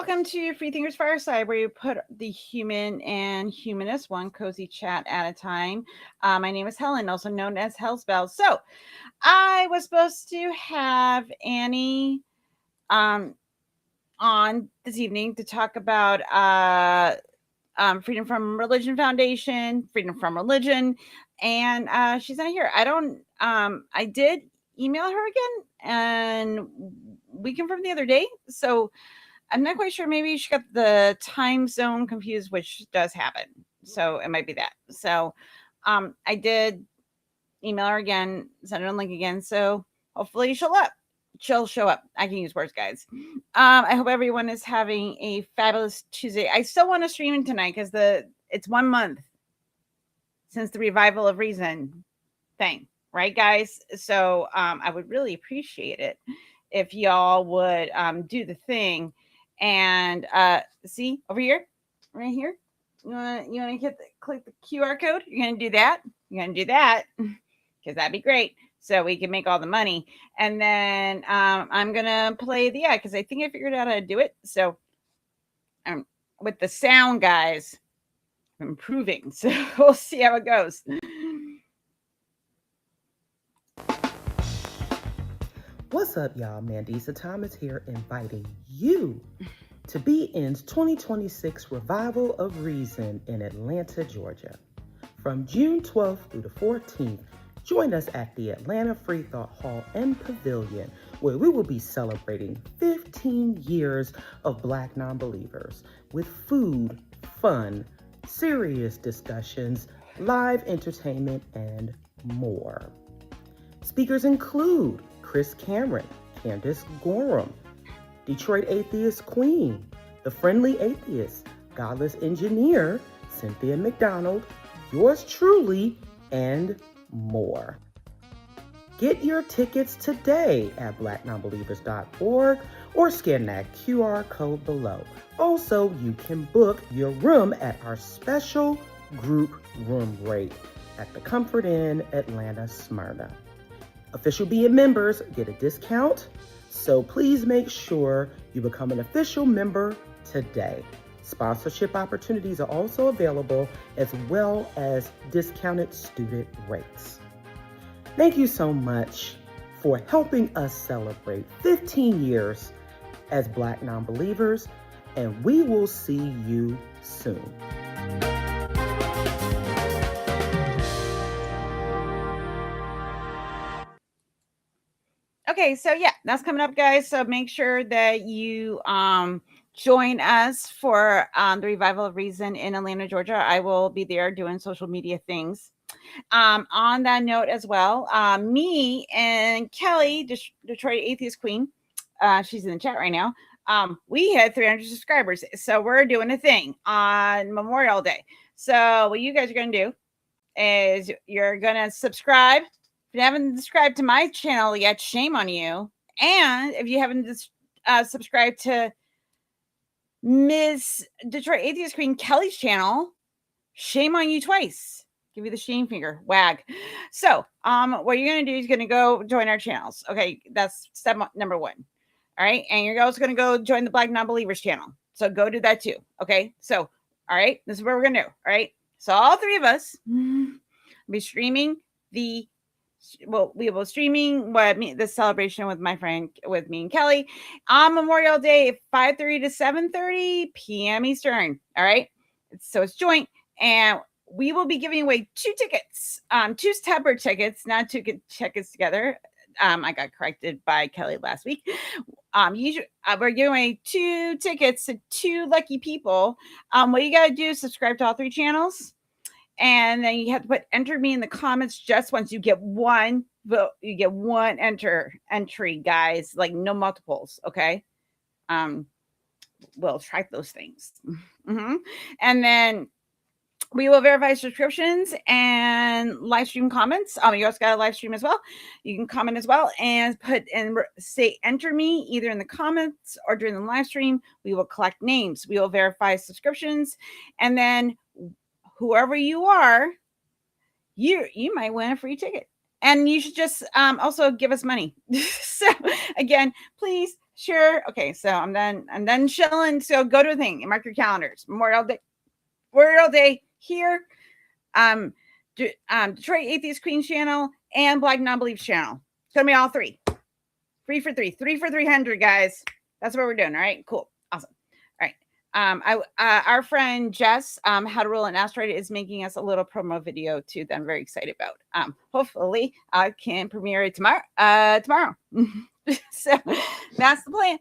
welcome to Freethinkers Fireside, where you put the human and humanist one cozy chat at a time. My name is Helen, also known as Hell's Bells. So, I was supposed to have Annie on this evening to talk about Freedom from Religion Foundation, Freedom from Religion, and she's not here. I did email her again, and we confirmed the other day. So I'm not quite sure. Maybe she got the time zone confused, which does happen. So it might be that. So I did email her again, send her a link again. So hopefully she'll show up. I can use words, guys. I hope everyone is having a fabulous Tuesday. I still want to stream tonight because it's 1 month since the revival of reason thing, right, guys? So I would really appreciate it if y'all would do the thing. And see over here, right here. You wanna click the QR code? You're gonna do that. You're gonna do that because that'd be great. So we can make all the money. And then I'm gonna play the ad because I think I figured out how to do it. So with the sound, guys, I'm improving. So we'll see how it goes. What's up, y'all? Mandisa Thomas here, inviting you to BN's 2026 Revival of Reason in Atlanta, Georgia. From June 12th through the 14th, join us at the Atlanta Free Thought Hall and Pavilion, where we will be celebrating 15 years of Black non-believers with food, fun, serious discussions, live entertainment, and more. Speakers include Chris Cameron, Candace Gorham, Detroit Atheist Queen, The Friendly Atheist, Godless Engineer, Cynthia McDonald, yours truly, and more. Get your tickets today at blacknonbelievers.org or scan that QR code below. Also, you can book your room at our special group room rate at the Comfort Inn, Atlanta, Smyrna. Official BN members get a discount, so please make sure you become an official member today. Sponsorship opportunities are also available, as well as discounted student rates. Thank you so much for helping us celebrate 15 years as Black non-believers, and we will see you soon. Okay, so yeah, that's coming up, guys. So make sure that you join us for the Revival of Reason in Atlanta, Georgia. I will be there doing social media things. On that note as well, me and Kelly, Detroit Atheist Queen, she's in the chat right now. We had 300 subscribers, so we're doing a thing on Memorial Day. So what you guys are going to do is you're going to subscribe. If you haven't subscribed to my channel yet, shame on you. And if you haven't subscribed to Ms. Detroit Atheist Queen Kelly's channel, shame on you twice. Give you the shame finger, wag. So, what you're gonna do is gonna go join our channels. Okay, that's step number 1. All right, and you're also gonna go join the Black Non-Believers channel. So go do that too. Okay, so all right, this is what we're gonna do. All right, so all three of us be streaming we will streaming the celebration with my friend, with me and Kelly on Memorial Day, 5:30 to 7:30 p.m. Eastern. All right, so it's joint, and we will be giving away 2 tickets, 2 separate tickets, not 2 tickets together. I got corrected by Kelly last week. Usually, we're giving away 2 tickets to 2 lucky people. What you got to do is subscribe to all 3 channels. And then you have to put enter me in the comments just once. You get 1 vote. You get 1 entry, guys, like no multiples. Okay. We'll track those things. Mm-hmm. And then we will verify subscriptions and live stream comments. You also got a live stream as well. You can comment as well and say enter me either in the comments or during the live stream. We will collect names. We will verify subscriptions, and then whoever you are, you might win a free ticket. And you should just also give us money. So again, please Sure. Okay, so I'm done chilling. So go to a thing and mark your calendars. Memorial Day here. Detroit Atheist Queen channel and Black Non-Beliefs channel. It's gonna be all three. 3 for 3. 3 for 300, guys. That's what we're doing. All right. Cool. Awesome. All right. Our friend Jess, How to Rule an Asteroid, is making us a little promo video too that I'm very excited about. Hopefully I can premiere it tomorrow. So that's the plan.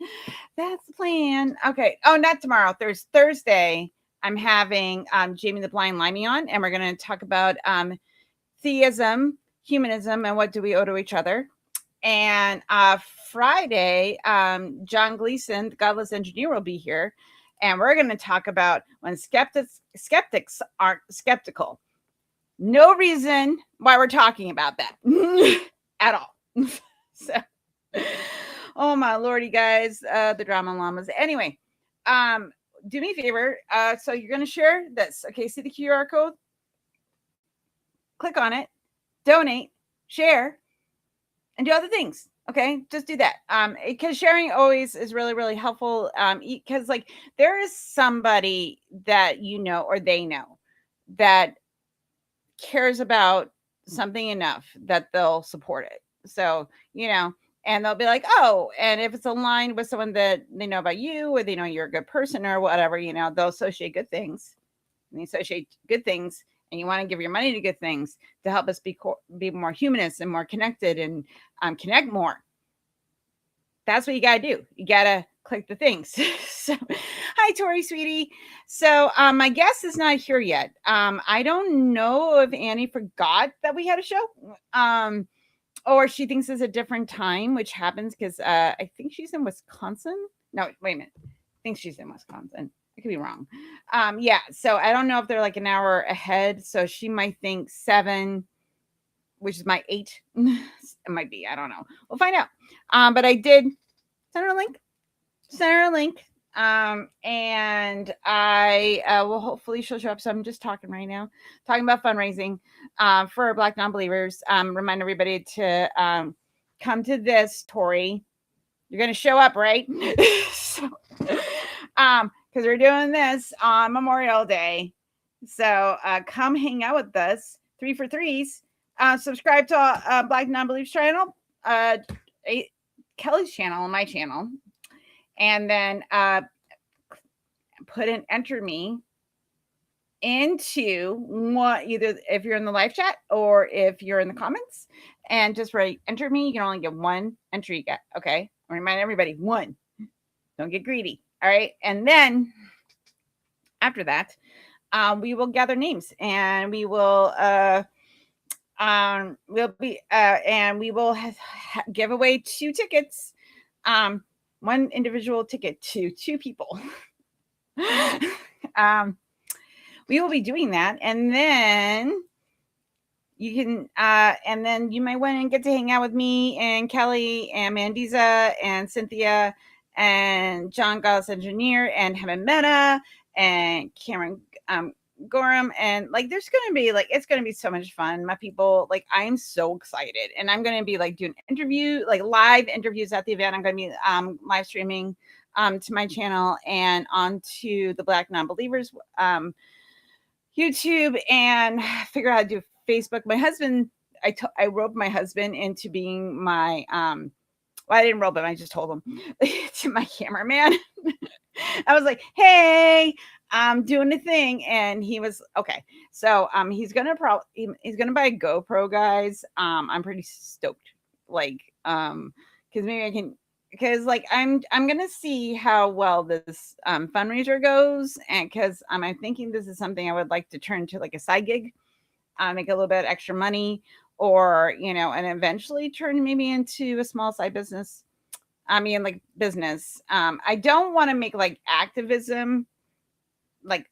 That's the plan. Okay. Oh, not tomorrow. There's Thursday. I'm having Jamie the Blind Limey on, and we're going to talk about theism, humanism, and what do we owe to each other. And Friday, John Gleason, the Godless Engineer, will be here, and we're going to talk about when skeptics aren't skeptical. No reason why we're talking about that at all. So, oh my lordy, guys, the drama llamas. Anyway, do me a favor. So you're going to share this. Okay, see the QR code? Click on it, donate, share, and do other things. Okay, just do that. Because sharing always is really, really helpful. Because like there is somebody that you know or they know that cares about something enough that they'll support it. So, and they'll be like, oh, and if it's aligned with someone that they know about you or they know you're a good person or whatever, they'll associate good things. And they associate good things, and you want to give your money to good things to help us be more humanist and more connected and connect more. That's what you got to do. You got to click the things. So, hi, Tori, sweetie. So my guest is not here yet. I don't know if Annie forgot that we had a show. Or she thinks it's a different time, which happens because I think she's in Wisconsin. No, wait a minute. I think she's in Wisconsin. I could be wrong. Yeah, so I don't know if they're like an hour ahead. So she might think 7, which is my 8. It might be. I don't know. We'll find out. But I did send her a link. And I will hopefully she'll show up. So I'm just talking right now, talking about fundraising for Black non-believers. Remind everybody to come to this, Tori. You're going to show up, right? So, because we're doing this on Memorial Day. So come hang out with us. 3 for 3s. Subscribe to Black Non-Beliefs channel, Kelly's channel, and my channel. And then enter me into what, either if you're in the live chat or if you're in the comments, and just write enter me. You can only get one entry. Okay. I remind everybody, 1. Don't get greedy. All right. And then after that, we will gather names, and we will give away 2 tickets. 1 individual ticket to 2 people. We will be doing that, and then you can and then you might want to get to hang out with me and Kelly and Mandiza and Cynthia and John Gauss Engineer and Helen Meta and Cameron Gorham, and like there's gonna be it's gonna be so much fun, my people. Like I am so excited, and I'm gonna be doing live interviews at the event. I'm gonna be live streaming to my channel and onto the Black Non-Believers YouTube, and figure out how to do Facebook. My husband, I roped my husband into being my I didn't rope him, I just told him to my cameraman. I was like, hey, I'm doing a thing, and he was okay. So he's gonna buy a GoPro, guys. I'm pretty stoked, because maybe I can, because I'm gonna see how well this fundraiser goes, and because I'm thinking this is something I would like to turn to a side gig, make a little bit extra money, or and eventually turn maybe into a small side business. Business. I don't want to make activism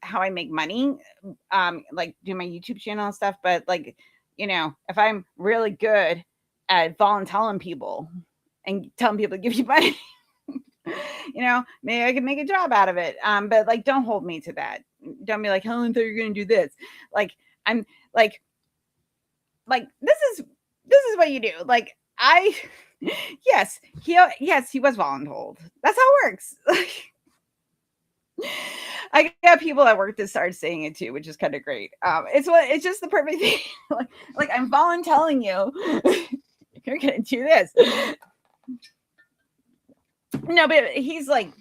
how I make money, do my YouTube channel and stuff, but if I'm really good at volunteering people and telling people to give you money, maybe I can make a job out of it. But don't hold me to that. Don't be like, Helen, I thought you were gonna do this. I'm this is what you do. yes, he was voluntold. That's how it works. I got people at work that started saying it too, which is kind of great. It's just the perfect thing. like I'm voluntelling you. You're gonna do this. No, but he's like,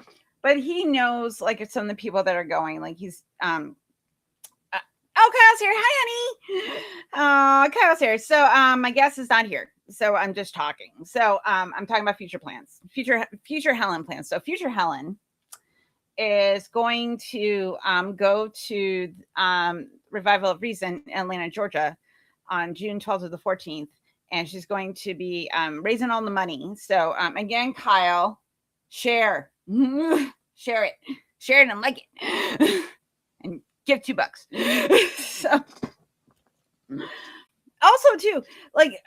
but he knows like some of the people that are going. Like he's oh, Kyle's here. Hi, honey. Kyle's here. So my guest is not here. So I'm just talking. So I'm talking about future plans, future Helen plans. So future Helen is going to go to Revival of Reason in Atlanta, Georgia on June 12th to the 14th. And she's going to be raising all the money. So again, Kyle, share. Share it. Share it and like it. And give $2. So also too, like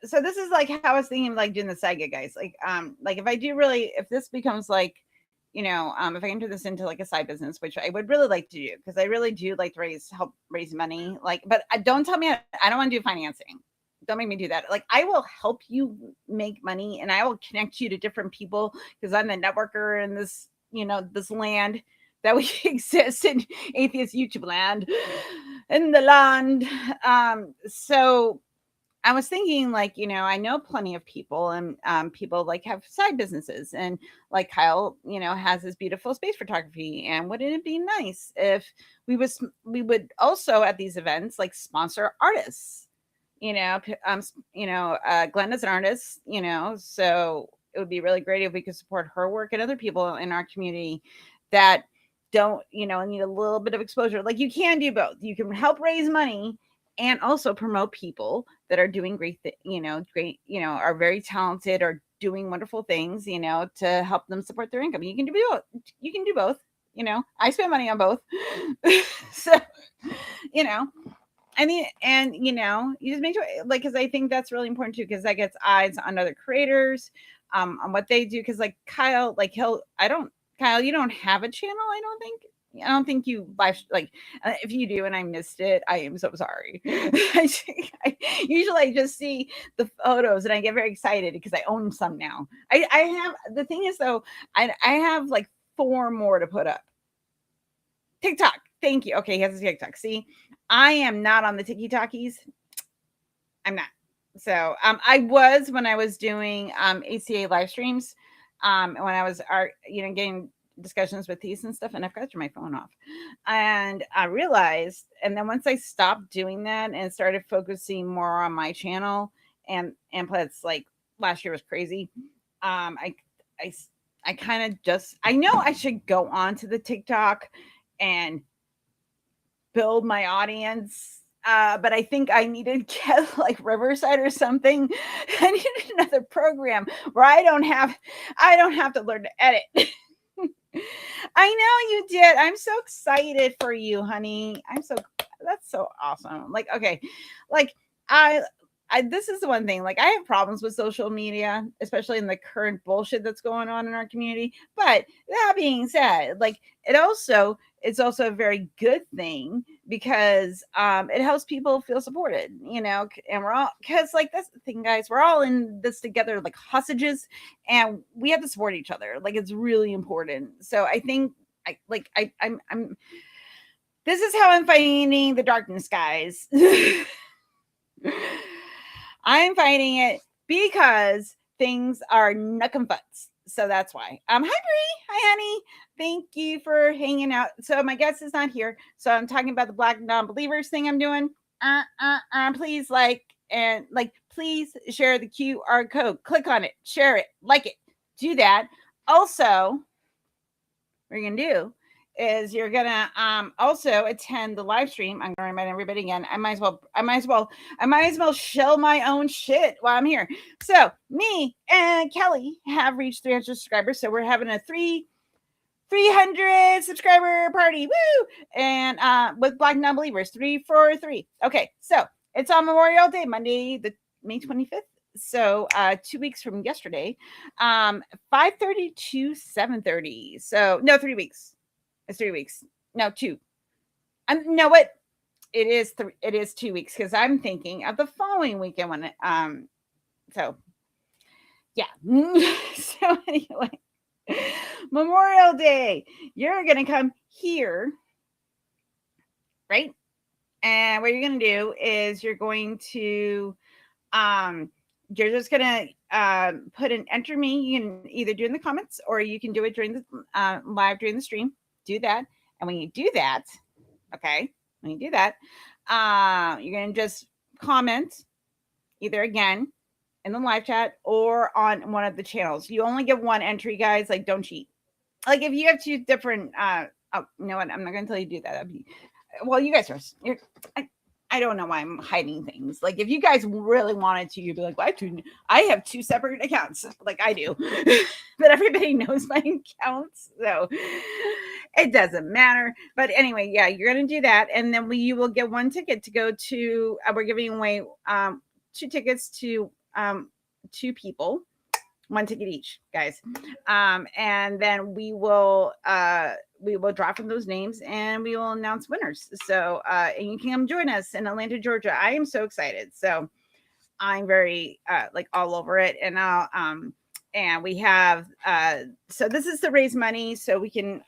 so this is like how I was thinking of like doing the side gig, guys. Like if this becomes like, if I can turn this into like a side business, which I would really like to do, because I really do like to help raise money. Like, but don't tell me I don't want to do financing. Don't make me do that. Like, I will help you make money, and I will connect you to different people, because I'm the networker in this, this land that we exist in, atheist YouTube land, in the land. So I was thinking, like, I know plenty of people, and people like have side businesses, and like Kyle, has this beautiful space photography. And wouldn't it be nice if we would also at these events like sponsor artists? Glenda's an artist, so it would be really great if we could support her work and other people in our community that don't, need a little bit of exposure. Like, you can do both. You can help raise money and also promote people that are doing great, are very talented or doing wonderful things, to help them support their income. You can do both. You can do both. I spend money on both. So, I mean, and you just make sure, like, because I think that's really important too, because that gets eyes on other creators, on what they do. Because like Kyle, like Kyle, you don't have a channel. I don't think you live, like, if you do and I missed it, I am so sorry. Usually I just see the photos and I get very excited because I own some now. I have, the thing is though, I have like 4 more to put up. TikTok. Thank you. Okay, he has a TikTok. See, I am not on the TikTokies. I'm not. So I was when I was doing ACA live streams, when I was getting discussions with these and stuff, and I've got my phone off. And I realized, and then once I stopped doing that and started focusing more on my channel, and plus, like, last year was crazy. I kind of just, I know I should go on to the TikTok and build my audience, but I think I need to get like Riverside or something. I need another program where I don't have to learn to edit. I know you did. I'm so excited for you, honey. That's so awesome. Like, okay, like I this is the one thing, like, I have problems with social media, especially in the current bullshit that's going on in our community. But that being said, like, it's also a very good thing, because it helps people feel supported, and we're all, because like, that's the thing, guys, we're all in this together like hostages, and we have to support each other. Like, it's really important. So I think I'm this is how I'm fighting the darkness, guys. I'm fighting it because things are nuck and butts. So that's why. Hi, Bree. Hi, honey. Thank you for hanging out. So my guest is not here. So I'm talking about the Black non-believers thing I'm doing. Please please share the QR code. Click on it. Share it. Like it. Do that. Also, what you're going to do is you're gonna also attend the live stream. I'm gonna remind everybody again. I might as well shell my own shit while I'm here. So me and Kelly have reached 300 subscribers. So we're having a 300 subscriber party. Woo! And with Black Non-Believers, 343. Okay, so it's on Memorial Day, Monday, the May 25th. So 2 weeks from yesterday, 5:30 to 7:30. So no, 3 weeks. It's 3 weeks. No, 2. No, what? It is 2 weeks, because I'm thinking of the following weekend when so Yeah. So anyway, Memorial Day, you're going to come here, right? And what you're going to do is um, you're just going to put an enter me. You can either do it in the comments or you can do it during the live during the stream. Do that. And when you do that, okay, when you do that, you're going to just comment either again in the live chat or on one of the channels. You only get one entry, guys. Like, don't cheat. Like, if you have two different, oh, you know what? I'm not going to tell you to do that. That'd be, well, you guys are, I don't know why I'm hiding things. Like, if you guys really wanted to, you'd be like, well, I have two separate accounts, like I do, but everybody knows my accounts, so it doesn't matter. But anyway, yeah, you're gonna do that, and then you will get one ticket to go to. We're giving away 2 tickets to 2 people, 1 ticket each, guys. And then we will draw from those names and we will announce winners. So and you can come join us in Atlanta, Georgia. I am so excited. So I'm very like all over it. And I'll and we have so this is to raise money so we can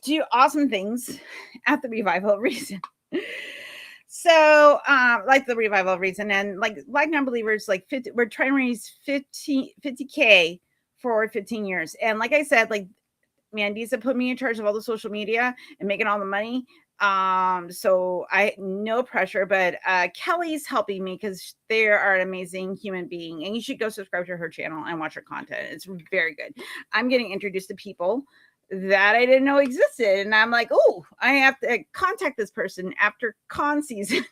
do awesome things at the Revival of Reason. So like the Revival of Reason and like non-believers, like 50, we're trying to raise 50K for 15 years. And like I said, like Mandisa put me in charge of all the social media and making all the money. So I no pressure, but Kelly's helping me because they are an amazing human being, and you should go subscribe to her channel and watch her content. It's very good. I'm getting introduced to people that I didn't know existed, and I'm like, oh, I have to contact this person after con season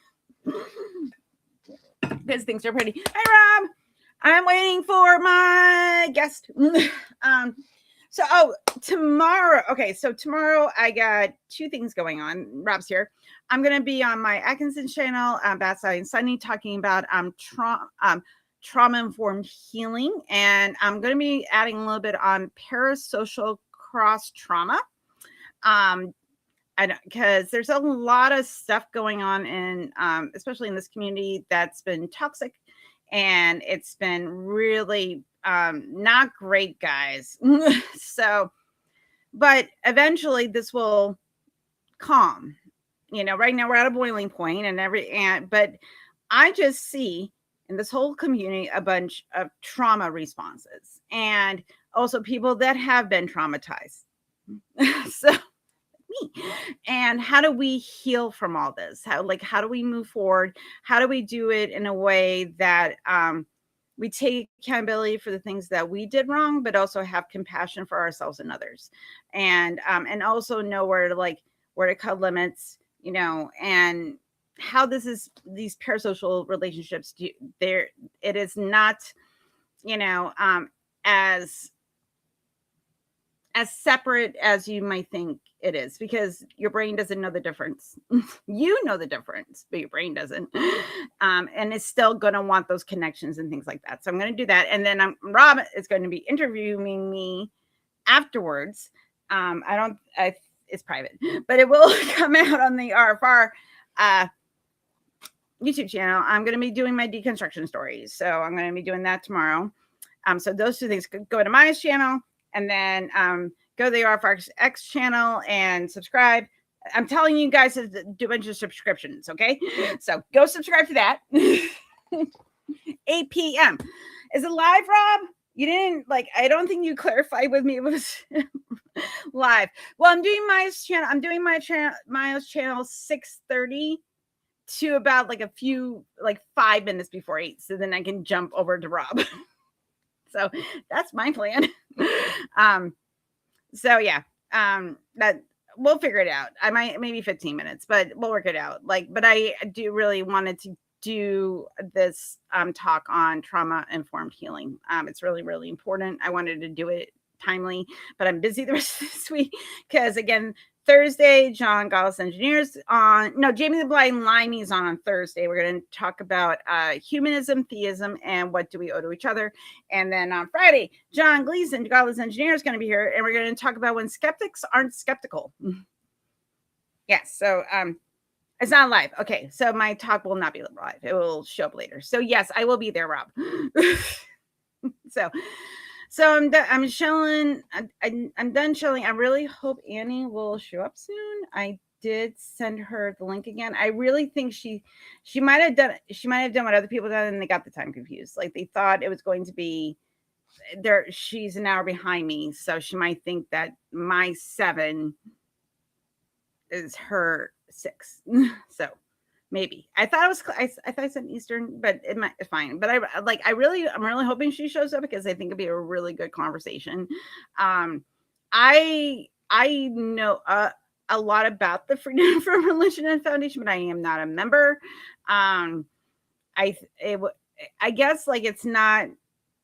because things are pretty. Hi, Rob. I'm waiting for my guest. So tomorrow, okay, so tomorrow I got 2 things going on. Rob's here. I'm gonna be on my Atkinson channel, Batside and Sunny, talking about trauma-informed healing, and I'm gonna be adding a little bit on parasocial cross trauma. Because there's a lot of stuff going on in, especially in this community, that's been toxic, and it's been really not great, guys. So, but eventually this will calm. You know, right now we're at a boiling point, but I just see in this whole community a bunch of trauma responses, and also people that have been traumatized. So me, and how do we heal from all this? How do we move forward? How do we do it in a way that we take accountability for the things that we did wrong, but also have compassion for ourselves and others, and also know where to cut limits, you know, and how these parasocial relationships it is not, you know, as separate as you might think it is, because your brain doesn't know the difference. You know the difference, but your brain doesn't. And it's still going to want those connections and things like that. So I'm going to do that. And then Rob is going to be interviewing me afterwards. It's private, but it will come out on the RFR YouTube channel. I'm going to be doing my deconstruction stories. So I'm going to be doing that tomorrow. So those 2 things could go to Maya's channel, and then go to the RFX channel and subscribe. I'm telling you guys to do a bunch of subscriptions, okay? So go subscribe to that. 8 p.m. Is it live, Rob? You didn't I don't think you clarified with me it was live. Well, I'm doing Maya's channel. I'm doing Maya's channel 6:30 to about a few 5 minutes before 8, so then I can jump over to Rob. So that's my plan. So yeah, that we'll figure it out. I might maybe 15 minutes, but we'll work it out. But I do really wanted to do this talk on trauma-informed healing. It's really, really important. I wanted to do it timely, but I'm busy the rest of this week because again, Thursday, John Gallus Engineers Jamie the Blind Limey's on Thursday. We're going to talk about humanism, theism, and what do we owe to each other. And then on Friday, John Gleason, Gallus Engineer, is going to be here, and we're going to talk about when skeptics aren't skeptical. Yes, so it's not live. Okay, so my talk will not be live. It will show up later. So yes, I will be there, Rob. So I'm shilling. I'm done shilling. I really hope Annie will show up soon. I did send her the link again. I really think she might have done what other people done, and they got the time confused. Like they thought it was going to be there. She's an hour behind me, so she might think that my 7 is her 6. So maybe I thought it was I thought I said Eastern, but it might fine. But I'm really hoping she shows up because I think it'd be a really good conversation. I know a lot about the Freedom from Religion and Foundation, but I am not a member. I guess like it's not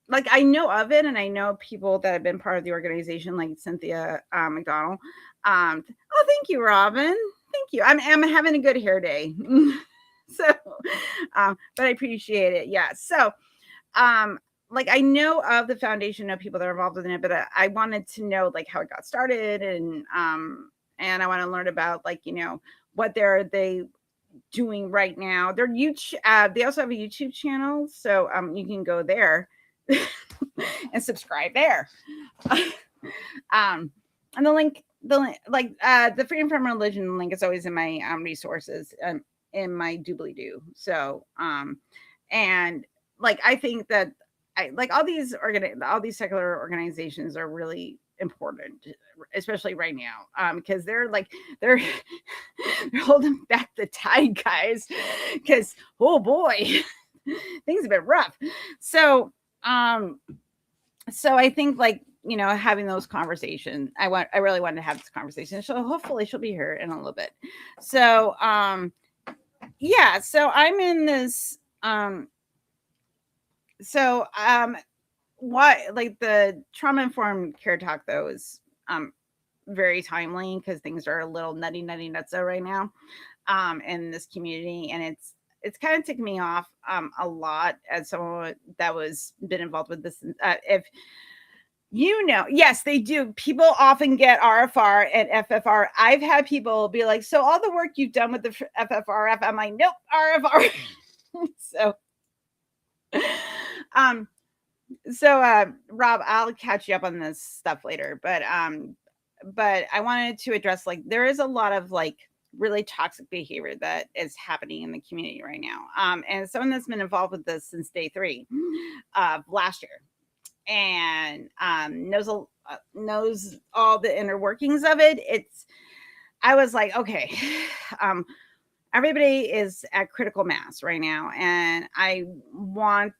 like I know of it, and I know people that have been part of the organization, like Cynthia McDonald. Oh, thank you, Robin. Thank you. I'm having a good hair day. So, but I appreciate it. Yeah. So, like I know of the foundation, know people that are involved in it, but I wanted to know like how it got started, and I want to learn about like what they doing right now. They're YouTube. They also have a YouTube channel, so you can go there and subscribe there. And the link, like the Freedom from Religion link is always in my resources in my doobly doo. So and like I think that I like all these secular organizations are really important, especially right now, because they're they're holding back the tide, guys, because oh boy, things have been rough. So I think like having those conversations, I really wanted to have this conversation, so hopefully she'll be here in a little bit. So yeah, so I'm in this what like the trauma informed care talk though is very timely because things are a little nutty nutso right now in this community, and it's kind of ticked me off a lot as someone that was been involved with this. If yes, they do. People often get RFR and FFR. I've had people be like, so all the work you've done with the FFRF, I'm like, nope, RFR. So Rob, I'll catch you up on this stuff later, but I wanted to address like there is a lot of like really toxic behavior that is happening in the community right now, and someone that's been involved with this since day 3 of last year, and knows all the inner workings of it. I was like, okay, everybody is at critical mass right now, and I want.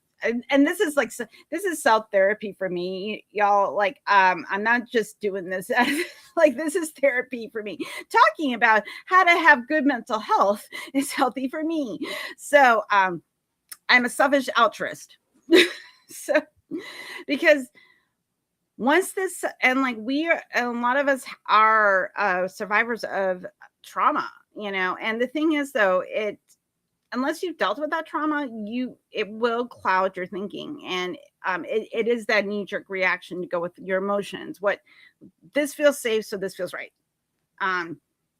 And this is self therapy for me, y'all. Like, I'm not just doing this. Like, this is therapy for me. Talking about how to have good mental health is healthy for me. So, I'm a selfish altruist. So, because once this, and like a lot of us are survivors of trauma, and the thing is though, unless you've dealt with that trauma, it will cloud your thinking, and it is that knee-jerk reaction to go with your emotions. What this feels safe, so this feels right,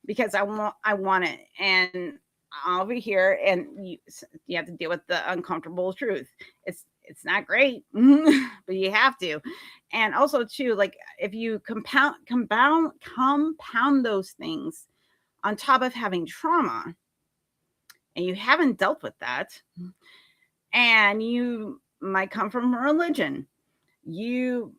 because I want it, and I'll be here, and you have to deal with the uncomfortable truth. It's not great, but you have to. And also too, like if you compound those things on top of having trauma, and you haven't dealt with that, and you might come from religion, you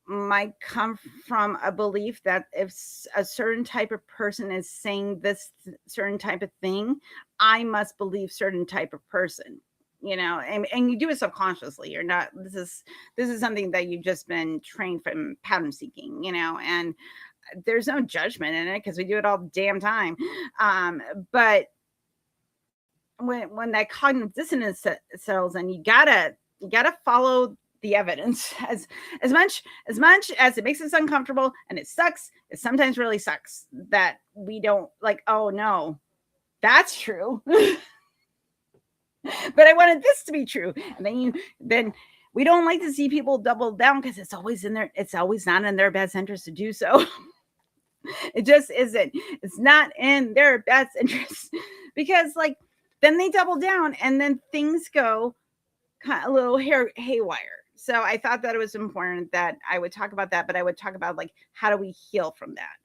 might come from a belief that if a certain type of person is saying this certain type of thing, I must believe certain type of person, and you do it subconsciously. You're not, this is something that you've just been trained from pattern seeking, and there's no judgment in it because we do it all the damn time. But when that cognitive dissonance settles in, you gotta follow the evidence as much as it makes us uncomfortable, and it sucks. It sometimes really sucks that we don't like, oh no, that's true. But I wanted this to be true. And then we don't like to see people double down because it's always not in their best interest to do so. It just isn't. It's not in their best interest, because like then they double down, and then things go kind of a little haywire. So I thought that it was important that I would talk about that, but I would talk about like how do we heal from that,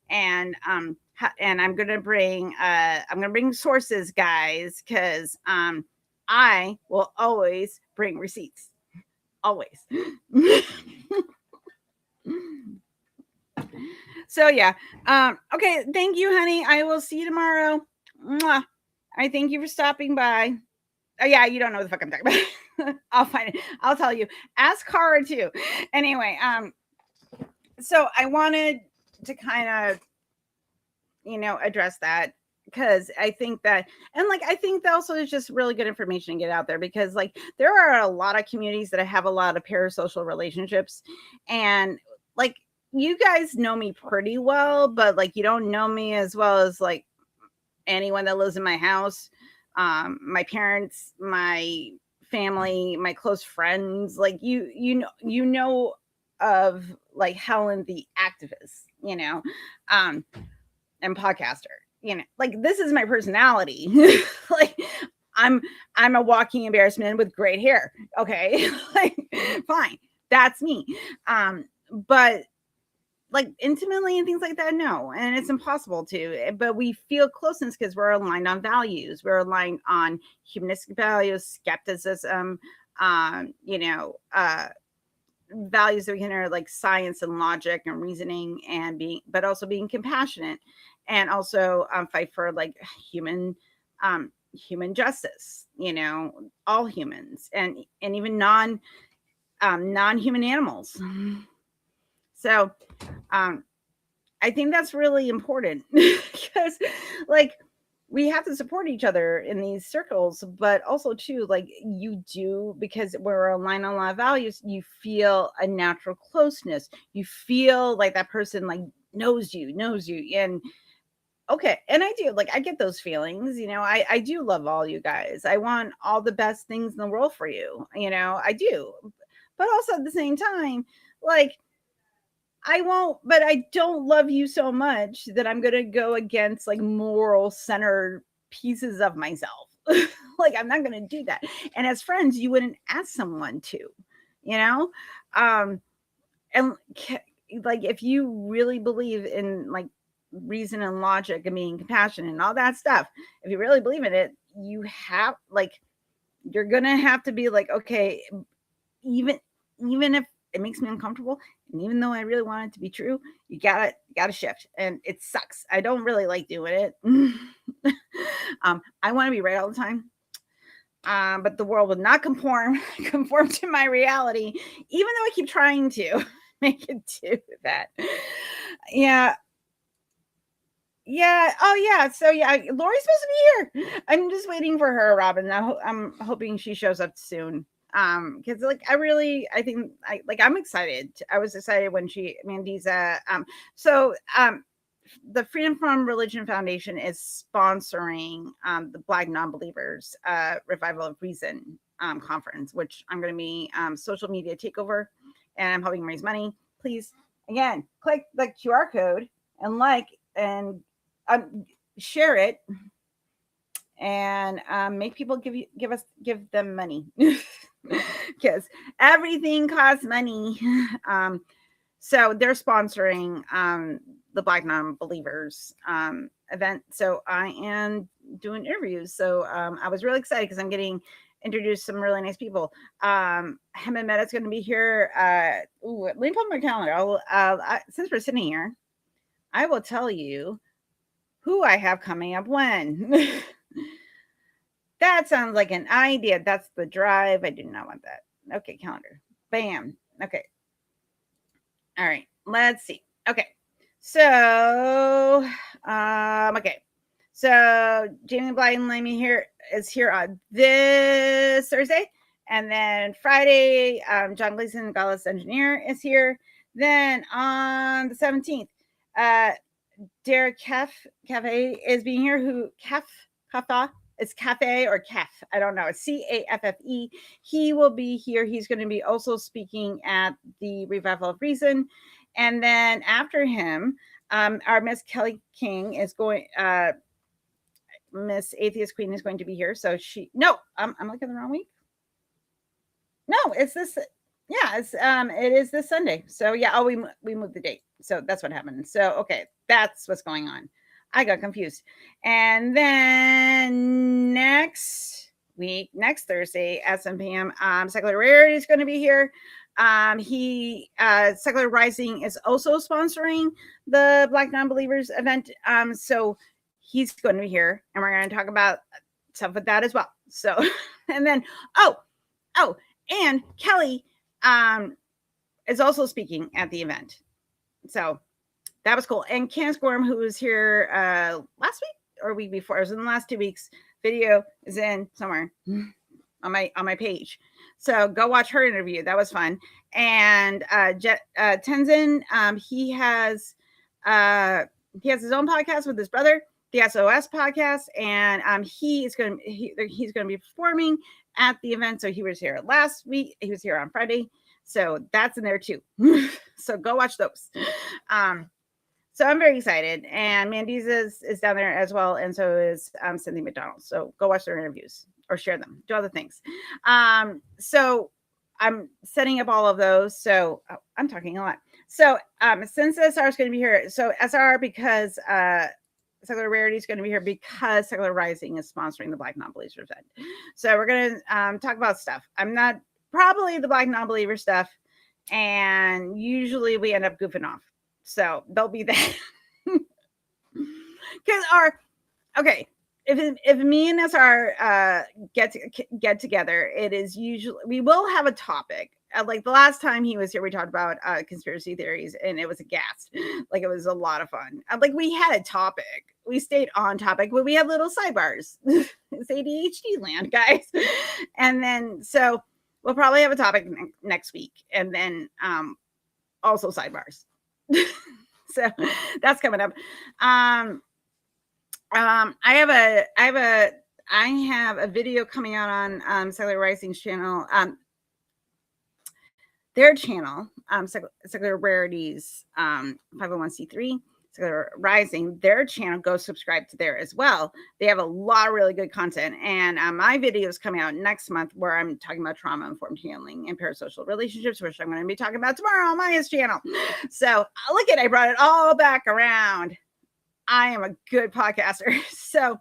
and and I'm gonna bring sources, guys, because I will always bring receipts, always. So yeah, okay. Thank you, honey. I will see you tomorrow. Mwah. I thank you for stopping by. Oh yeah, you don't know what the fuck I'm talking about. I'll find it. I'll tell you. Ask Cara too. Anyway, so I wanted to kind of, address that because I think that, and like, I think that also is just really good information to get out there because like there are a lot of communities that have a lot of parasocial relationships, and like you guys know me pretty well, but like you don't know me as well as like anyone that lives in my house, my parents, my family, my close friends. Like you know of like Helen the activist, um, and podcaster. Like this is my personality. Like I'm I'm a walking embarrassment with great hair. Okay, like fine, that's me. But like intimately and things like that, no, and it's impossible to, but we feel closeness because we're aligned on values, we're aligned on humanistic values, skepticism, um you know uh values that we can are like science and logic and reasoning and being, but also being compassionate, and also fight for like human justice, all humans, and even non-human animals. So um I think that's really important because, like, we have to support each other in these circles, but also too, like you do, because we're aligned on a lot of values. You feel a natural closeness. You feel like that person like knows you, and okay, and I do like I get those feelings. I do love all you guys. I want all the best things in the world for you. I do, but also at the same time, like I won't, but I don't love you so much that I'm going to go against like moral centered pieces of myself. Like, I'm not going to do that. And as friends, you wouldn't ask someone to, you know? Um, and like, if you really believe in like reason and logic and being compassionate and all that stuff, if you really believe in it, you have like, you're going to have to be like, okay, even even if it makes me uncomfortable, and even though I really want it to be true, you gotta shift, and it sucks. I don't really like doing it. I want to be right all the time, but the world will not conform to my reality, even though I keep trying to make it do that. Yeah. Yeah. Oh, yeah. So yeah, Lori's supposed to be here. I'm just waiting for her, Robin. I'm hoping she shows up soon. Because like I think I'm excited. I was excited when Mandiza. So the Freedom from Religion Foundation is sponsoring the Black Non-Believers Revival of Reason conference, which I'm going to be social media takeover, and I'm helping raise money. Please, again, click the QR code and um, share it, and make people give them money because everything costs money. So they're sponsoring the Black Non-Believers event. So I am doing interviews. So I was really excited because I'm getting introduced some really nice people. Hema Mehta's going to be here. Let me put my calendar. Since we're sitting here, I will tell you who I have coming up when. That sounds like an idea. That's the drive. I do not want that. Okay, calendar. Bam. Okay. All right. Let's see. Okay. So, okay. So Jamie Blyden Lamey here is here on this Thursday. And then Friday, John Gleason, Godless Engineer, is here. Then on the 17th, Derek Cafe is being here. Kafa? It's Cafe or Caf. I don't know. It's CAFFE. He will be here. He's going to be also speaking at the Revival of Reason. And then after him, our Miss Kelly King is going, Miss Atheist Queen is going to be here. So I'm looking at the wrong week. No, it's this. Yeah, it is this Sunday. So yeah, oh, we moved the date. So that's what happened. So okay, that's what's going on. I got confused. And then next week, next Thursday at 7 p.m., Secular Rarity is going to be here. Secular Rising is also sponsoring the Black Non-Believers event. So he's going to be here, and we're going to talk about stuff with that as well. So, and then oh, and Kelly is also speaking at the event. So that was cool. And Candace Gorham, who was here last week or week before, it was in the last 2 weeks. Video is in somewhere on my page. So go watch her interview. That was fun. And Tenzin, he has his own podcast with his brother, the SOS podcast, and he's going to be performing at the event. So he was here last week. He was here on Friday. So that's in there too. So go watch those. So I'm very excited, and Mandy's is down there as well, and so is Cynthia McDonald. So go watch their interviews or share them, do other things. So I'm setting up all of those. So I'm talking a lot. So since SR is going to be here, so SR because Secular Rarity is going to be here because Secular Rising is sponsoring the Black Non-Believers event. So we're going to talk about stuff. I'm not probably the Black Non-Believer stuff, and usually we end up goofing off. So they'll be that. Because if me and SR get together, it is usually we will have a topic. Like the last time he was here, we talked about conspiracy theories, and it was a gas. Like it was a lot of fun. Like we had a topic. We stayed on topic, but we had little sidebars. It's ADHD land, guys. And then so we'll probably have a topic next week, and then also sidebars. So that's coming up. I have a video coming out on Secular Rising's channel. Their channel, Secular Rarities 501c3, Secular Rising, their channel, go subscribe to there as well. They have a lot of really good content. And my video is coming out next month where I'm talking about trauma-informed healing and parasocial relationships, which I'm going to be talking about tomorrow on Maya's channel. So look at, I brought it all back around. I am a good podcaster. So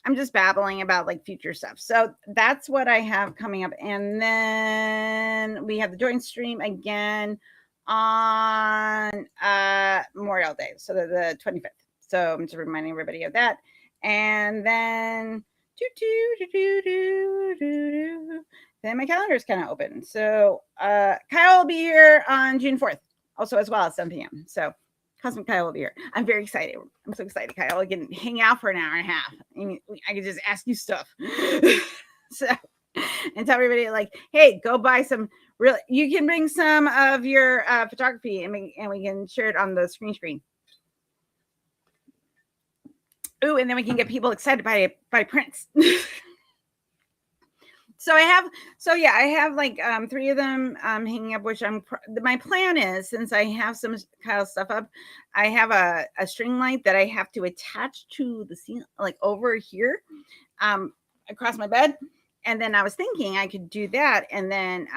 I'm just babbling about like future stuff. So that's what I have coming up. And then we have the joint stream again on Memorial Day, so the 25th. So I'm just reminding everybody of that. And then then my calendar is kind of open. So Kyle will be here on June 4th, also as well at 7 p.m. So Cosmic Kyle will be here. I'm very excited. I'm so excited, Kyle. I can hang out for an hour and a half. I can just ask you stuff. So, and tell everybody like, hey, go buy some. Really, you can bring some of your photography, and we can share it on the screen. Ooh, and then we can get people excited by prints. So I have like 3 of them hanging up, which my plan is, since I have some Kyle stuff up, I have a string light that I have to attach to the ceiling, like over here, across my bed. And then I was thinking I could do that. And then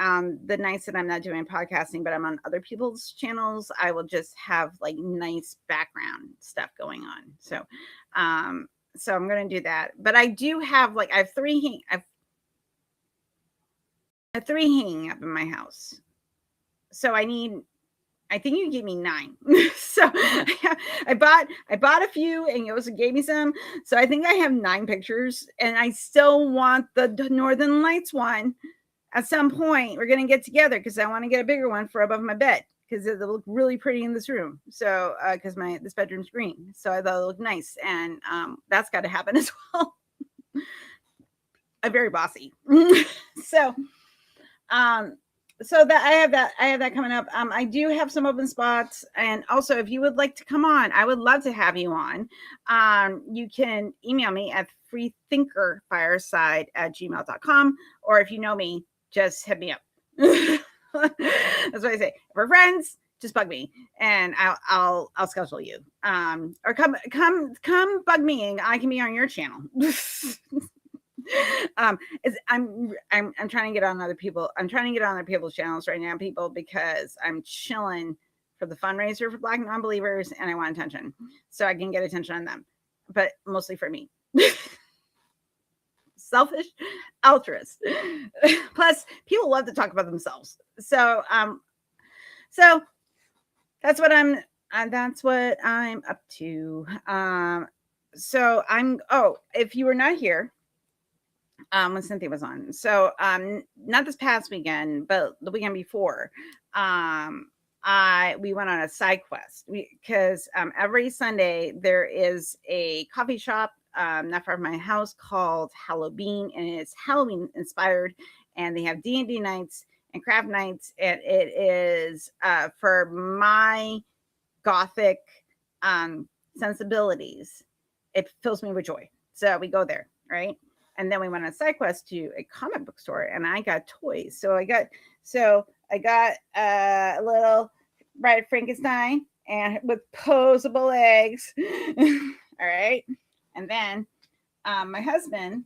the nights that I'm not doing podcasting, but I'm on other people's channels, I will just have like nice background stuff going on. So I'm going to do that. But I do have I have 3 hanging up in my house. So I think you gave me 9. So I bought a few, and you also gave me some. So I think I have 9 pictures, and I still want the Northern Lights one. At some point, we're going to get together because I want to get a bigger one for above my bed because it'll look really pretty in this room. So because this bedroom's green, so I thought it looked nice, and that's got to happen as well. I'm very bossy. So that I have that coming up. I do have some open spots, and also if you would like to come on, I would love to have you on. You can email me at freethinkerfireside@gmail.com, or if you know me, just hit me up. That's what I say. If we're friends, just bug me, and I'll schedule you. Or come bug me, and I can be on your channel. I'm trying to get on other people. I'm trying to get on other people's channels right now, people, because I'm chilling for the fundraiser for Black non-believers, and I want attention, so I can get attention on them, but mostly for me. Selfish altruist. Plus, people love to talk about themselves. So that's what I'm. That's what I'm up to. So I'm. Oh, if you were not here, when Cynthia was on. So not this past weekend, but the weekend before, we went on a side quest because every Sunday there is a coffee shop not far from my house called Halloween, and it's Halloween inspired, and they have D&D nights and craft nights, and it is for my gothic sensibilities. It fills me with joy. So we go there, right? And then we went on a side quest to a comic book store, and I got toys. So I got a little Bride Frankenstein and with posable eggs. All right. And then my husband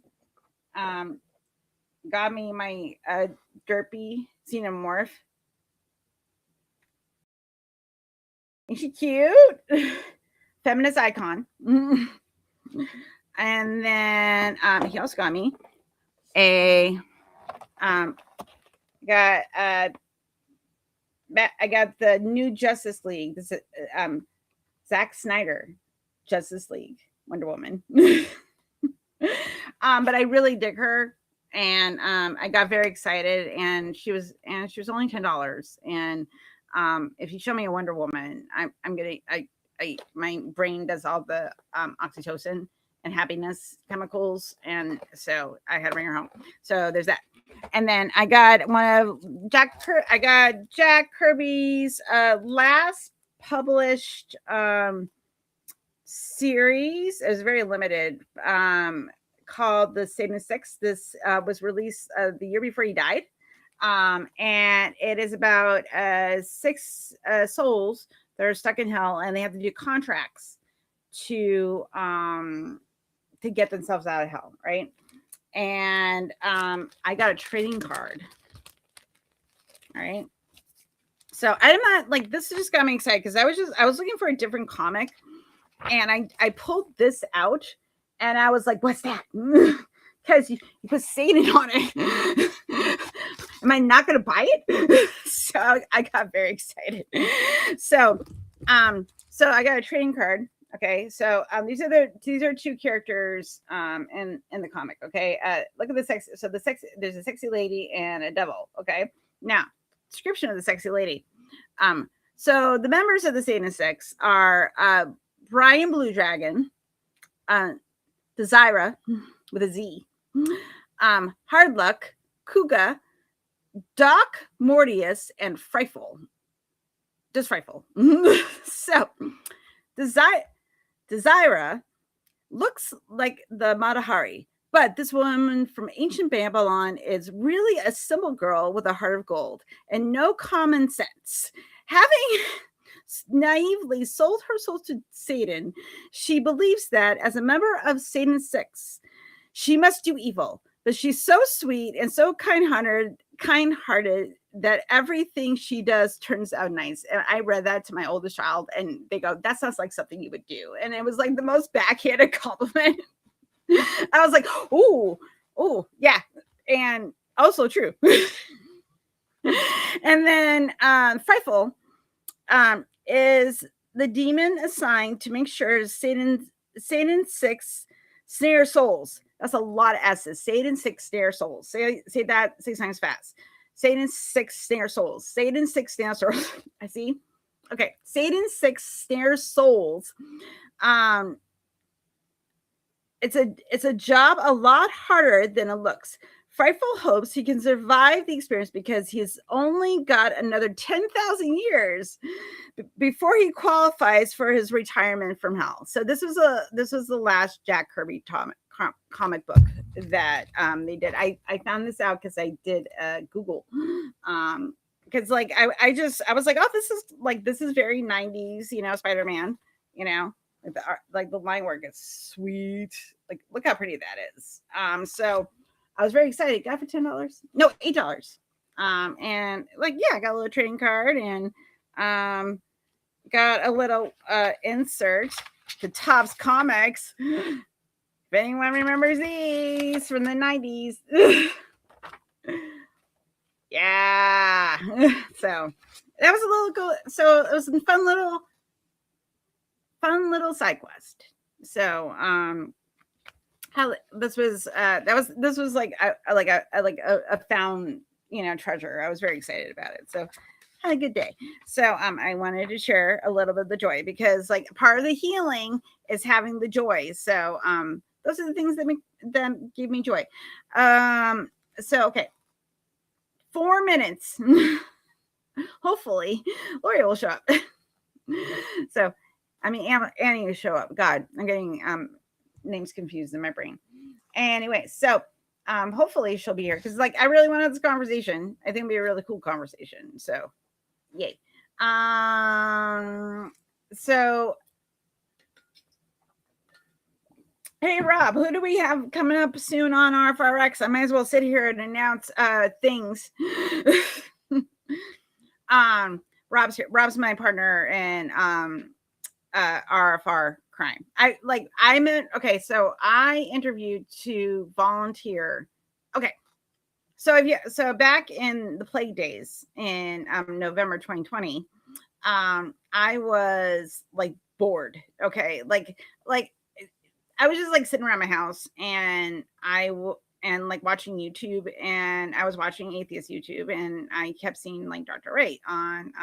got me my derpy xenomorph. Is she cute? Feminist icon. And then he also got me I got the new Justice League. This is Zack Snyder Justice League Wonder Woman. But I really dig her, and I got very excited, and she was only $10. And if you show me a Wonder Woman, my brain does all the oxytocin and happiness chemicals, and so I had to bring her home. So there's that. And then I got Jack Kirby's last published series. It was very limited, called The Satan Six. This was released the year before he died. And it is about 6 souls that are stuck in hell, and they have to do contracts to get themselves out of hell, right? And I got a trading card. All right. So I'm not like, this just got me excited because I was looking for a different comic, and I pulled this out, and I was like, what's that? Because you put Satan on it. Am I not going to buy it? So I got very excited. So I got a trading card. Okay, so these are 2 characters in the comic. Okay, look at the sex. So there's a sexy lady and a devil. Okay, now description of the sexy lady. So the members of the Satan Six are Brian Blue Dragon, Desira with a Z, Hard Luck, Kuga, Doc Mortius, and Frightful. Just Frightful. So Desira looks like the Matahari, but this woman from ancient Babylon is really a simple girl with a heart of gold and no common sense. Having naively sold her soul to Satan, she believes that as a member of Satan's Six, she must do evil. But she's so sweet and so kind-hearted that everything she does turns out nice. And I read that to my oldest child, and they go, that sounds like something you would do. And it was like the most backhanded compliment. I was like, oh, yeah. And also true. And then Frightful is the demon assigned to make sure Satan's Six snare souls. That's a lot of S's. Satan's 6 snare souls. Say that 6 times fast. Satan's 6 snare souls. Satan's 6 snare souls. I see. Okay. Satan's 6 snare souls. It's a job a lot harder than it looks. Frightful hopes he can survive the experience because he's only got another 10,000 years before he qualifies for his retirement from hell. So this was the last Jack Kirby comic book that they did. I found this out because I did Google, because I was like, oh, this is very 90s, Spider-Man, Like the line work is sweet. Like look how pretty that is. So I was very excited. Got it for $10. No, $8. And like yeah, I got a little trading card and got a little insert to Topps Comics. If anyone remembers these from the 90s. Yeah. So that was a little cool. So it was a fun little side quest. So how this was like a found treasure. I was very excited about it. So had a good day. So I wanted to share a little bit of the joy because like part of the healing is having the joy. So those are the things that give me joy. So okay. 4 minutes. Hopefully Lori will show up. So I mean Annie will show up. God, I'm getting names confused in my brain. Anyway, so hopefully she'll be here because like I really wanted this conversation. I think it'll be a really cool conversation. So yay. So hey Rob, who do we have coming up soon on RFRX? I might as well sit here and announce things. Rob's my partner in RFR crime. So I interviewed to volunteer. Okay. So back in the plague days in November 2020, I was like bored. Okay. Like I was just like sitting around my house and and like watching YouTube, and I was watching atheist YouTube, and I kept seeing like Dr. Wright on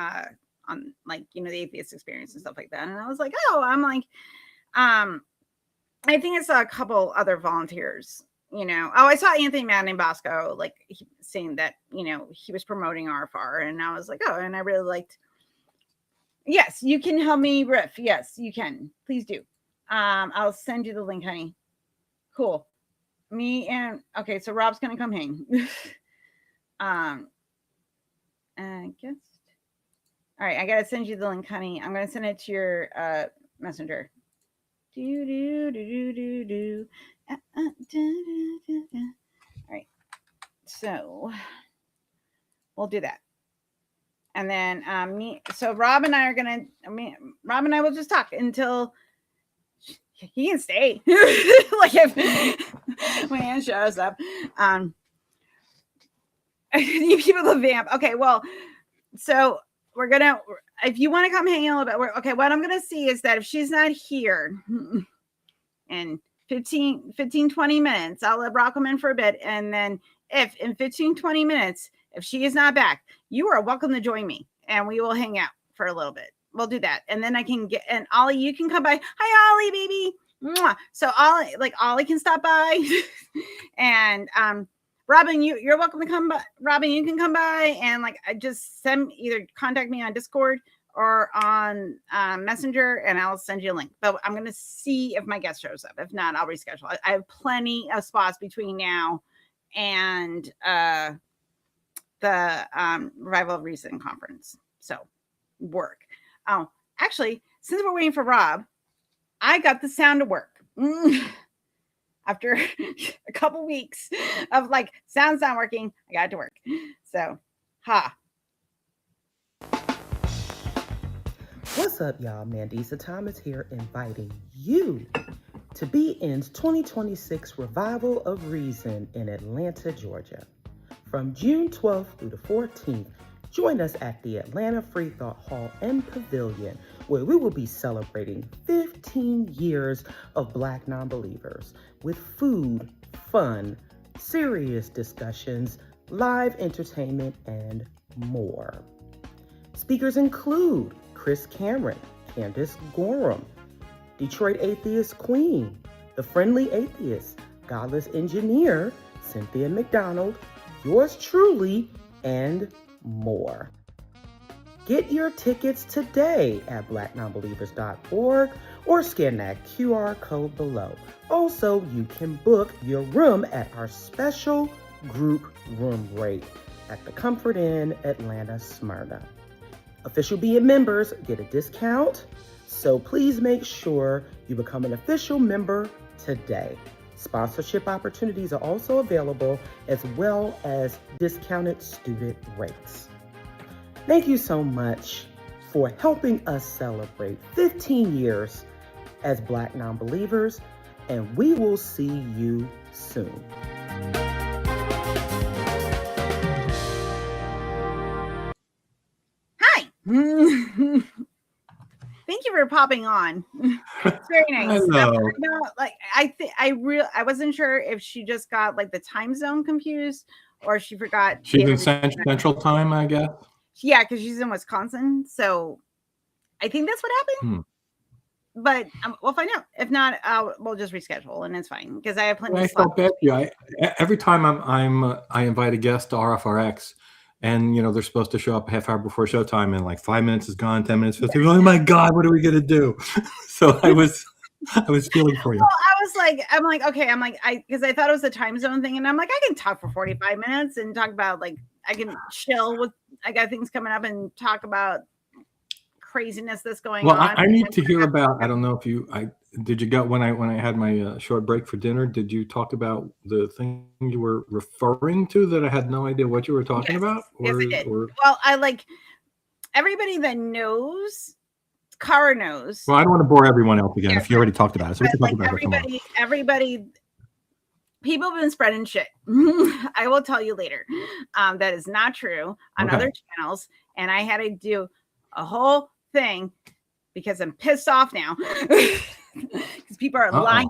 like the atheist experience and stuff like that, and I was like, I think I saw a couple other volunteers. I saw Anthony Madden Bosco like saying that he was promoting RFR, and I was like, oh, and I really liked. Yes, you can help me riff. Yes, you can. Please do. I'll send you the link, honey. Cool. Okay, so Rob's gonna come hang. I guess. All right, I gotta send you the link, honey. I'm gonna send it to your messenger. All right, so we'll do that, and then Rob and I are gonna. Rob and I will just talk until. He can stay. Like if when Ann shows up. You people the vamp. Okay, well, so we're gonna if you want to come hang a little bit, okay, what I'm gonna see is that if she's not here in 15, 20 minutes, I'll let Rob come in for a bit. And then if in 15, 20 minutes, if she is not back, you are welcome to join me and we will hang out for a little bit. We'll do that. And then I can get, and Ollie, you can come by. Hi, Ollie, baby. Mwah. So Ollie can stop by. And Robin, you're welcome to come by. Robin, you can come by and just either contact me on Discord or on Messenger, and I'll send you a link. But I'm going to see if my guest shows up. If not, I'll reschedule. I have plenty of spots between now and the Revival of Reason conference. So work. Oh, actually, since we're waiting for Rob, I got the sound to work. After a couple weeks of sound's not working, I got it to work. So, What's up, y'all? Mandisa Thomas here, inviting you to BN's 2026 Revival of Reason in Atlanta, Georgia. From June 12th through the 14th, join us at the Atlanta Free Thought Hall and Pavilion, where we will be celebrating 15 years of Black non-believers with food, fun, serious discussions, live entertainment, and more. Speakers include Chris Cameron, Candace Gorham, Detroit Atheist Queen, The Friendly Atheist, Godless Engineer, Cynthia McDonald, yours truly, and more. Get your tickets today at blacknonbelievers.org or scan that QR code below. Also, you can book your room at our special group room rate at the Comfort Inn, Atlanta, Smyrna. Official BN members get a discount. So please make sure you become an official member today. Sponsorship opportunities are also available, as well as discounted student rates. Thank you so much for helping us celebrate 15 years as Black non-believers, and we will see you soon. Hi. Thank you for popping on. It's very nice. Hello. I wasn't sure if she just got like the time zone confused or she forgot. She's in Central Time, I guess. Yeah, because she's in Wisconsin, so I think that's what happened. But we'll find out. If not, we'll just reschedule, and it's fine because I have plenty. I felt bad. Yeah, every time I invite a guest to RFRX, and they're supposed to show up a half hour before showtime, and like 5 minutes is gone, 10 minutes. Oh my God, what are we gonna do? So I was feeling for you. Well, because I thought it was a time zone thing, and I'm like, I can talk for 45 minutes and talk about like I can chill with. I got things coming up and talk about craziness that's going on. Well, I need to hear about. I don't know if did you go when I had my short break for dinner. Did you talk about the thing you were referring to that I had no idea what you were talking about? Yes, I did. Well, I like everybody that knows. Cara knows. Well, I don't want to bore everyone else again if you already talked about it. So we can talk about everybody. People have been spreading shit. I will tell you later. That is not true on other channels, and I had to do a whole thing because I'm pissed off now because people are lying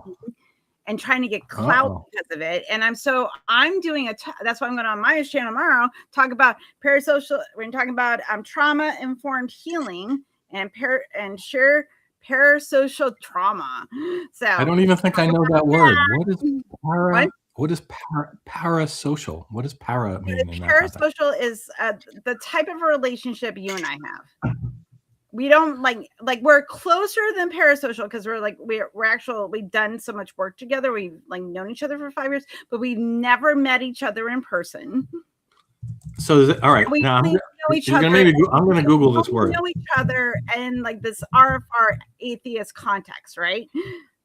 and trying to get clout because of it. And I'm doing that's why I'm going on Maya's channel tomorrow, talk about parasocial. We're talking about trauma informed healing and share parasocial trauma. So I don't even think I know that word. What is parasocial? What does para mean? Parasocial is the type of relationship you and I have. We don't like we're closer than parasocial because we've done so much work together. We've like known each other for 5 years, but we've never met each other in person. So is it all right? Now I'm going to Google this word. We know each other in like this RFR atheist context, right?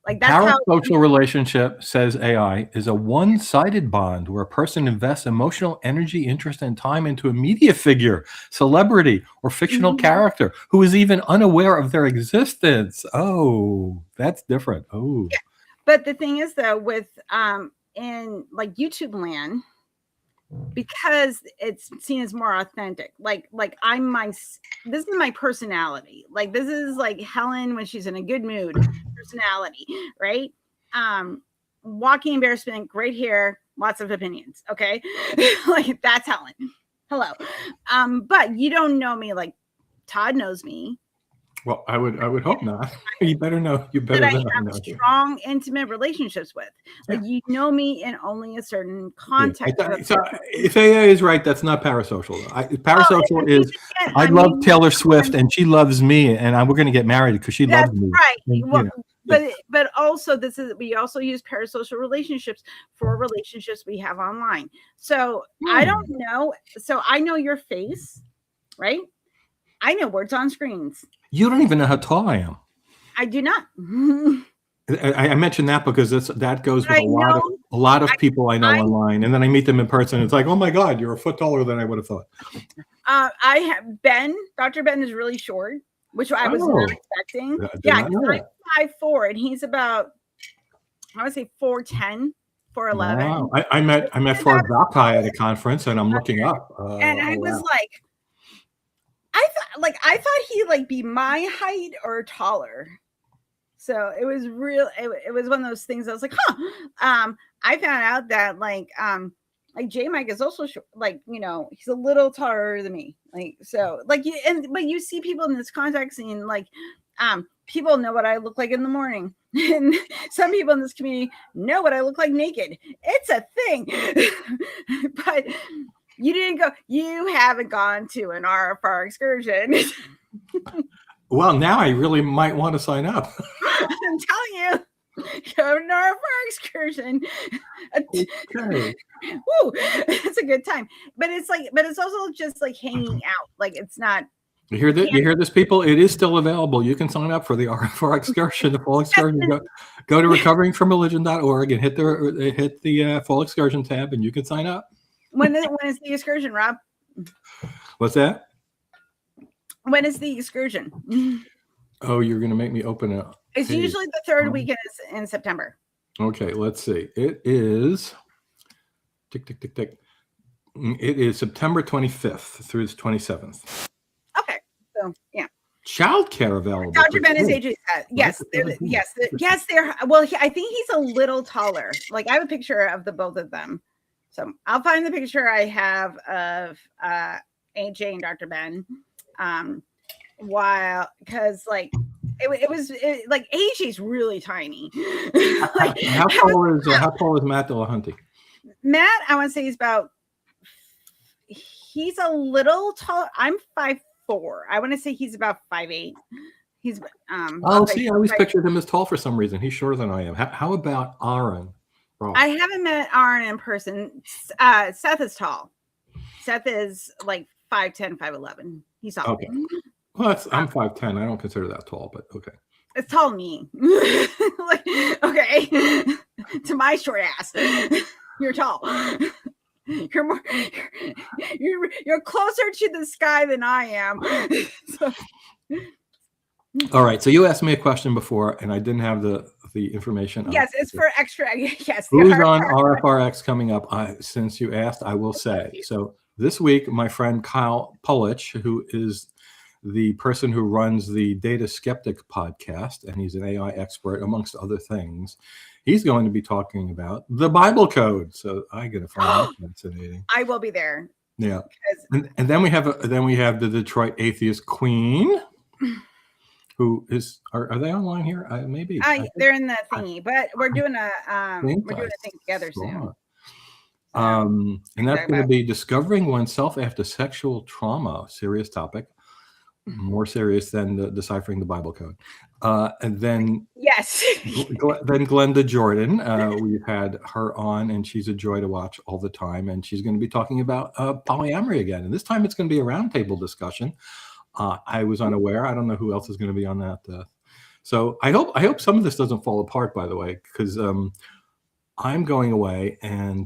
Like that's parasocial relationship, says AI, is a one-sided bond where a person invests emotional energy, interest, and time into a media figure, celebrity, or fictional character who is even unaware of their existence. Oh, that's different. Oh, yeah. But the thing is, though, with in like YouTube land, because it's seen as more authentic, like this is my personality. Like this is like Helen when she's in a good mood. Personality, right? Walking embarrassment, great hair, lots of opinions. Okay, like that's Helen. Hello, but you don't know me like Todd knows me. Well, I would hope not. You better know. You better know. I have strong, intimate relationships with. Like you know me in only a certain context. Yeah. So if AA is right, that's not parasocial. Parasocial is I love Taylor Swift and she loves me, and we're going to get married because she loves me. Right. And, but also we also use parasocial relationships for relationships we have online. So I don't know. So I know your face, right? I know words on screens. You don't even know how tall I am. I do not. I mentioned that because that goes with a lot of people I know online, and then I meet them in person. It's like, oh my God, you're a foot taller than I would have thought. I have Ben. Dr. Ben is really short, which I was not expecting. Yeah, I'm 5'4", and he's about, I would say 4'10", 4'11". Wow. I met Fard Valkai at a conference, and I'm looking up. And I was like, I thought he'd be my height or taller. So it was real. It was one of those things. I was like, huh. I found out that like J Mike is also short, he's a little taller than me. But you see people in this context and people know what I look like in the morning. And some people in this community know what I look like naked. It's a thing. But you haven't gone to an RFR excursion. Well, now I really might want to sign up. I'm telling you, go to an RFR excursion. Okay. Woo, it's a good time. But it's also just like hanging out. Like it's not, You hear that? You hear this, people? It is still available. You can sign up for the RFR excursion, the fall excursion. Go to recoveringfromreligion.org and hit the fall excursion tab, and you can sign up. When is the excursion, Rob? What's that? When is the excursion? Oh, you're going to make me open it. It's usually the third weekend in September. Okay, let's see. It is tick, tick, tick, tick. It is September 25th through the 27th. Okay, so yeah. Childcare available. Dr. Ben is age. Yes, yes, they're. Well, I think he's a little taller. Like I have a picture of the both of them, so I'll find the picture I have of AJ and Dr. Ben. Because like it was like AJ's really tiny. Like, how tall is Matt Delahunty? Matt, I want to say he's a little tall. I'm 5'4". I want to say he's about 5'8". He's see, I always pictured him as tall for some reason. He's shorter than I am. How about Aaron? I haven't met Aaron in person. Seth is tall. Seth is like 5'10", 5'11". He's tall. Okay. Well, I'm 5'10". I don't consider that tall, but okay. It's tall to me. Like, okay. To my short ass. You're tall. You're more. You're closer to the sky than I am. So. All right. So you asked me a question before, and I didn't have the information. Yes, it's for extra. Yes. Who's on RFRX coming up? Since you asked, I will say. So this week, my friend Kyle Pulich, who is the person who runs the Data Skeptic podcast, and he's an AI expert, amongst other things. He's going to be talking about the Bible Code. So I'm going to find that fascinating. I will be there. Yeah, and then we have the Detroit Atheist Queen, who is are they online here? Maybe they're in the thingy, but we're doing a thing together soon. And that's going to be discovering oneself after sexual trauma. Serious topic. More serious than deciphering the Bible Code. And then yes, then Glenda Jordan, we've had her on, and she's a joy to watch all the time. And she's going to be talking about polyamory again, and this time it's going to be a roundtable discussion. I was unaware. I don't know who else is going to be on that. So I hope some of this doesn't fall apart. By the way, because I'm going away, and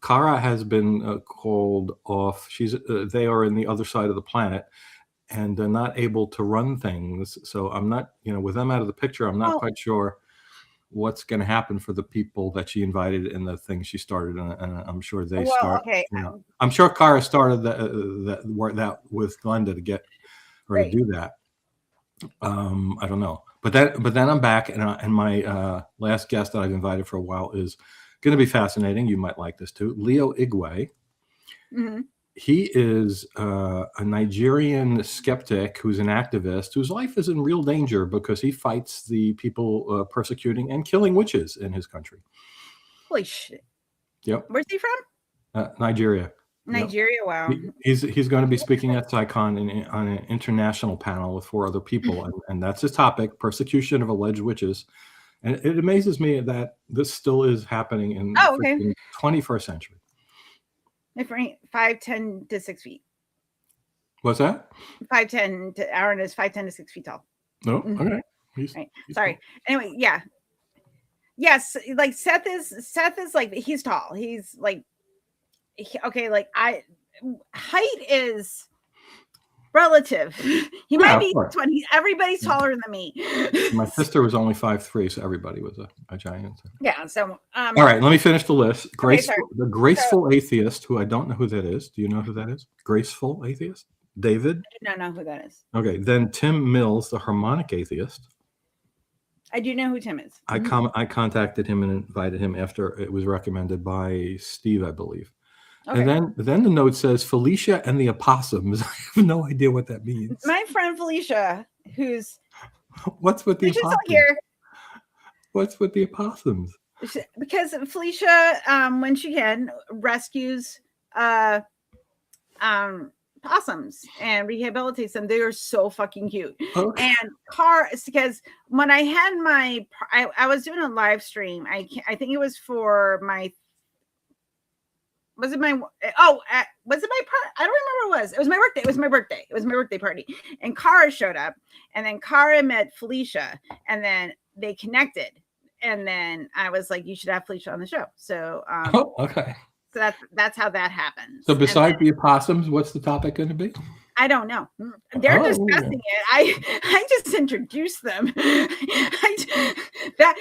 Kara has been called off. They are in the other side of the planet. And they're not able to run things. So I'm not, with them out of the picture, I'm not quite sure what's going to happen for the people that she invited in the thing she started. And I'm sure they start. Okay. I'm sure Kara started that with Glenda to get her to do that. I don't know. But then I'm back, and my last guest that I've invited for a while is going to be fascinating. You might like this too. Leo Igwe. Mm-hmm. He is a Nigerian skeptic who's an activist whose life is in real danger because he fights the people persecuting and killing witches in his country. Holy shit! Yep. Where's he from? Nigeria. Nigeria. Yep. Wow. He's going to be speaking at SciCon on an international panel with 4 other people, and that's his topic: persecution of alleged witches. And it amazes me that this still is happening in the 21st century. 5'10" to 6 feet. What's that? 5'10" to Aaron is 5'10" to 6 feet tall. No, okay. He's sorry. Tall. Anyway, yeah. Yes, like Seth is like, he's tall. He's like, height is relative. He might be 20. Everybody's taller than me. My sister was only 5'3", so everybody was a giant. So. Yeah. So all right, let me finish the list. The Graceful Atheist, who I don't know who that is. Do you know who that is? Graceful Atheist? David? I do not know who that is. Okay, then Tim Mills, the Harmonic Atheist. I do know who Tim is. I contacted him and invited him after it was recommended by Steve, I believe. Okay. And then the note says Felicia and the Opossums. I have no idea what that means. My friend Felicia, who's what's with the opossums? Here. What's with the opossums? Because Felicia, when she can, rescues possums and rehabilitates them. They are so fucking cute. Okay. And because when I had I was doing a live stream. I think it was for my was it my was it my part? I don't remember what it was. It was my birthday. It was my birthday party. And Cara showed up, and then Cara met Felicia, and then they connected. And then I was like, you should have Felicia on the show. So Oh, okay. so that's how that happens. So besides the opossums, what's the topic going to be? I don't know. They're discussing it. I just introduced them. That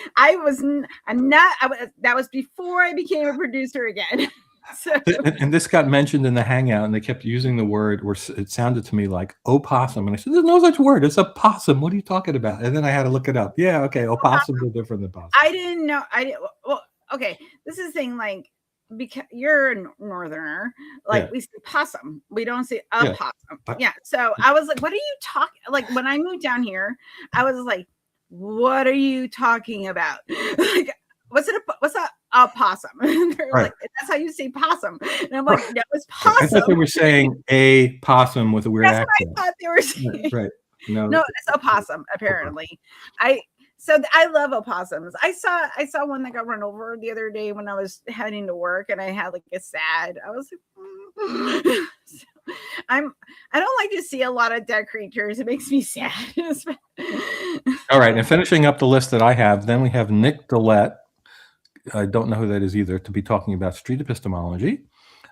was before I became a producer again. So. And this got mentioned in the Hangout, and they kept using the word, or it sounded to me like opossum. And I said, there's no such word. It's a possum. What are you talking about? And then I had to look it up. Yeah, okay. Opossums are different than possum. I didn't know. Well, okay. This is the thing, like, because you're a northerner, like we say possum. We don't say a possum. Yeah. So I was like, what are you talking? Like when I moved down here, I was like, what are you talking about? Like, what's a possum? And they're like, that's how you say possum. And I'm like, no, it's possum. I thought they were saying a possum with a weird accent. That's what I thought they were saying. Right. No, it's opossum, apparently. I love opossums. I saw one that got run over the other day when I was heading to work, and I had like a sad. I was like, I don't like to see a lot of dead creatures. It makes me sad. All right, and finishing up the list that I have, then we have Nick Dillette. I don't know who that is either, to be talking about street epistemology.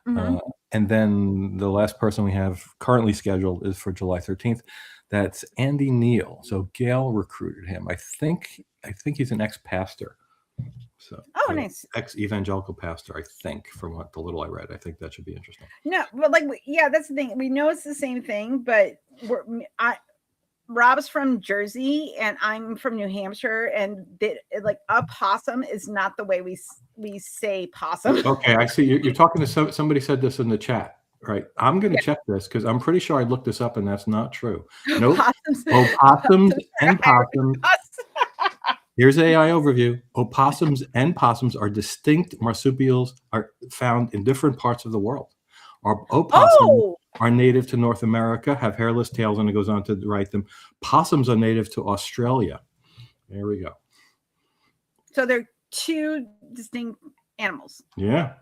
And then the last person we have currently scheduled is for July 13th. That's Andy Neal. So Gail recruited him. I think he's an ex-pastor. So nice. Ex-evangelical pastor, I think, from what the little I read. I think that should be interesting. No, but that's the thing. We know it's the same thing, but Rob's from Jersey and I'm from New Hampshire, and a possum is not the way we say possum. Okay, I see. You're talking to somebody said this in the chat. Right. I'm going to check this because I'm pretty sure I looked this up and that's not true. Nope. Opossums and possums. Here's AI overview. Opossums and possums are distinct marsupials are found in different parts of the world. Our opossums are native to North America, have hairless tails, and it goes on to write them. Possums are native to Australia. There we go. So they're two distinct animals. Yeah.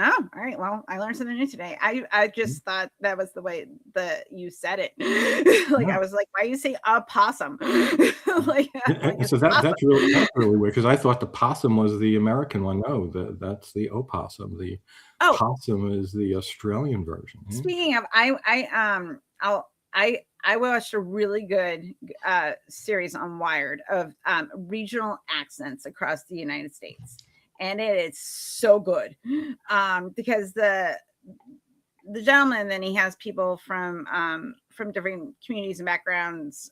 Oh, all right. Well, I learned something new today. I just thought that was the way that you said it. I was like, why do you say a possum? So that's really weird because I thought the possum was the American one. No, that's the opossum. The possum is the Australian version. Speaking of, I watched a really good series on Wired of regional accents across the United States. And it is so good because the gentleman, then he has people from different communities and backgrounds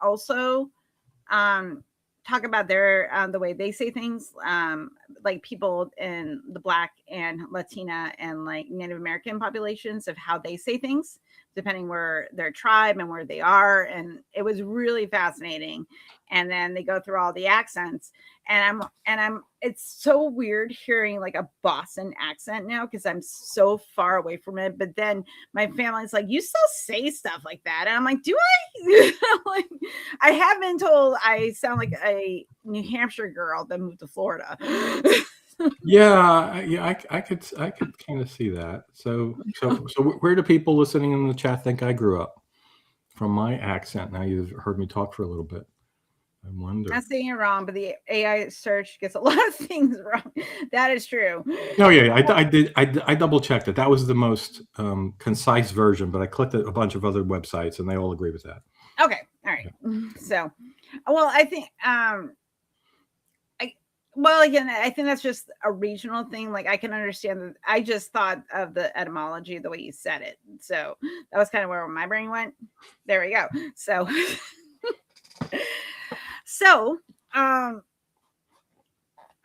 also talk about their the way they say things, like people in the Black and Latina and like Native American populations of how they say things depending where their tribe and where they are. And it was really fascinating. And then they go through all the accents, and it's so weird hearing like a Boston accent now because I'm so far away from it. But then my family's like, you still say stuff like that. And I'm like, do I? Like, I have been told I sound like a New Hampshire girl that moved to Florida. Yeah, I could kind of see that. So where do people listening in the chat think I grew up? From my accent. Now you've heard me talk for a little bit. I wonder. I'm not saying you're wrong, but the AI search gets a lot of things wrong. That is true. No, yeah, I double checked it. That was the most concise version, but I clicked a bunch of other websites and they all agree with that. Okay, all right. Yeah. So, well, I think I think that's just a regional thing. Like I can understand that. I just thought of the etymology the way you said it. So that was kind of where my brain went. There we go. So,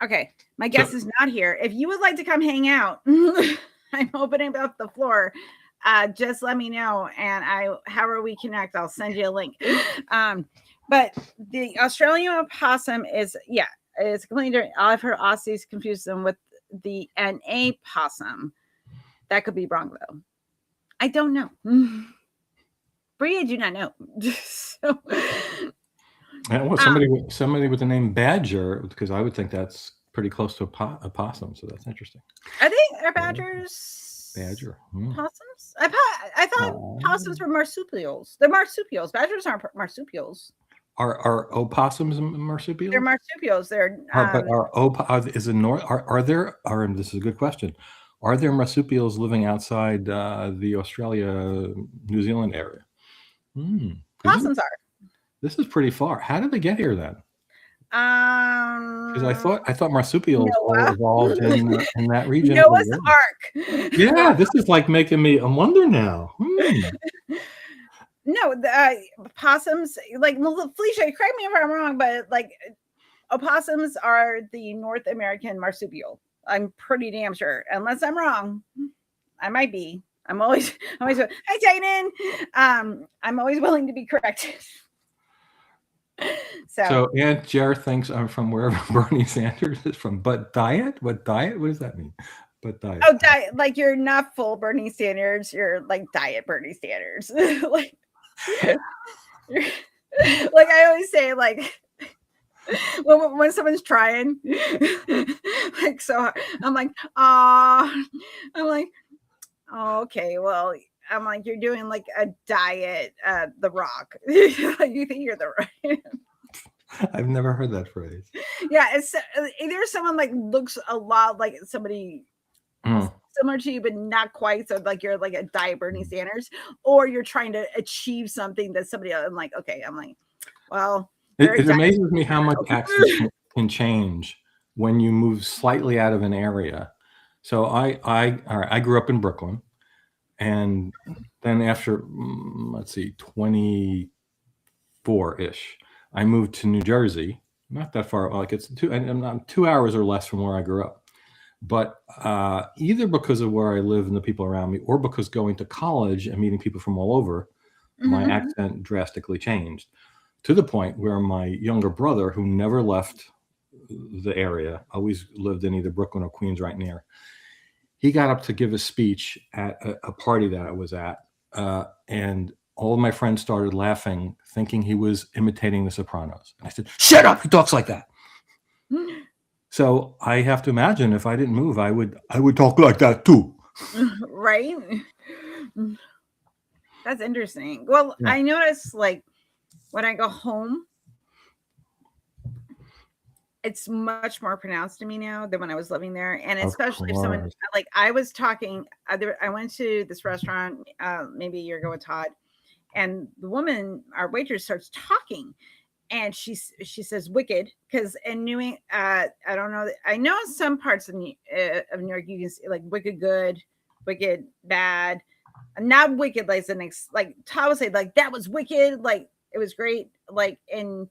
okay. My guest is not here. If you would like to come hang out, I'm opening up the floor. Just let me know. And however we connect, I'll send you a link. But the Australian opossum is completely different. I've heard Aussies confuse them with the NA possum. That could be wrong though. I don't know. Bria, I do not know. Somebody with the name Badger, because I would think that's pretty close to a possum, so that's interesting. Are badgers Badger. possums? I thought possums were marsupials. They're marsupials. Badgers aren't marsupials. Are opossums marsupials? They're marsupials. They're this is a good question. Are there marsupials living outside the Australia, New Zealand area? Possums are. This is pretty far. How did they get here then? Because I thought marsupials all evolved in that region. Noah's Ark. Yeah, this is like making me wonder now. No, the possums, like Felicia, correct me if I'm wrong, but like opossums are the North American marsupial. I'm pretty damn sure, unless I'm wrong. I might be. I'm always. Hi, Titan. I'm always willing to be corrected. So Aunt Jer thinks I'm from wherever Bernie Sanders is from. But diet? What diet? What does that mean? But diet. Oh, diet. Like you're not full Bernie Sanders. You're like diet Bernie Sanders. Like I always say, like when someone's trying, like so, I'm like, oh, okay, well, I'm like, you're doing like a diet, The Rock. Like you think you're the right. I've never heard that phrase. Yeah, it's either someone like looks a lot like somebody similar to you, but not quite. So like you're like a diet Bernie Sanders, or you're trying to achieve something that somebody else. I'm like, okay, well, it amazes me how much accents can change when you move slightly out of an area. So I grew up in Brooklyn, and then after 24-ish, I moved to New Jersey. Not that far, like it's 2 hours or less from where I grew up. But either because of where I live and the people around me, or because going to college and meeting people from all over, my accent drastically changed, to the point where my younger brother, who never left the area, always lived in either Brooklyn or Queens right near, he got up to give a speech at a party that I was at, and all of my friends started laughing, thinking he was imitating The Sopranos. And I said, "Shut up! He talks like that." So I have to imagine if I didn't move, I would talk like that too. Right? That's interesting. Well, yeah. I notice like when I go home, it's much more pronounced to me now than when I was living there. And especially if someone, like I was talking, I went to this restaurant maybe a year ago with Todd, and the woman, our waitress, starts talking. And she says wicked, because in New England, I don't know. I know some parts of New York you can see like wicked good, wicked bad, not wicked like Todd would say like that was wicked, like it was great. Like in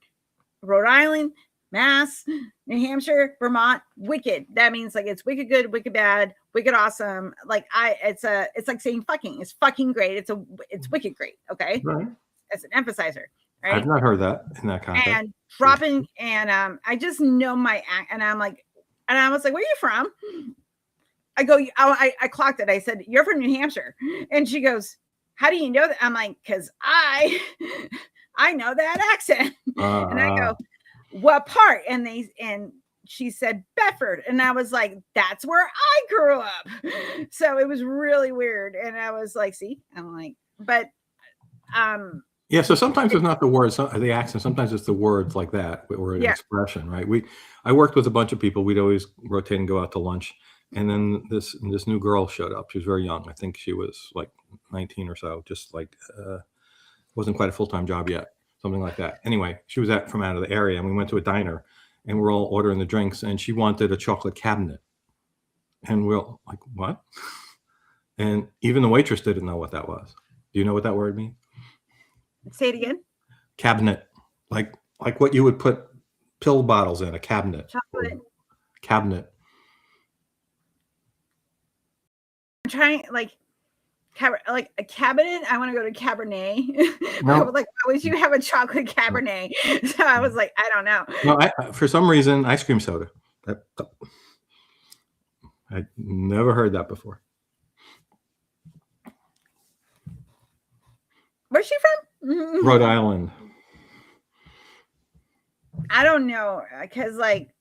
Rhode Island, Mass, New Hampshire, Vermont, wicked. That means like it's wicked good, wicked bad, wicked awesome. Like it's like saying fucking. It's fucking great. It's wicked great. Okay, right. It's an emphasizer. Right? I've not heard that in that context. And dropping, and I just know my act, and I'm like, and I was like, "Where are you from?" I go, I clocked it. I said, "You're from New Hampshire," and she goes, "How do you know that?" I'm like, "Cause I know that accent," and I go, "What part?" And she said Bedford, and I was like, "That's where I grew up." So it was really weird, and I was like, "See," I'm like, but yeah, so sometimes it's not the words, the accent. Sometimes it's the words like that, or an expression, right? I worked with a bunch of people. We'd always rotate and go out to lunch, and then this new girl showed up. She was very young. I think she was like 19 or so, just like wasn't quite a full-time job yet, something like that. Anyway, she was from out of the area, and we went to a diner, and we're all ordering the drinks, and she wanted a chocolate cabinet, and we're all like, "What?" And even the waitress didn't know what that was. Do you know what that word means? Say it again. Cabinet, like what you would put pill bottles in, a cabinet. Chocolate. Cabinet. I'm trying like a cabinet. I want to go to Cabernet. No. Like, why would you have a chocolate Cabernet? So I was like, I don't know. No, for some reason, ice cream soda. I never heard that before. Where's she from? Rhode Island. I don't know, because like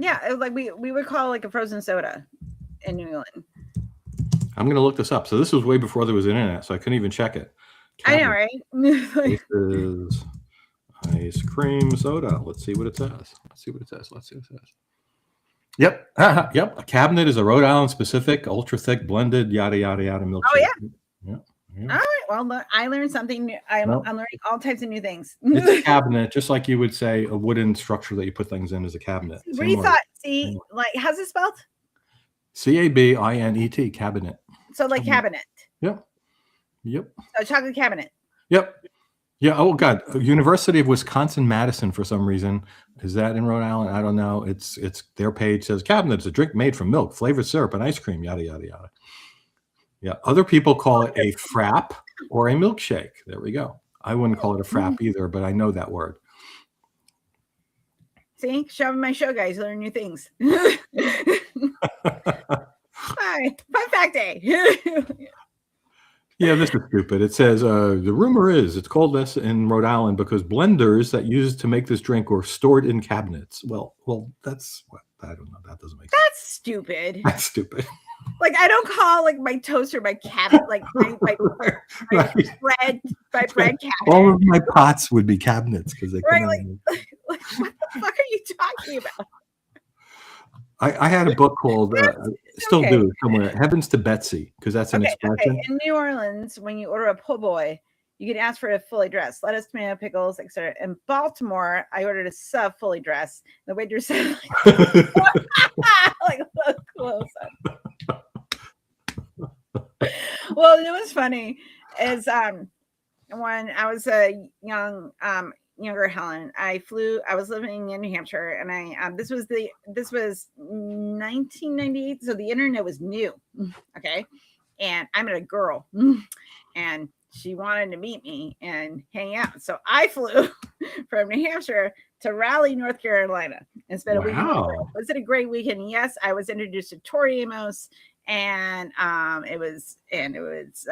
Yeah, it was like we would call it like a frozen soda in New England. I'm going to look this up. So this was way before there was internet, so I couldn't even check it. I know, right? This is ice cream soda. Let's see what it says. Yep. Yep. A cabinet is a Rhode Island specific, ultra thick, blended, yada, yada, yada milkshake. Oh, yeah. Yeah. All right. Well, look, I learned something new. I'm learning all types of new things. It's a cabinet, just like you would say a wooden structure that you put things in is a cabinet. What do you thought? See, like, how's it spelled? CABINET, cabinet. So like cabinet. Yep. So chocolate cabinet. Yep. Yeah. Oh God. University of Wisconsin-Madison for some reason. Is that in Rhode Island? I don't know. It's their page says cabinet is a drink made from milk, flavored syrup, and ice cream. Yada yada yada. Yeah. Other people call it a frap or a milkshake. There we go. I wouldn't call it a frap either, but I know that word. See, shoving my show, guys. Learn new things. Hi, fun fact day. Yeah, this is stupid. It says the rumor is it's called this in Rhode Island because blenders that used to make this drink were stored in cabinets. Well, that's what I don't know. That doesn't make sense. That's stupid. That's stupid. Like I don't call like my toaster my cabinet, like my bread cabinet. All of my pots would be cabinets because they right. Like what the fuck are you talking about? I had a book called still do somewhere, Heavens to Betsy, because that's an expression. Okay. In New Orleans, when you order a po' boy, you can ask for it fully dressed, lettuce, tomato, pickles, etc. In Baltimore, I ordered a sub fully dressed. The waiter said, like look close up. Well, it was funny is when I was a younger Helen, I was living in New Hampshire, and I this was 1998, so the internet was new. Okay, and I met a girl, and she wanted to meet me and hang out, so I flew from New Hampshire to Raleigh, North Carolina, and spent a weekend. Was it a great weekend? Yes, I was introduced to Tori Amos, and it was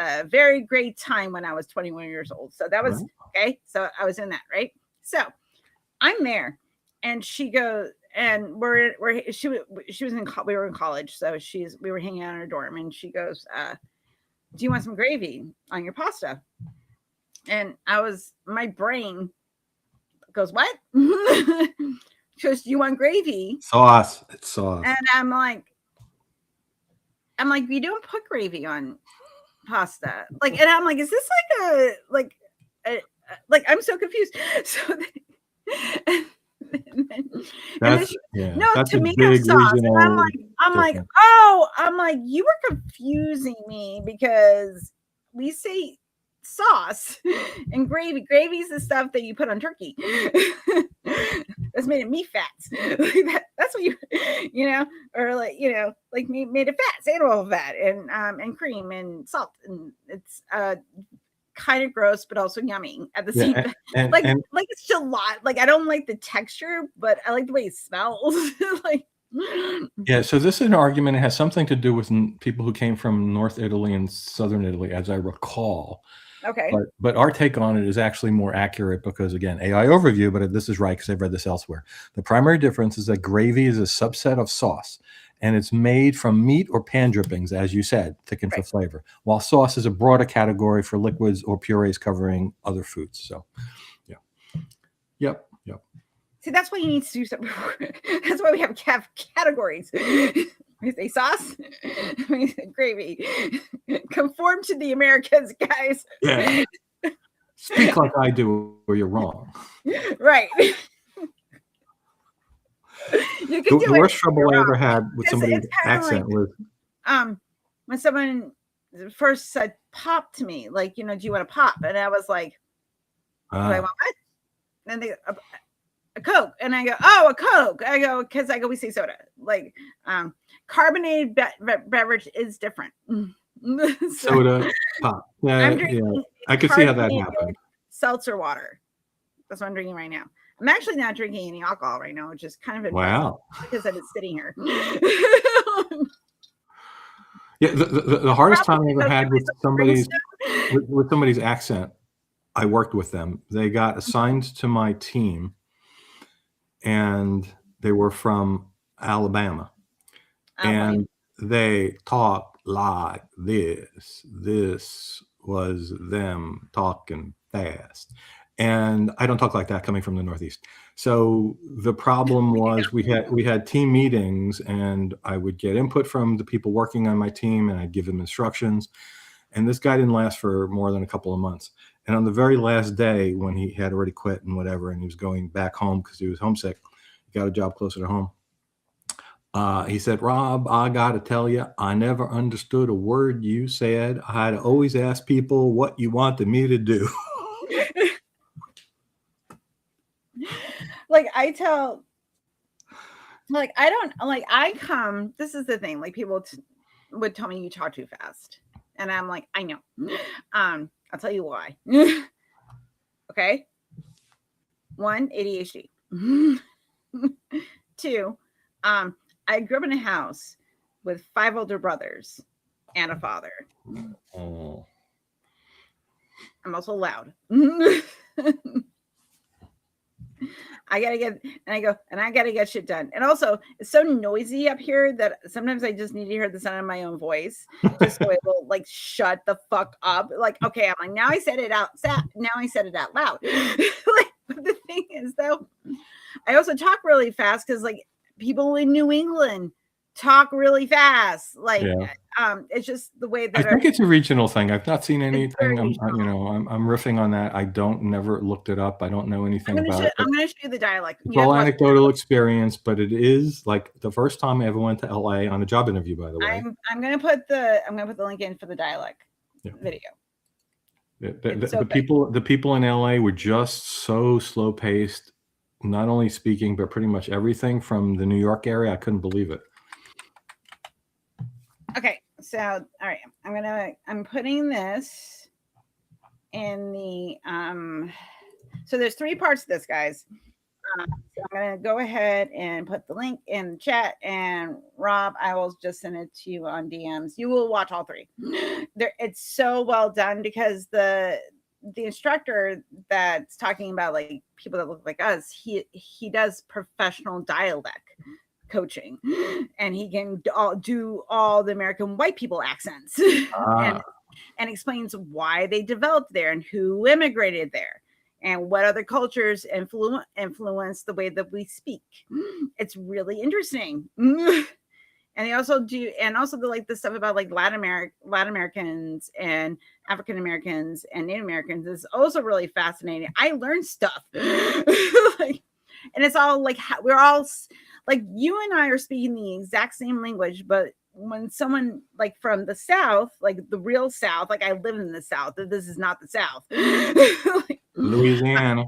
a very great time when I was 21 years old. So that was okay. So I was in that, right? So I'm there, and she goes, and she was in we were in college, so we were hanging out in her dorm, and she goes, do you want some gravy on your pasta? And my brain goes, what? She goes, do you want gravy? Sauce. It's sauce. And I'm like, you don't put gravy on pasta. Like, and I'm like, is this like I'm so confused. So tomato sauce. And I'm like, you were confusing me because we say sauce and gravy. Gravy is the stuff that you put on turkey. That's made of meat fats. That's what you know, or like made of fats, animal fat, and cream and salt, and it's kind of gross, but also yummy at the same time. Like it's gelato. Like I don't like the texture, but I like the way it smells. Like. Yeah, so this is an argument. It has something to do with people who came from North Italy and Southern Italy, as I recall. Okay. But our take on it is actually more accurate because, again, AI overview, but this is right because I've read this elsewhere. The primary difference is that gravy is a subset of sauce, and it's made from meat or pan drippings, as you said, thickened for flavor, while sauce is a broader category for liquids or purees covering other foods. So, yeah. Yep. See, that's why you need to do something. That's why we have categories. We say sauce, we say gravy. Conform to the Americans, guys. Yeah. Speak like I do, or you're wrong. Right. You can the worst trouble I ever had with somebody's accent was when someone first said pop to me, like, do you want a pop? And I was like, do I want what? And they a Coke, and I go, a Coke. I go, because we say soda. Like carbonated beverage is different. Soda, pop. Yeah, I could see how that happened. Seltzer water. That's what I'm drinking right now. I'm actually not drinking any alcohol right now, which is kind of wow because I've been sitting here. Yeah, the hardest time I ever had with somebody's accent, I worked with them. They got assigned to my team, and they were from Alabama. Funny. And they talk like this. This was them talking fast. And I don't talk like that coming from the Northeast. So the problem was we had team meetings, and I would get input from the people working on my team, and I'd give them instructions. And this guy didn't last for more than a couple of months. And on the very last day, when he had already quit and whatever, and he was going back home because he was homesick, he got a job closer to home. He said, Rob, I got to tell you, I never understood a word you said. I had to always ask people what you wanted me to do. Like I tell, like I don't, like I come, this is the thing, like people would tell me you talk too fast. And I'm like, I know. I'll tell you why. Okay. 1, ADHD. 2, I grew up in a house with 5 older brothers and a father. Oh. I'm also loud. I gotta get, and I go, and I gotta get shit done. And also, it's so noisy up here that sometimes I just need to hear the sound of my own voice, just so it will like shut the fuck up. Like, okay, I'm like, now I said it out. Now I said it out loud. Like, but the thing is, though, I also talk really fast because like people in New England talk really fast. Like, it's just the way that I think it's a regional thing. I've not seen anything. I'm riffing on that. I never looked it up. I don't know anything about it. I'm going to show you the dialect. It's all anecdotal experience, but it is like the first time I ever went to LA on a job interview, by the way. I'm going to put the link in for the dialect video. The people in LA were just so slow paced, not only speaking, but pretty much everything from the New York area. I couldn't believe it. Okay, so all right, I'm putting this in the so there's 3 parts to this, guys. So I'm gonna go ahead and put the link in the chat, and Rob, I will just send it to you on DMs. You will watch all 3. It's so well done because the instructor that's talking about like people that look like us, he does professional dialect coaching, and he can do all the American white people accents and explains why they developed there and who immigrated there and what other cultures influence the way that we speak. It's really interesting. And they also do, and also the stuff about like Latin Americans and African Americans and Native Americans is also really fascinating. I learned stuff. And it's all like we're all like, you and I are speaking the exact same language, but when someone like from the South, like the real South, like I live in the South, this is not the South. Like, Louisiana,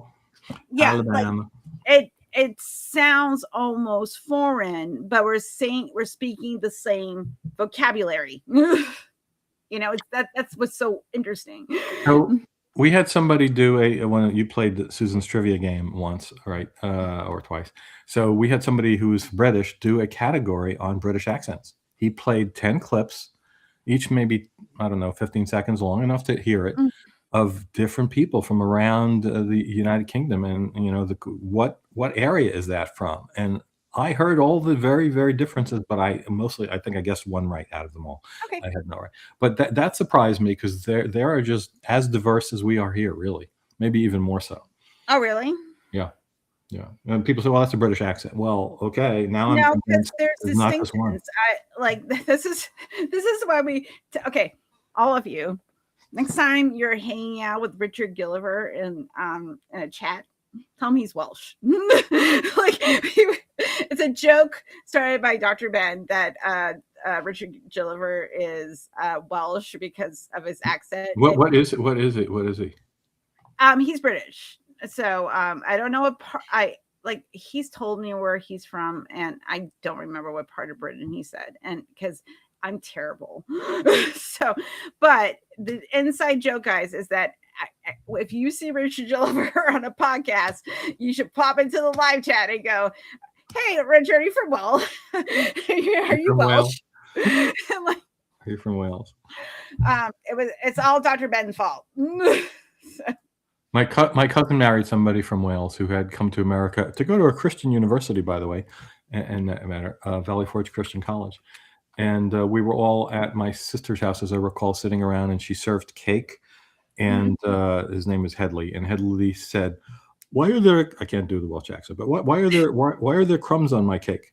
Alabama. Like, it sounds almost foreign, but we're speaking the same vocabulary. That's what's so interesting. So we had somebody do when you played Susan's trivia game once, right? Or twice. So we had somebody who was British do a category on British accents. He played 10 clips, each maybe, I don't know, 15 seconds, long enough to hear it, of different people from around the United Kingdom. And, what area is that from? And I heard all the very, very differences, but I think I guessed one right out of them all. Okay. I had no right. But that surprised me because they are just as diverse as we are here, really. Maybe even more so. Oh, really? Yeah. Yeah. And people say, well, that's a British accent. Well, okay. Now no, I'm because there's distinctions. This is why okay, all of you, next time you're hanging out with Richard Gilliver in a chat, tell him he's Welsh. It's a joke started by Dr. Ben that Richard Gilliver is Welsh because of his accent. What is it? What is he? He's British. So I don't know what part he's told me where he's from, and I don't remember what part of Britain he said, and because I'm terrible. So, but the inside joke, guys, is that if you see Richard Gilliver on a podcast, you should pop into the live chat and go, "Hey, Richard, are you from Wales? Are you Welsh?" Are you from Wales? It's all Dr. Ben's fault. So. My cousin married somebody from Wales who had come to America to go to a Christian university, by the way, in that matter, Valley Forge Christian College. And we were all at my sister's house, as I recall, sitting around, and she served cake. And his name is Headley. And Headley said, "Why are there?" I can't do the Welsh accent, but why are there crumbs on my cake?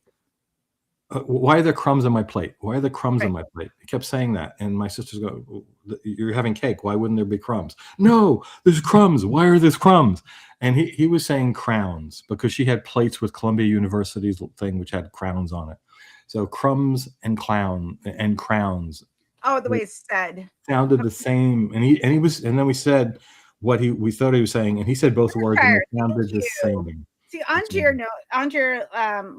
Why are there crumbs on my plate? Why are there crumbs on my plate? He kept saying that, and my sisters go, "You're having cake. Why wouldn't there be crumbs?" "No, there's crumbs. Why are there crumbs?" And he was saying crowns, because she had plates with Columbia University's thing, which had crowns on it. So crumbs and crowns. Oh, the way it's said Sounded the same. And then we said what we thought he was saying, and he said both words, and it sounded the same. See, Angier,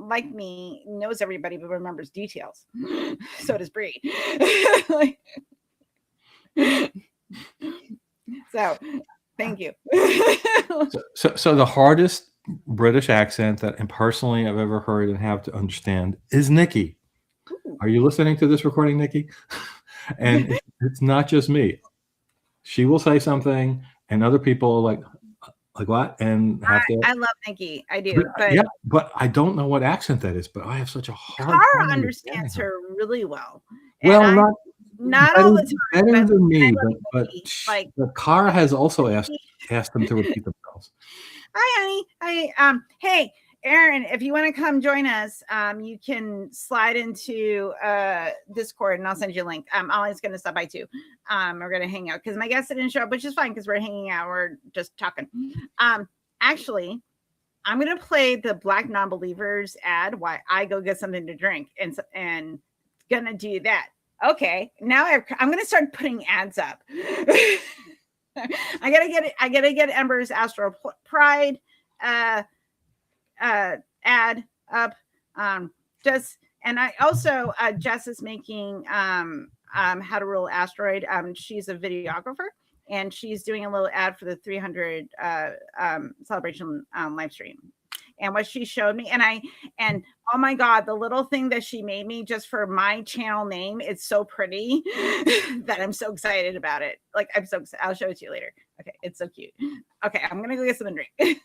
like me, knows everybody but remembers details. So does Bree. So, thank you. So the hardest British accent that personally I've ever heard and have to understand is Nikki. Are you listening to this recording, Nikki? And it's not just me. She will say something, and other people like what? And have to. I love Nikki. I do. But I don't know what accent that is. But I have such a hard time. Cara understands her really well. Well, not all the time. Better than me, but Cara has also asked them to repeat themselves. Hi, honey. Hey, Aaron, if you want to come join us, you can slide into Discord, and I'll send you a link. Ollie's going to stop by too. We're going to hang out because my guest didn't show up, which is fine because we're hanging out. We're just talking. Actually, I'm going to play the Black Non-Believers ad while I go get something to drink, and going to do that. Okay, now I'm going to start putting ads up. I gotta get Ember's Astral Pride ad up. And I also Jess is making How to Rule Asteroid. She's a videographer, and she's doing a little ad for the 300 celebration live stream. And what she showed me, and oh my God, the little thing that she made me just for my channel name, it's so pretty that I'm so excited about it. Like, I'm so excited. I'll show it to you later. Okay, it's so cute. Okay, I'm gonna go get something to drink.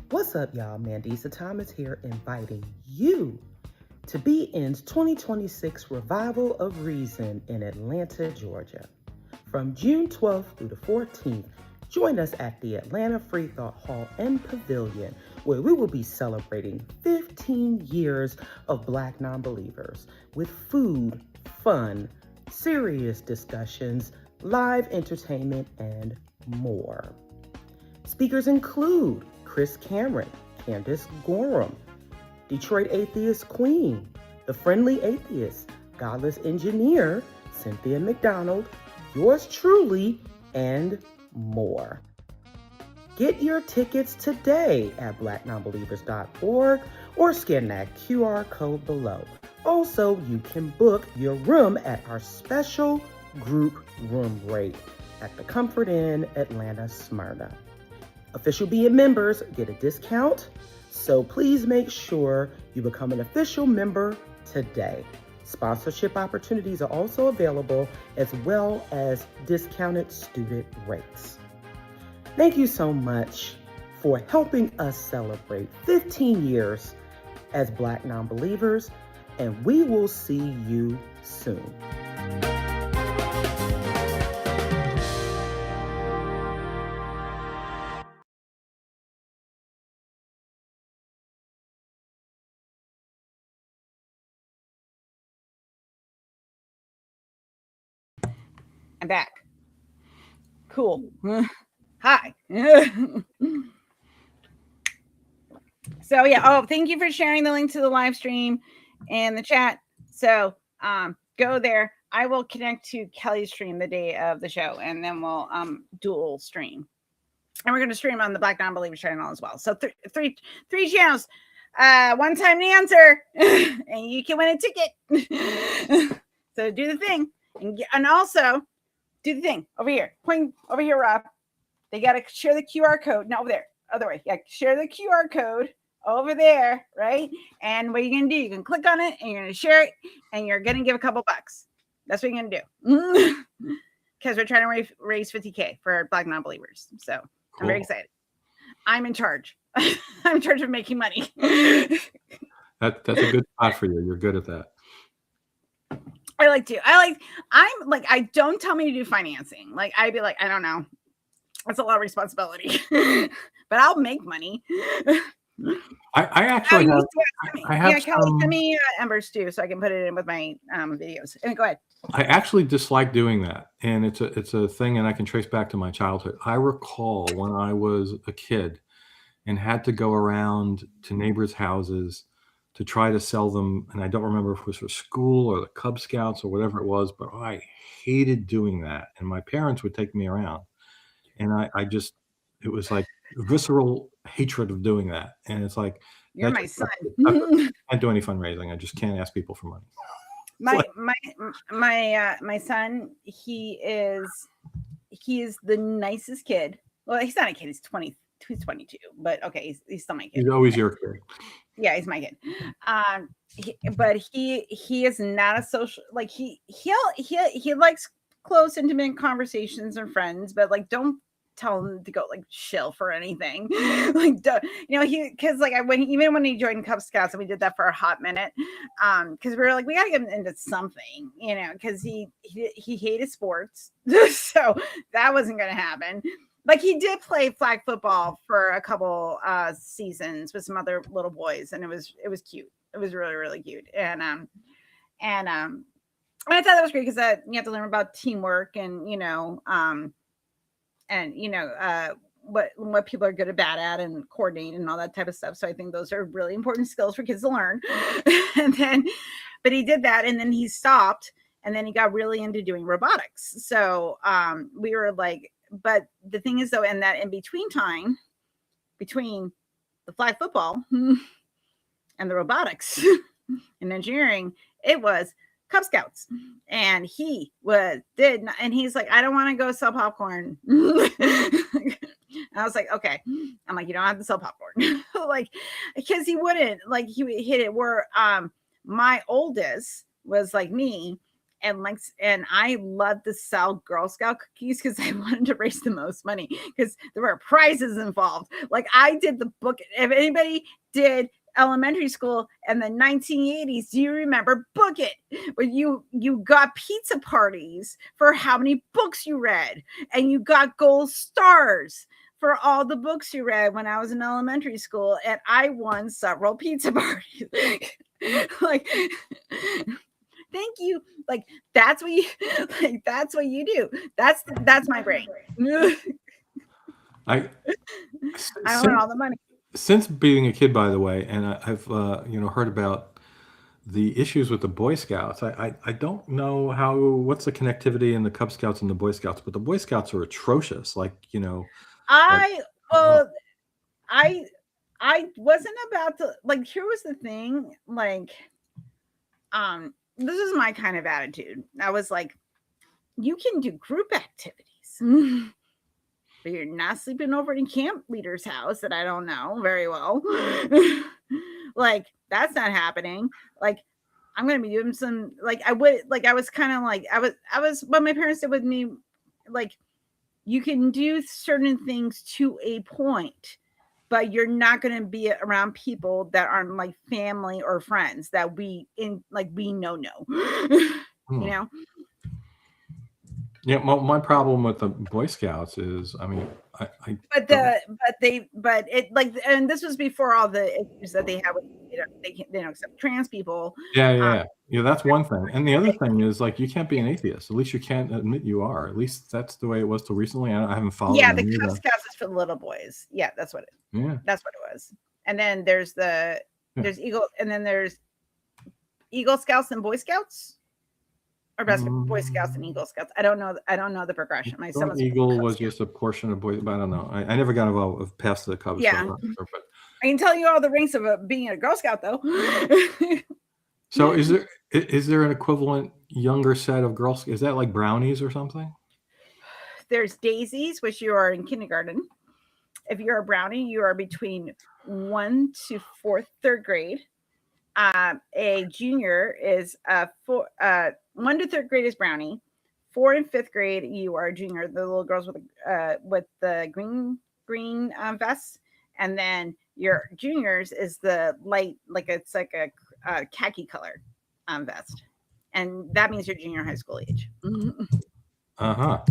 What's up, y'all? Mandisa Thomas here, inviting you to BN's 2026 Revival of Reason in Atlanta, Georgia. From June 12th through the 14th, join us at the Atlanta Free Thought Hall and Pavilion, where we will be celebrating 15 years of Black non-believers with food, fun, serious discussions, live entertainment, and more. Speakers include Chris Cameron, Candace Gorham, Detroit Atheist Queen, The Friendly Atheist, Godless Engineer, Cynthia McDonald, yours truly, and more. Get your tickets today at blacknonbelievers.org or scan that QR code below. Also, you can book your room at our special group room rate at the Comfort Inn, Atlanta, Smyrna. Official BN members get a discount, so please make sure you become an official member today. Sponsorship opportunities are also available, as well as discounted student rates. Thank you so much for helping us celebrate 15 years as Black non-believers, and we will see you soon. I'm back. Cool. Hi. So yeah. Oh, thank you for sharing the link to the live stream and the chat. So go there. I will connect to Kelly's stream the day of the show, and then we'll dual stream. And we're going to stream on the Black Non-Believers channel as well. So three channels. One time to answer, and you can win a ticket. So do the thing, and also do the thing over here. Point over here, Rob. They got to share the QR code. No, over there. Other way. Yeah, share the QR code over there, right? And what you're going to do, you can click on it and you're going to share it and you're going to give a couple bucks. That's what you're going to do. Because we're trying to raise 50K for Black non-believers. So Cool. I'm very excited. I'm in charge. I'm in charge of making money. That's a good spot for you. You're good at that. I don't tell me to do financing. Like, I'd be like, I don't know. That's a lot of responsibility. But I'll make money. I actually have Kelly, send me Embers too, so I can put it in with my videos. Go ahead. I actually dislike doing that, and it's a thing, and I can trace back to my childhood. I recall when I was a kid and had to go around to neighbors' houses to try to sell them, and I don't remember if it was for school or the Cub Scouts or whatever it was, but I hated doing that, and my parents would take me around, and it was like visceral hatred of doing that, and it's like, you're my son. I can't do any fundraising. I just can't ask people for money. My son, he is the nicest kid. Well, he's not a kid. He's 20. He's 22. But okay, he's still my kid. He's always your kid. Yeah, he's my kid. But he is not a social. Like he likes close, intimate conversations and friends. But like, don't tell him to go like chill for anything. Like, because like even when he joined Cub Scouts, and we did that for a hot minute, because we were like, we gotta get him into something, because he hated sports, so that wasn't gonna happen. Like, he did play flag football for a couple seasons with some other little boys, and it was cute. It was really, really cute, and I thought that was great because you have to learn about teamwork and what people are good or bad at and coordinate and all that type of stuff. So I think those are really important skills for kids to learn. But he did that, and then he stopped, and then he got really into doing robotics. So we were like, but the thing is though, in that in between time, between the flag football and the robotics and engineering, it was Cub Scouts, and he and he's like, I don't want to go sell popcorn. I was like, okay. I'm like, you don't have to sell popcorn. Like, because he wouldn't, like, he would hit it where my oldest was like me, and I loved to sell Girl Scout cookies because I wanted to raise the most money because there were prizes involved. Like, I did the book. If anybody did elementary school in the 1980s, do you remember Book It, where you got pizza parties for how many books you read, and you got gold stars for all the books you read when I was in elementary school, and I won several pizza parties. Like, thank you. Like, that's what you do. That's my brain. I want all the money. Since being a kid, by the way, and I've heard about the issues with the Boy Scouts. I don't know what's the connectivity in the Cub Scouts and the Boy Scouts, but the Boy Scouts are atrocious. I wasn't about to, like, here was the thing, like, this is my kind of attitude. I was like, you can do group activities. But you're not sleeping over in camp leader's house that I don't know very well. Like, that's not happening. Like, I'm going to be doing some, like, I was kind of like, I was, what my parents did with me, like, you can do certain things to a point, but you're not going to be around people that aren't like family or friends that we know, you know? Yeah, my problem with the Boy Scouts is, I mean, and this was before all the issues that they have with, they don't accept trans people. Yeah, that's one thing. And the other thing is, like, you can't be an atheist. At least you can't admit you are. At least that's the way it was till recently. I haven't followed. Yeah, the Cub Scouts is for the little boys. Yeah, that's what it was. And then there's Eagle, and then there's Eagle Scouts and Boy Scouts. Or best Boy Scouts and Eagle Scouts. I don't know the progression. My son was Eagle was just a portion of Boy, but I don't know. I never got involved past the Cubs. Yeah, but I can tell you all the ranks of being a Girl Scout, though. So, is there an equivalent younger set of Girl Scouts? Is that like brownies or something? There's daisies, which you are in kindergarten. If you're a brownie, you are between 1 to 4th, 3rd grade. A junior is 1 to 3rd grade is brownie. 4th and 5th grade, you are a junior. The little girls with the green vests, and then your juniors is the light, like it's like a khaki color vest, and that means you're junior high school age. Uh-huh.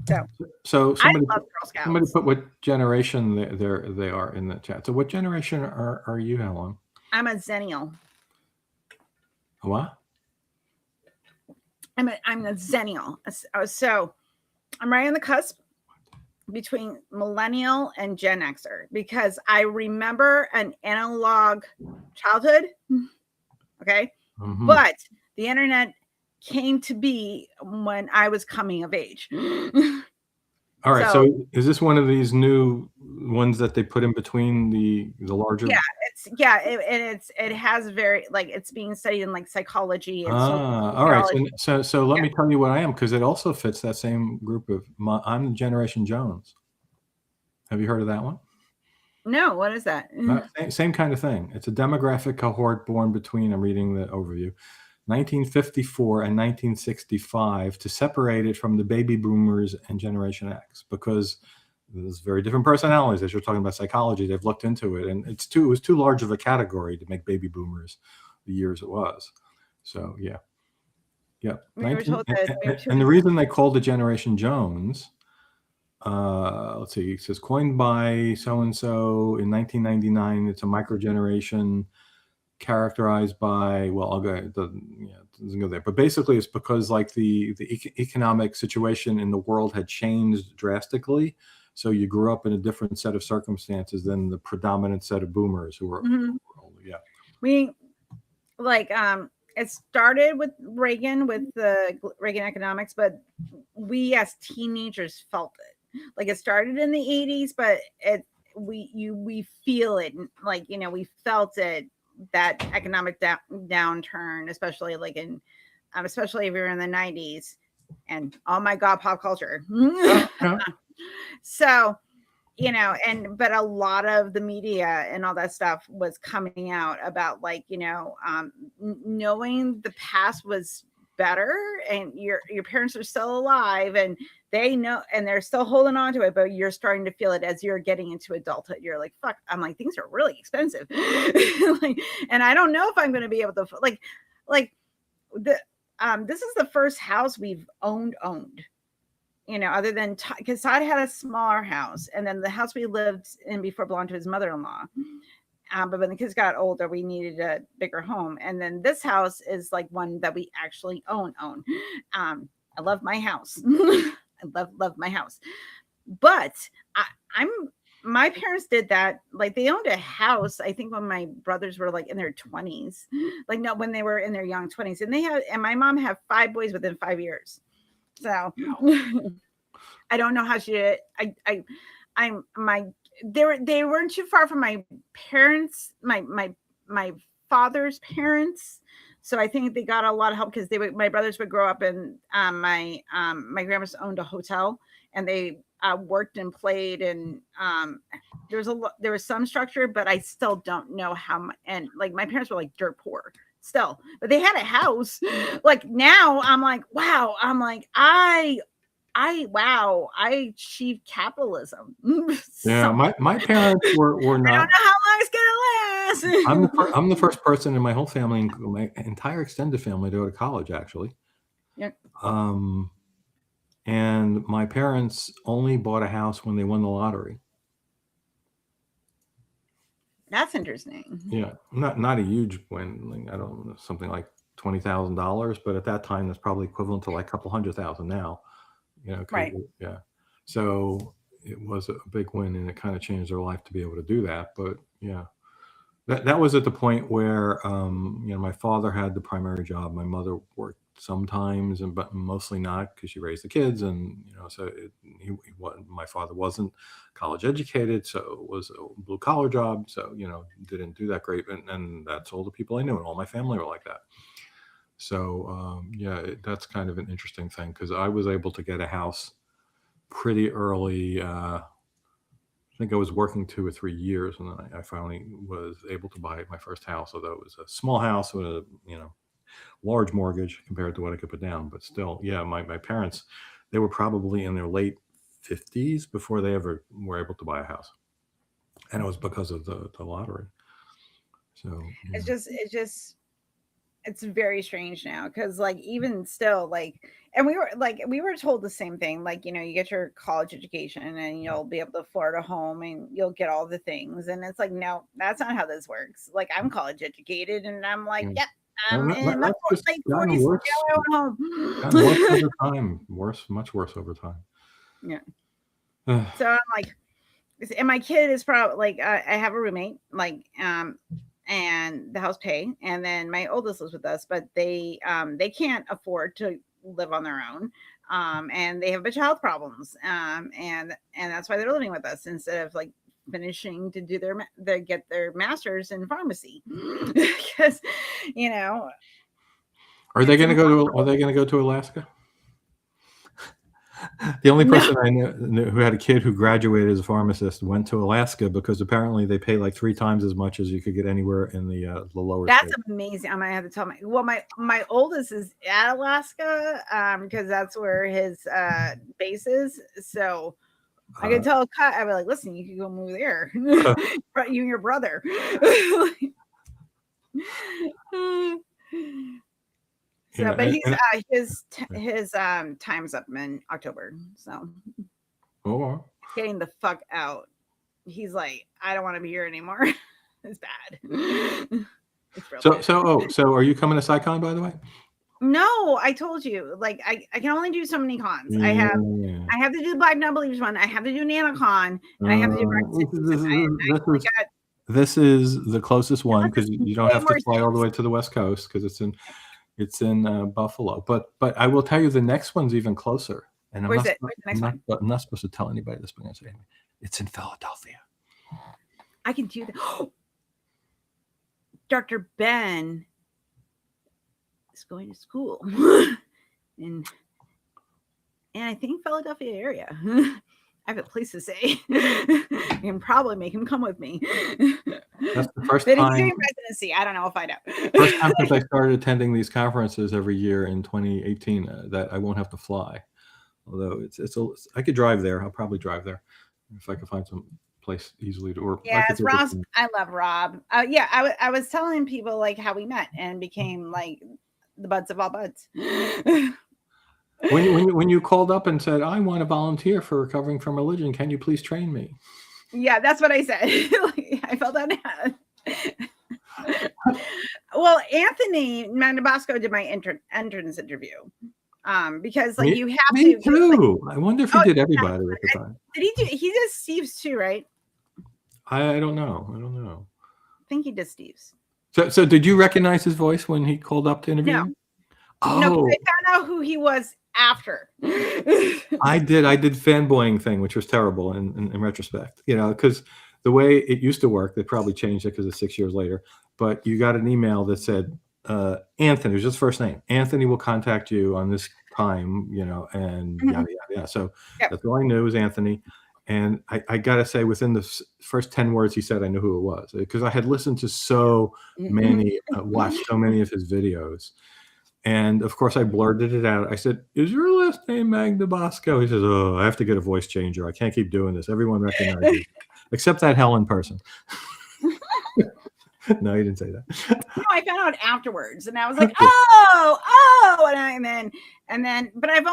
So So I love Girl somebody Scouts. put what generation they are in the chat. So what generation are you, Helen? I'm a Zennial. What? I'm a Zennial. So I'm right on the cusp between millennial and Gen Xer because I remember an analog childhood. Okay. Mhm. But the internet came to be when I was coming of age. All right. So is this one of these new ones that they put in between the larger? Yeah, it has very, like, it's being studied in like psychology and social All right. sociology. So let me tell you what I am, because it also fits that same group of I'm Generation Jones. Have you heard of that one? No, what is that? Same kind of thing. It's a demographic cohort born between, I'm reading the overview, 1954 and 1965, to separate it from the baby boomers and Generation X, because there's very different personalities. As you're talking about psychology, they've looked into it, and it was too large of a category to make baby boomers the years it was. So yeah. We were told that and the reason they called it Generation Jones, let's see, it says coined by so-and-so in 1999. It's a microgeneration characterized by, well, I'll go, it doesn't go there, but basically it's because like the economic situation in the world had changed drastically. So you grew up in a different set of circumstances than the predominant set of boomers who were older. Yeah. We like it started with Reagan, with the Reagan economics, but we as teenagers felt it. Like it started in the 80s, but we feel it, like, you know, we felt it, that economic downturn, especially like in especially if you're in the 90s, and oh my god, pop culture. So, you know, but a lot of the media and all that stuff was coming out about, like, you know, knowing the past was better, and your parents are still alive and they know, and they're still holding on to it, but you're starting to feel it as you're getting into adulthood. You're like, fuck, I'm like, things are really expensive. Like, and I don't know if I'm going to be able to, like the this is the first house we've owned, you know, other than because Todd had a smaller house, and then the house we lived in before belonged to his mother-in-law. But when the kids got older, we needed a bigger home, and then this house is like one that we actually own. I love my house. I love my house, but my parents did that. Like they owned a house, I think, when my brothers were like in their 20s, like no, when they were in their young 20s, and my mom had 5 boys within 5 years. So I don't know how she did it. They weren't too far from my parents, my father's parents. So I think they got a lot of help because my brothers would grow up in my grandma's owned a hotel, and they worked and played, and there was some structure, but I still don't know how much. And like my parents were like dirt poor still, but they had a house. Like now I'm like, wow, I achieved capitalism. Yeah, my parents were not. I don't know how long it's gonna last. I'm the first person in my whole family, my entire extended family, to go to college, actually. Yep. And my parents only bought a house when they won the lottery. That's interesting. Yeah, not a huge win. Like, I don't know, something like $20,000, but at that time that's probably equivalent to like a couple $100,000 now. You know, right? Yeah. So it was a big win, and it kind of changed their life to be able to do that. But yeah, that was at the point where you know, my father had the primary job. My mother worked sometimes, but mostly not, because she raised the kids, and you know, so my father wasn't college educated, so it was a blue collar job. So you know, didn't do that great, and that's all the people I knew, and all my family were like that. So yeah, that's kind of an interesting thing, because I was able to get a house pretty early. think I was working 2 or 3 years, and then I finally was able to buy my first house. Although it was a small house with a large mortgage compared to what I could put down, but still, yeah, my parents, they were probably in their late 50s before they ever were able to buy a house, and it was because of the lottery. So It's yeah. just it's very strange now because like even still like and we were told the same thing like you get your college education and you'll be able to afford a home and you'll get all the things and it's like no, that's not how this works. Like I'm college educated and I'm like Yeah. yeah, I'm And in my that's just late gotten 40s worse, now I own a gotten worse home. over time. Worse, much worse over time. Yeah, Ugh. so I'm like and my kid is probably like I have a roommate like and the house pay and then my oldest lives with us but they can't afford to live on their own and they have a bunch of health problems and that's why they're living with us instead of like finishing to do their get their masters in pharmacy because you know Are they it's going to go to? Are impossible. they going to go to Alaska? The only No, person I knew who had a kid who graduated as a pharmacist went to Alaska because apparently they pay like 3 times as much as you could get anywhere in the lower that's state. amazing. I'm gonna have to tell my oldest is at Alaska because that's where his base is. So I could tell Cut, I'd be like, listen, you could go move there. You and your brother. You So know, but and his time's up in October. So oh, getting the fuck out. He's like, I don't want to be here anymore. It's bad. It's real bad. so are you coming to SciCon, by the way? No, I told you. Like I can only do so many cons. I Yeah. have to do the Black Non-Believers one. I have to do NanoCon, and I have to do Dark Cities. This is the closest one because you don't Way have to more fly all the states. way to the West Coast because it's in Buffalo. But I will tell you the next one's even closer. And Where's it? Where's the next one? I'm not supposed to tell anybody this, but I'm going to say it's in Philadelphia. I can do that. Dr. Ben is going to school and I think Philadelphia area. I have a place to stay. I can probably make him come with me. That's the first But he's time. doing residency. I don't know. I'll find out. First time since I started attending these conferences every year in 2018 that I won't have to fly. Although I could drive there. I'll probably drive there if I can find some place easily to. Or Yeah, it's Rob. I love Rob. Yeah, I was telling people like how we met and became like the buds of all buds. When you called up and said, I want to volunteer for Recovering from Religion, can you please train me? Yeah, that's what I said. I felt that. Well, Anthony Mandabasco did my entrance interview. Because like you have me to too. Like, I wonder if he did everybody at the time. Did he do he did Steve's too, right? I don't know. I think he did Steve's. So did you recognize his voice when he called up to interview you? Oh. No, I found out who he was after. I did fanboying thing, which was terrible in retrospect, because the way it used to work, they probably changed it because it's 6 years later, but you got an email that said, Anthony, it was just first name. Anthony will contact you on this time, and yada, yada, yada. So that's all I knew was Anthony. And I got to say, within the first 10 words he said, I knew who it was because I had listened to so many, watched so many of his videos. And of course, I blurted it out. I said, "Is your last name Mandabasco?" He says, "Oh, I have to get a voice changer. I can't keep doing this. Everyone recognizes me, except that Helen person." No, he didn't say that. No, I found out afterwards, and I was like, "Oh!" And then, but I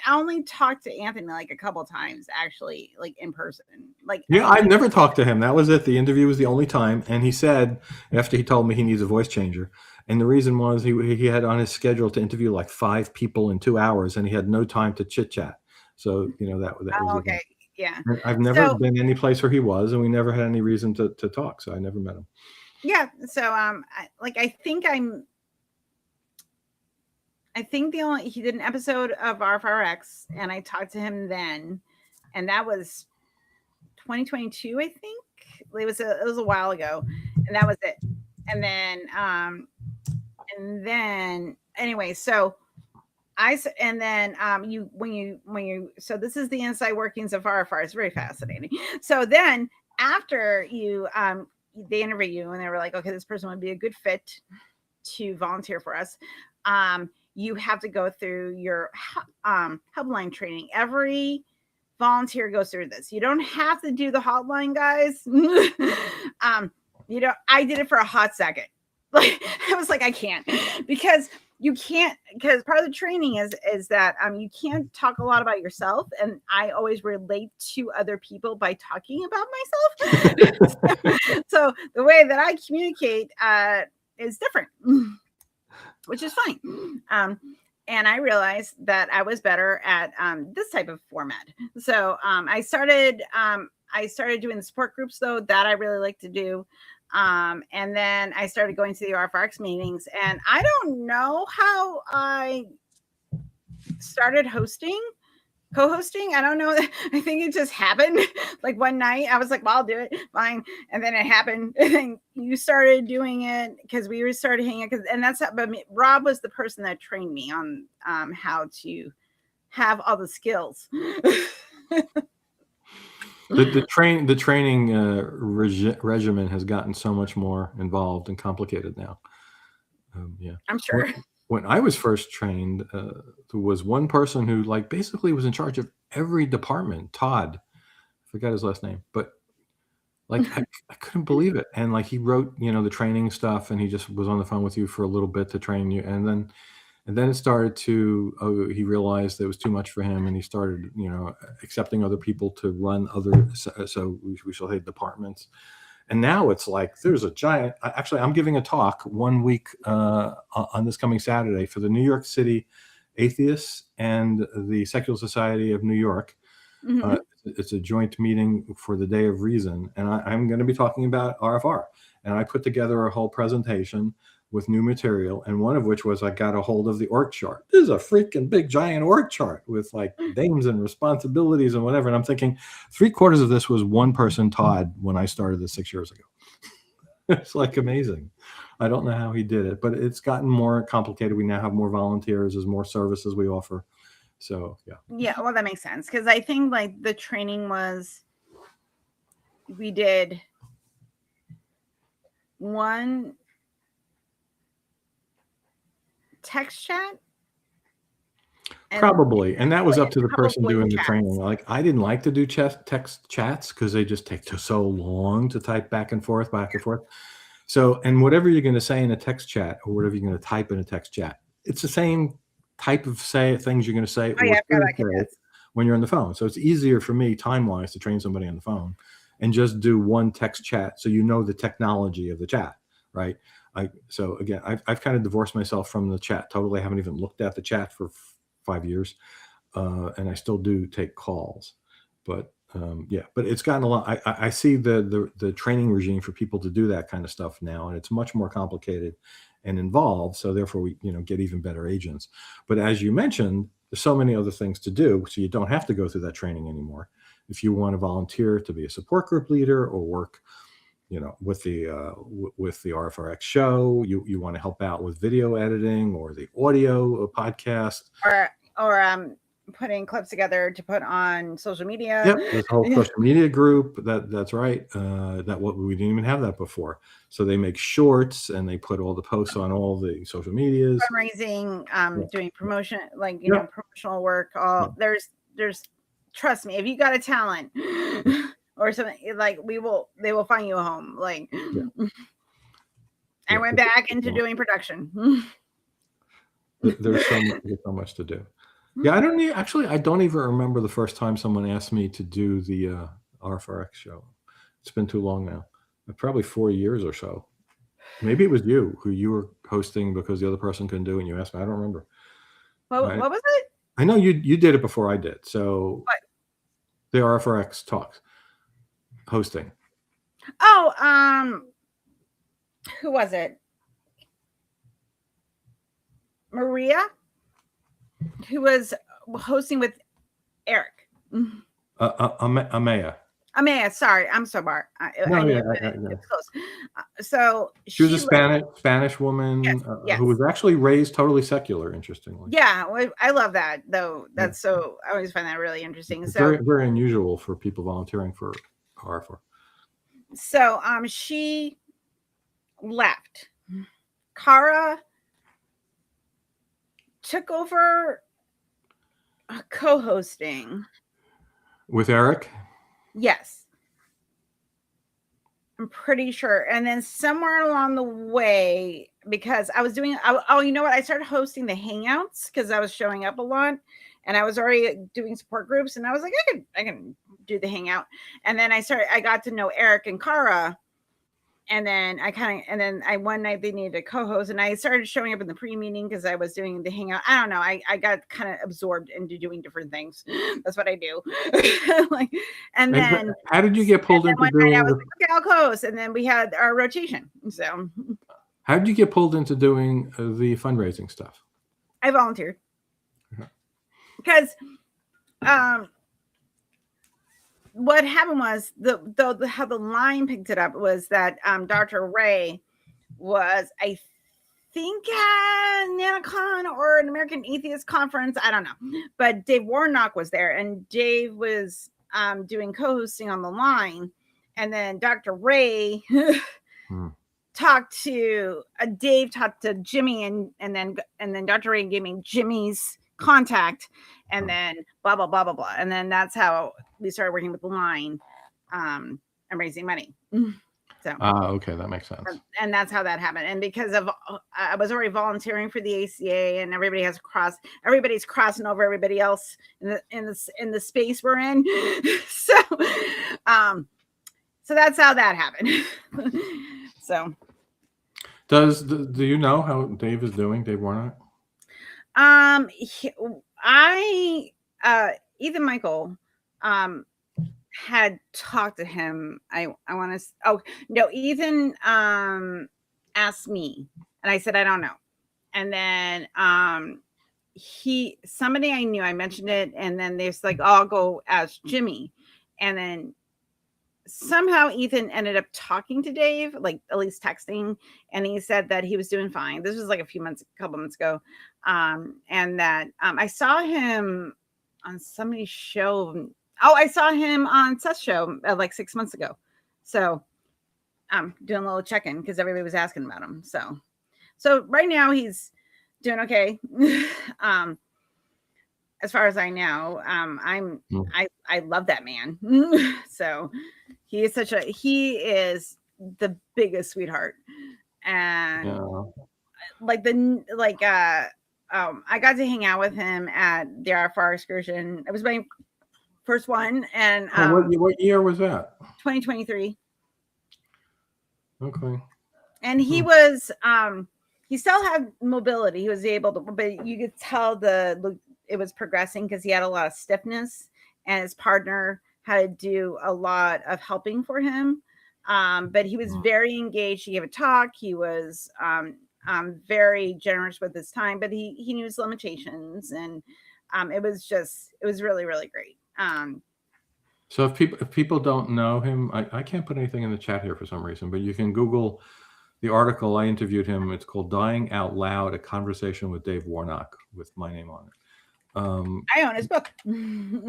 only talked to Anthony like a couple times, actually, like in person. Like, yeah, I've never talked to him. That was it. The interview was the only time, and he said after he told me he needs a voice changer. And the reason was he had on his schedule to interview like 5 people in 2 hours, and he had no time to chit chat. So that was okay, yeah. I've never been any place where he was, and we never had any reason to talk. So I never met him. Yeah. So I think he did an episode of RFRX, and I talked to him then, and that was 2022, I think. It was a while ago, and that was it. And then anyway, so so this is the inside workings of RFR. It's very fascinating. So then after you they interview you and they were like, okay, this person would be a good fit to volunteer for us. You have to go through your hubline training. Every volunteer goes through this. You don't have to do the hotline, guys. I did it for a hot second. Like, I was like, I can't, because you can't, because part of the training is that you can't talk a lot about yourself, and I always relate to other people by talking about myself. So the way that I communicate is different, which is fine. And I realized that I was better at this type of format. So I started doing the support groups, though, that I really like to do. And then I started going to the RFRX meetings, and I don't know how I started co-hosting. I don't know. I think it just happened. Like one night I was like, well, I'll do it. Fine. And then it happened. And then you started doing it because we started hanging out. And that's how, but Rob was the person that trained me on how to have all the skills. The training regimen has gotten so much more involved and complicated now. Yeah, I'm sure. When I was first trained, there was one person who basically was in charge of every department. Todd, I forgot his last name, but I couldn't believe it. And he wrote, the training stuff, and he just was on the phone with you for a little bit to train you, and then it started to, he realized it was too much for him, and he started, accepting other people to run other, so we shall say, departments. And now it's there's a giant, actually, I'm giving a talk 1 week on this coming Saturday for the New York City Atheists and the Secular Society of New York. Mm-hmm. It's a joint meeting for the Day of Reason. And I'm going to be talking about RFR. And I put together a whole presentation with new material, and one of which was I got a hold of the org chart. This is a freaking big giant org chart with names and responsibilities and whatever. And I'm thinking 3/4 of this was one person, Todd, when I started this 6 years ago. It's amazing. I don't know how he did it, but it's gotten more complicated. We now have more volunteers. There's more services we offer. So yeah, well, that makes sense, because I think the training was, we did one text chat, probably, and that was up to the person doing the training. I didn't like to do text chats because they just take so long to type back and forth. So, and whatever you're going to say in a text chat, or whatever you're going to type in a text chat, it's the same type of things you're going to say when you're on the phone. So it's easier for me time-wise to train somebody on the phone and just do one text chat, so the technology of the chat, right? So again, I've kind of divorced myself from the chat totally. I haven't even looked at the chat for 5 years, and I still do take calls, but but it's gotten a lot. I see the training regime for people to do that kind of stuff now, and it's much more complicated and involved. So therefore, we get even better agents. But as you mentioned, there's so many other things to do, so you don't have to go through that training anymore. If you want to volunteer to be a support group leader or work, with the RFRX show, you want to help out with video editing or the audio podcast, or putting clips together to put on social media. Yep, this whole social media group. That's right. We didn't even have that before. So they make shorts and they put all the posts on all the social medias. Fundraising, doing promotion, promotional work. There's trust me, if you got a talent or something, they will find you a home. I went back into doing production. There's so much to do. Yeah, I don't even remember the first time someone asked me to do the RFRX show. It's been too long now. Probably 4 years or so. Maybe it was you were hosting because the other person couldn't do it, and you asked me. I don't remember. What was it? I know you did it before I did. So what? The RFRX talks hosting. Oh, who was it? Maria, who was hosting with Eric. Amaya. Sorry, I'm so bad. It's close. So she was a Spanish woman yes. who was actually raised totally secular. Interestingly. Yeah, I love that though. That's so. I always find that really interesting. It's so very, very unusual for people volunteering for RFR. So she left. Kara took over co-hosting with Eric. Yes, I'm pretty sure. And then somewhere along the way, because I was doing, you know what? I started hosting the Hangouts because I was showing up a lot, and I was already doing support groups, and I was like, I can do the Hangout. And then I got to know Eric and Kara. And then one night they needed a co-host, and I started showing up in the pre-meeting because I was doing the Hangout. I don't know. I got kind of absorbed into doing different things. That's what I do. And then how did you get pulled into doing? I was like, okay, I'll co-host, and then we had our rotation. So how did you get pulled into doing the fundraising stuff? I volunteered because what happened was how the line picked it up was that Dr. Ray was, I think, at NanoCon or an American Atheist Conference. I don't know. But Dave Warnock was there, and Dave was doing co-hosting on the line. And then Dr. Ray talked to Dave, talked to Jimmy, and then Dr. Ray gave me Jimmy's contact, and then blah blah blah blah blah, and then that's how we started working with the line and raising money. So okay, that makes sense. And that's how that happened. And because of I was already volunteering for the ACA, and everybody's crossing over everybody else in the space we're in. So that's how that happened. So do you know how Dave is doing, Dave Warnock? Ethan Michael had talked to him. I want to Ethan asked me, and I said I don't know. And then somebody I knew, I mentioned it, and then there's like, I'll go ask Jimmy. And then somehow Ethan ended up talking to Dave, like at least texting, and he said that he was doing fine. This was like a couple months ago. And that I saw him on somebody's show. I saw him on Seth's show like 6 months ago. So I'm doing a little check-in because everybody was asking about him. So right now he's doing okay. As far as I know, I love that man. So he is the biggest sweetheart. And I got to hang out with him at the RFR excursion. It was my first one. And what year was that? 2023. Okay. And he was he still had mobility. He was able to, but you could tell it was progressing because he had a lot of stiffness, and his partner had to do a lot of helping for him. But he was very engaged. He gave a talk. He was very generous with his time, but he knew his limitations, and it was really, really great. So if people don't know him, I can't put anything in the chat here for some reason, but you can Google the article. I interviewed him. It's called "Dying Out Loud: A Conversation with Dave Warnock" with my name on it. I own his book.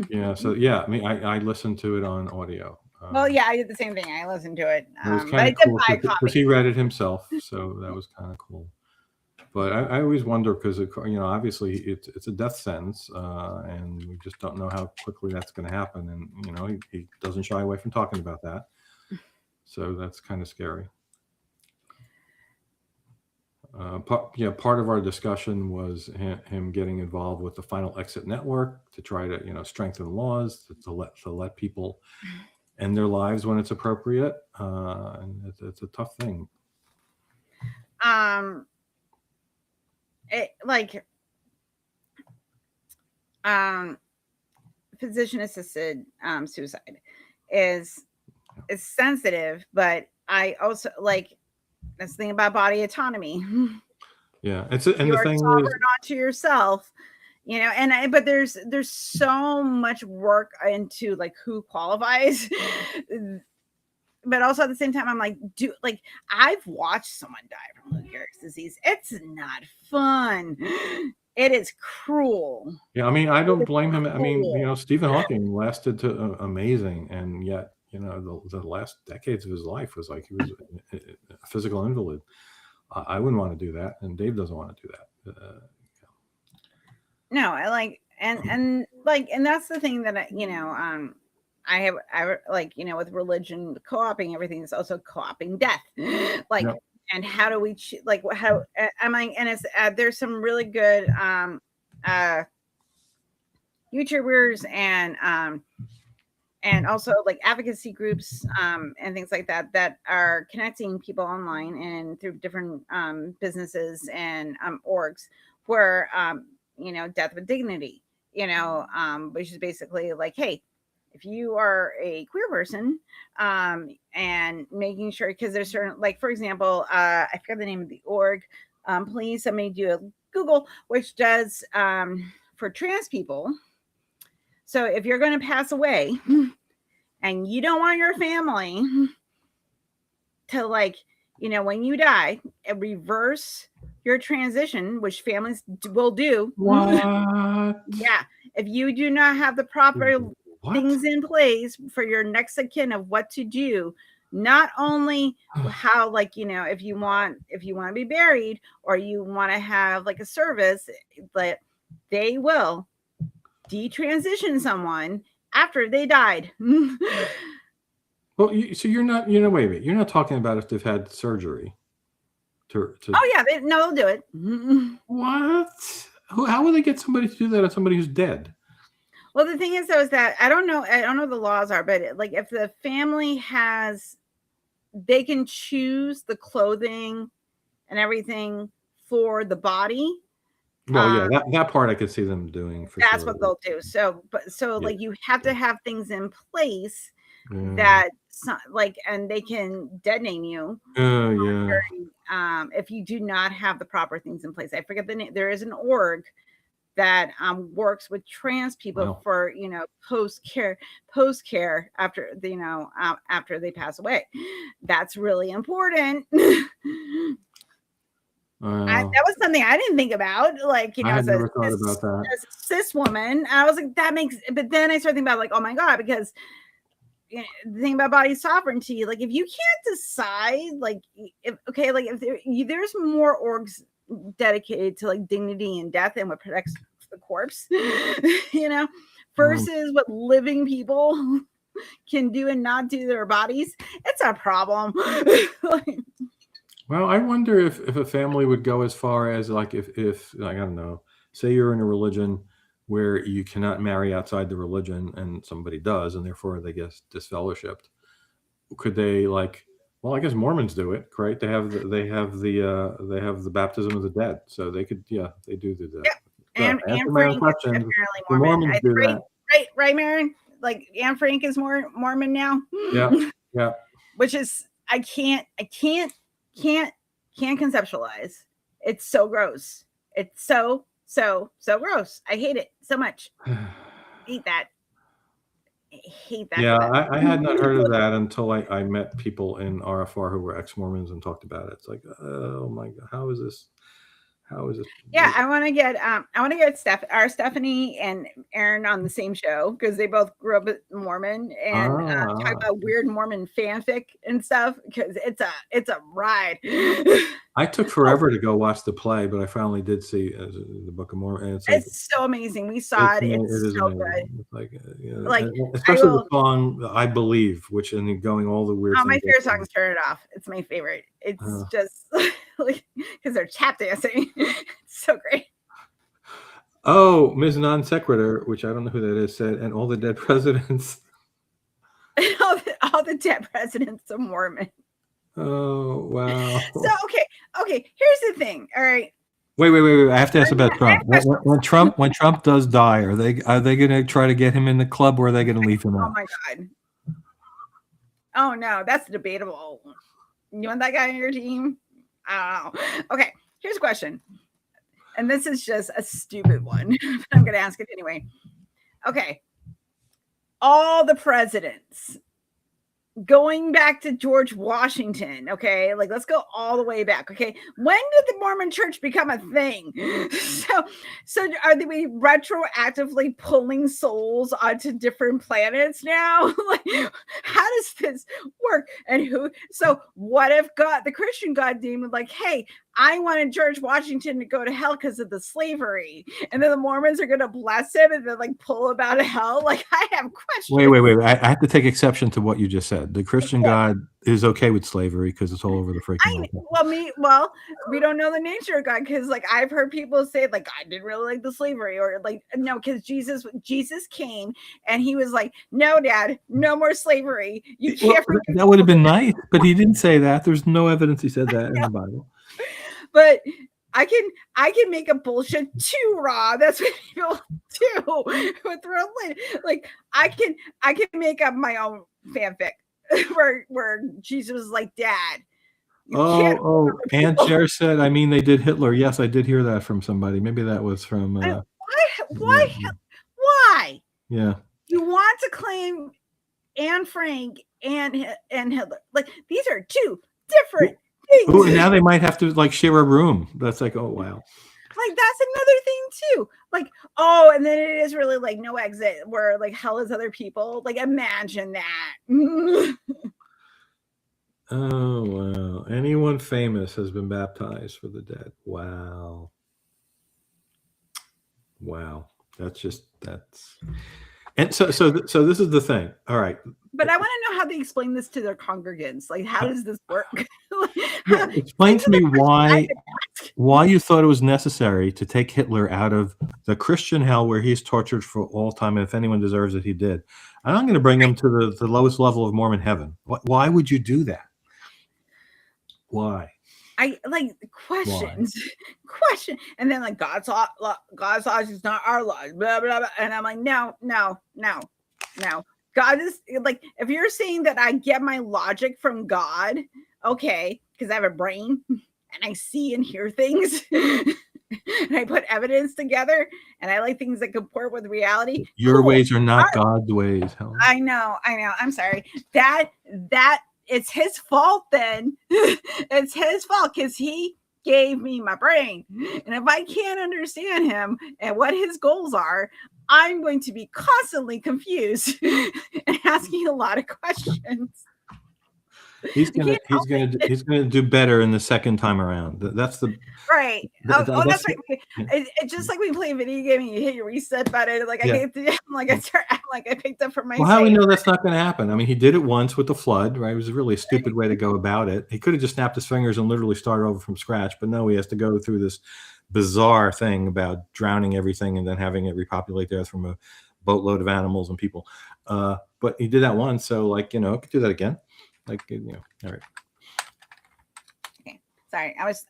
Yeah. So yeah, I mean, I listened to it on audio. Well, yeah, I did the same thing. I listened to it. It was But kind I of did cool buy a copy. because he read it himself, so that was kind of cool. But I always wonder because obviously it's a death sentence, and we just don't know how quickly that's going to happen. And he doesn't shy away from talking about that, so that's kind of scary. Part of our discussion was him getting involved with the Final Exit Network to try to strengthen laws to let people end their lives when it's appropriate, and it's a tough thing. Physician assisted suicide is sensitive, but I also this thing about body autonomy. Yeah, and the thing sovereign onto yourself, but there's so much work into who qualifies. But also at the same time, I'm I've watched someone die from Lou Gehrig's disease. It's not fun. It is cruel. Yeah, I mean, I don't blame him. I mean, Stephen Hawking lasted to amazing, and yet, the last decades of his life was like he was a physical invalid. I wouldn't want to do that, and Dave doesn't want to do that. No, I like and that's the thing that I like, with religion co-opting everything is also co-opting death. Like, Yep. and how do we like how am I? And it's there's some really good YouTubers and also like advocacy groups and things like that are connecting people online and through different businesses and orgs where death with dignity, which is basically like, hey, if you are a queer person, and making sure, because there's certain, like, for example, I forgot the name of the org. Please somebody do a Google, which does for trans people. So if you're going to pass away and you don't want your family to, like, when you die, reverse your transition, which families will do. What? Yeah. If you do not have the proper things in place for your next of kin of what to do, not only how, like, if you want to be buried or you want to have like a service, but they will detransition someone after they died. Well, so you're not, wait a minute. You're not talking about if they've had surgery. Oh yeah, they'll do it. What? How will they get somebody to do that on somebody who's dead? Well, the thing is, though, is that I don't know what the laws are, but like if the family they can choose the clothing and everything for the body. Well, yeah, that part I could see them doing for that's sure. what they'll do. So like you have to have things in place Yeah. that and they can detonate you. If you do not have the proper things in place. I forget the name. There is an org that works with trans people for post care after after they pass away. That's really important. That was something I didn't think about. Like, I had never thought about that. As a cis woman, I was like, that makes. But then I started thinking about, like, oh my god, because the thing about body sovereignty, like, if you can't decide, like, if there's more orgs dedicated to like dignity and death and what protects the corpse, versus what living people can do and not do to their bodies, it's a problem. Well, I wonder if a family would go as far as, like, if like, I don't know, say you're in a religion where you cannot marry outside the religion and somebody does, and therefore they get disfellowshipped. Could they, like, well, I guess Mormons do it, right? They have the baptism of the dead, so they could, they do that. Yep. And Frank is apparently Mormon. Right, Maren? Like, Anne Frank is more Mormon now. Yeah. Which is, I can't conceptualize. It's so gross. It's so gross. I hate it so much. I hate that. Yeah, I had not heard of that until I met people in RFR who were ex-Mormons and talked about it. It's like, oh my god, how is this? Yeah, I want to get Stephanie and Aaron on the same show, because they both grew up Mormon, and talk about weird Mormon fanfic and stuff, because it's a ride. I took forever to go watch the play, but I finally did see the Book of Mormon. And it's so amazing. We saw it. It's so good. It's like, especially the song "I Believe," which, and going all the weird. Oh, my favorite song is "Turn It Off." It's my favorite. It's just like, because they're tap dancing. It's so great. Oh, Ms. Non-Sequitor, which I don't know who that is, said, and all the dead presidents. all the dead presidents are Mormon. Oh, wow. So, okay. Here's the thing. All right. Wait. I have to ask about Trump. When Trump does die, are they going to try to get him in the club, or are they going to leave him out? Oh my god. Oh no, that's debatable. You want that guy on your team? I don't know. Okay, here's a question. And this is just a stupid one, but I'm going to ask it anyway. Okay. All the presidents going back to George Washington, okay, like let's go all the way back. Okay, when did the Mormon Church become a thing? So are they retroactively pulling souls onto different planets now? Like, how does this work? And who? So what if God, the Christian God demon, like, hey, I wanted George Washington to go to hell because of the slavery, and then the Mormons are going to bless him and then like pull him out of hell? Like, I have questions. Wait. I have to take exception to what you just said. The Christian God is okay with slavery because it's all over the freaking Well, we don't know the nature of God, because like I've heard people say like God didn't really like the slavery, or like no, because Jesus came and he was like, no, Dad, no more slavery. You can't. Well, that would have been nice, but he didn't say that. There's no evidence he said that in the Bible. But I can make a bullshit too, Rob. That's what people do with religion. Like I can make up my own fanfic where Jesus was like, Dad. Aunt Jer said, I mean, they did Hitler. Yes, I did hear that from somebody. Maybe that was from why? Yeah. You want to claim Anne Frank and Hitler. Like, these are two different things. Ooh, and now they might have to like share a room. That's like, oh wow. Like, that's another thing too. Like, oh, and then it is really like no exit, where like hell is other people. Like, imagine that. Oh wow. Anyone famous has been baptized for the dead. Wow. That's and so this is the thing. All right. But I want to know how they explain this to their congregants. Like, how does this work? Explain to me why you thought it was necessary to take Hitler out of the Christian hell where he's tortured for all time, and if anyone deserves it, he did. And I'm going to bring him to the lowest level of Mormon heaven. Why would you do that? Why? I like questions, and then like God's laws is not our laws, blah blah blah. And I'm like, no. God is like, if you're saying that I get my logic from God, okay, because I have a brain and I see and hear things, and I put evidence together, and I like things that comport with reality. Your ways are not God's ways, Helen. I know. I'm sorry. That it's his fault then. It's his fault because he gave me my brain. And if I can't understand him and what his goals are, I'm going to be constantly confused and asking a lot of questions. He's gonna do better in the second time around. That's the right. That's right. It's just like we play a video game and you hit your reset button. Like I picked up from my. Well, how do we know that's not going to happen? I mean, he did it once with the flood, right? It was a really stupid way to go about it. He could have just snapped his fingers and literally started over from scratch, but no, he has to go through this bizarre thing about drowning everything and then having it repopulate the earth from a boatload of animals and people. But he did that once, so like could do that again. Like all right. Okay, sorry, I was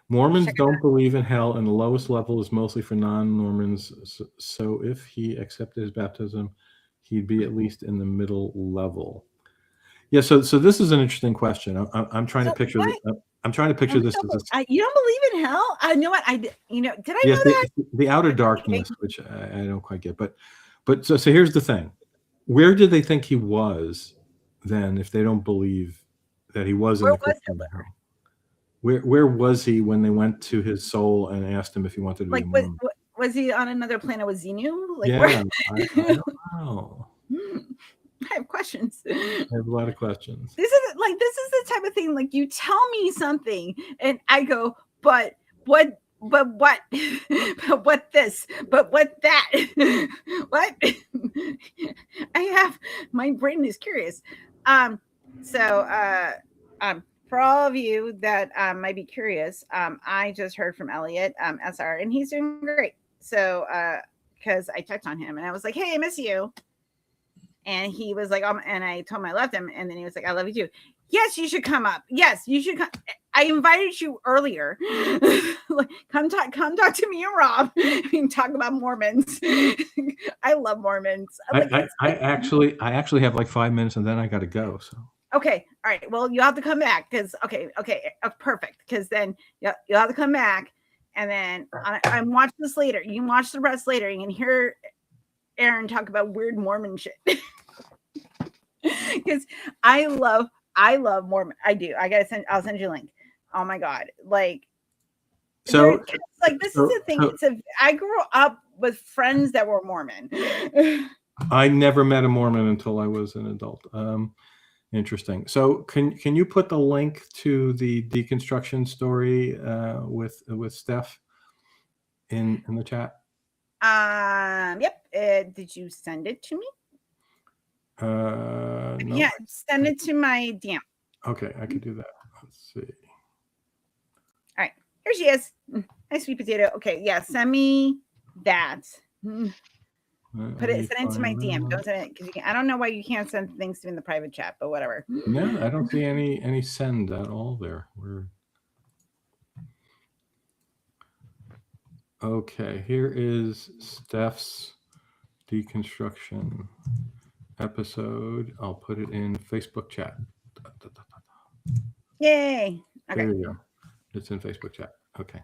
Mormons don't believe in hell, and the lowest level is mostly for non-Mormons. So if he accepted his baptism, he'd be at least in the middle level. Yeah. So this is an interesting question. I'm trying to picture. I'm trying to picture this. You don't believe in hell? I know what I did. Did I know that? The outer darkness, which I don't quite get. But so here's the thing: where did they think he was then? If they don't believe that he was in the Christian hell, where was he when they went to his soul and asked him if he wanted to be a Mormon? Was he on another planet with Xenu? Like, yeah, I don't know. I have questions. I have a lot of questions. This is the type of thing, like, you tell me something and I go, but what? But what? But what this? But what that? What? My brain is curious. For all of you that might be curious, I just heard from Elliot SR, and he's doing great. So, because I checked on him and I was like, hey, I miss you. And he was like, and I told him I loved him. And then he was like, I love you too. Yes, you should come up. Yes, you should come. I invited you earlier. Come talk to me and Rob. We can talk about Mormons. I love Mormons. I actually have like 5 minutes and then I got to go. So. Okay. All right. Well, you have to come back because perfect. Because then you'll have to come back, and then I watch this later. You can watch the rest later. You can hear Aaron talk about weird Mormon shit. Because I love Mormon. I do. I'll send you a link. Oh my God. Like, So, like this is the thing. I grew up with friends that were Mormon. I never met a Mormon until I was an adult. Interesting. So can you put the link to the deconstruction story with Steph in the chat? Yep. Did you send it to me? No. Yeah, send it to my DM. Okay, I could do that. Let's see. All right, here she is. Nice sweet potato. Okay, yeah, send me that. Send it to my DM. Don't send it because I don't know why you can't send things to me in the private chat, but whatever. No, I don't see any send at all there. Okay, here is Steph's deconstruction episode. I'll put it in Facebook chat. Yay. Okay. There you go. It's in Facebook chat. Okay.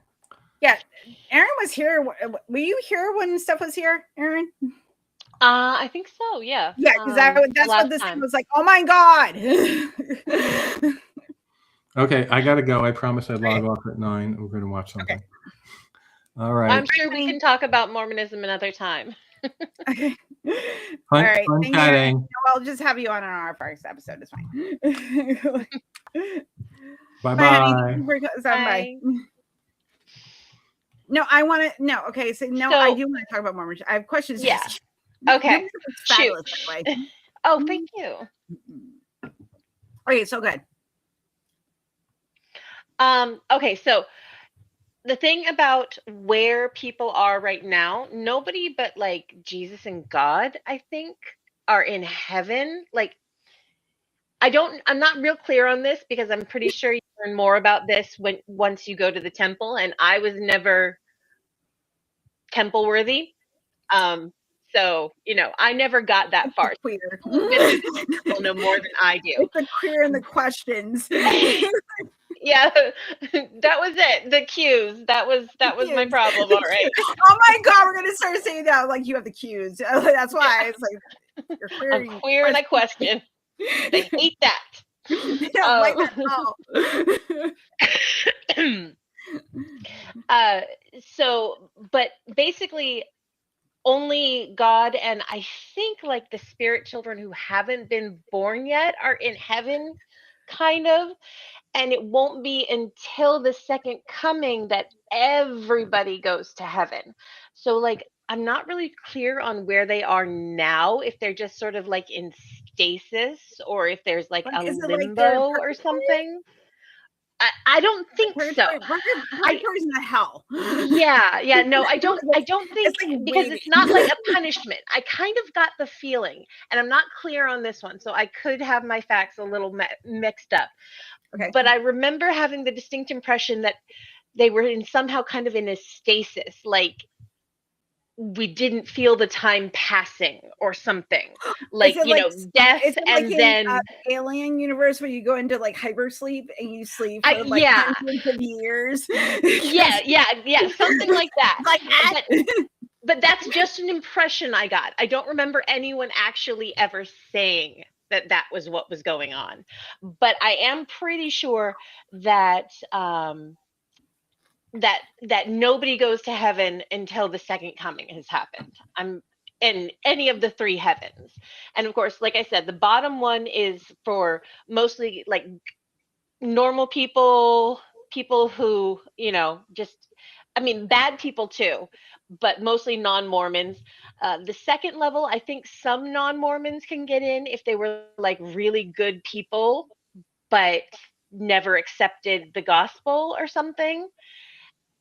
Yeah, Aaron was here. Were you here when Steph was here, Aaron? I think so. Yeah. Yeah, because that's what this thing was like. Oh my God. Okay, I gotta go. I promised I'd log off at 9. We're going to watch something. Okay. All right. I'm sure we can talk about Mormonism another time. Okay. All right. Fun chatting. I'll just have you on our first episode. It's fine. Bye-bye. Bye. No, I want to. No, okay. So I do want to talk about Mormonism. I have questions. Yeah. Okay. Fabulous, by the way. Oh, thank you. Okay, so good. Okay, so the thing about where people are right now, nobody but like Jesus and God, I think, are in heaven. Like, I'm not real clear on this because I'm pretty sure you learn more about this once you go to the temple, and I was never temple worthy. So, I never got that far. Queer. People know more than I do. It's the queer in the questions. Yeah, that was it. The cues. That was my problem. All right. Oh my God, we're gonna start saying that like you have the cues. That's why it's like you're queer. I'm queer and I question. They hate that. They don't like that at all. So, but basically, only God and I think like the spirit children who haven't been born yet are in heaven, kind of. And it won't be until the second coming that everybody goes to heaven. So, like, I'm not really clear on where they are now, if they're just sort of like in stasis or if there's like a limbo or something. I don't think so. Purgatory's not hell. Yeah. No, I don't think because it's not like a punishment. I kind of got the feeling, and I'm not clear on this one, so I could have my facts a little mixed up. Okay. But I remember having the distinct impression that they were somehow kind of in a stasis, like we didn't feel the time passing or something, like death, and then alien universe where you go into like hypersleep and you sleep for like hundreds of years. yeah, something like that. Like that. But that's just an impression I got. I don't remember anyone actually ever saying that was what was going on, but I am pretty sure that that nobody goes to heaven until the second coming has happened. I'm in any of the three heavens. And of course, like I said, the bottom one is for mostly like normal people who, bad people too, but mostly non-Mormons. The second level, I think some non-Mormons can get in if they were like really good people, but never accepted the gospel or something.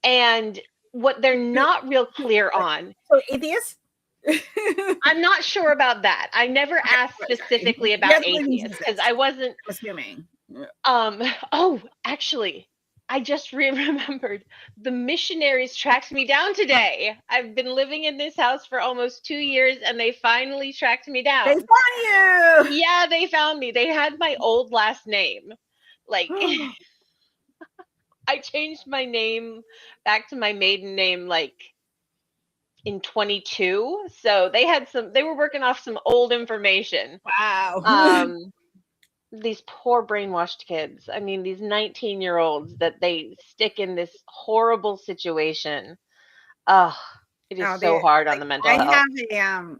And what they're not real clear on. So atheists? I'm not sure about that. I never asked specifically about atheists because I wasn't assuming. Oh, actually, I just remembered the missionaries tracked me down today. I've been living in this house for almost 2 years and they finally tracked me down. They found you. Yeah, they found me. They had my old last name. Like I changed my name back to my maiden name like in 22. So they were working off some old information. Wow. These poor brainwashed kids. I mean, these 19-year-olds that they stick in this horrible situation. Oh, it is Oh, so they hard on like the mental I health. have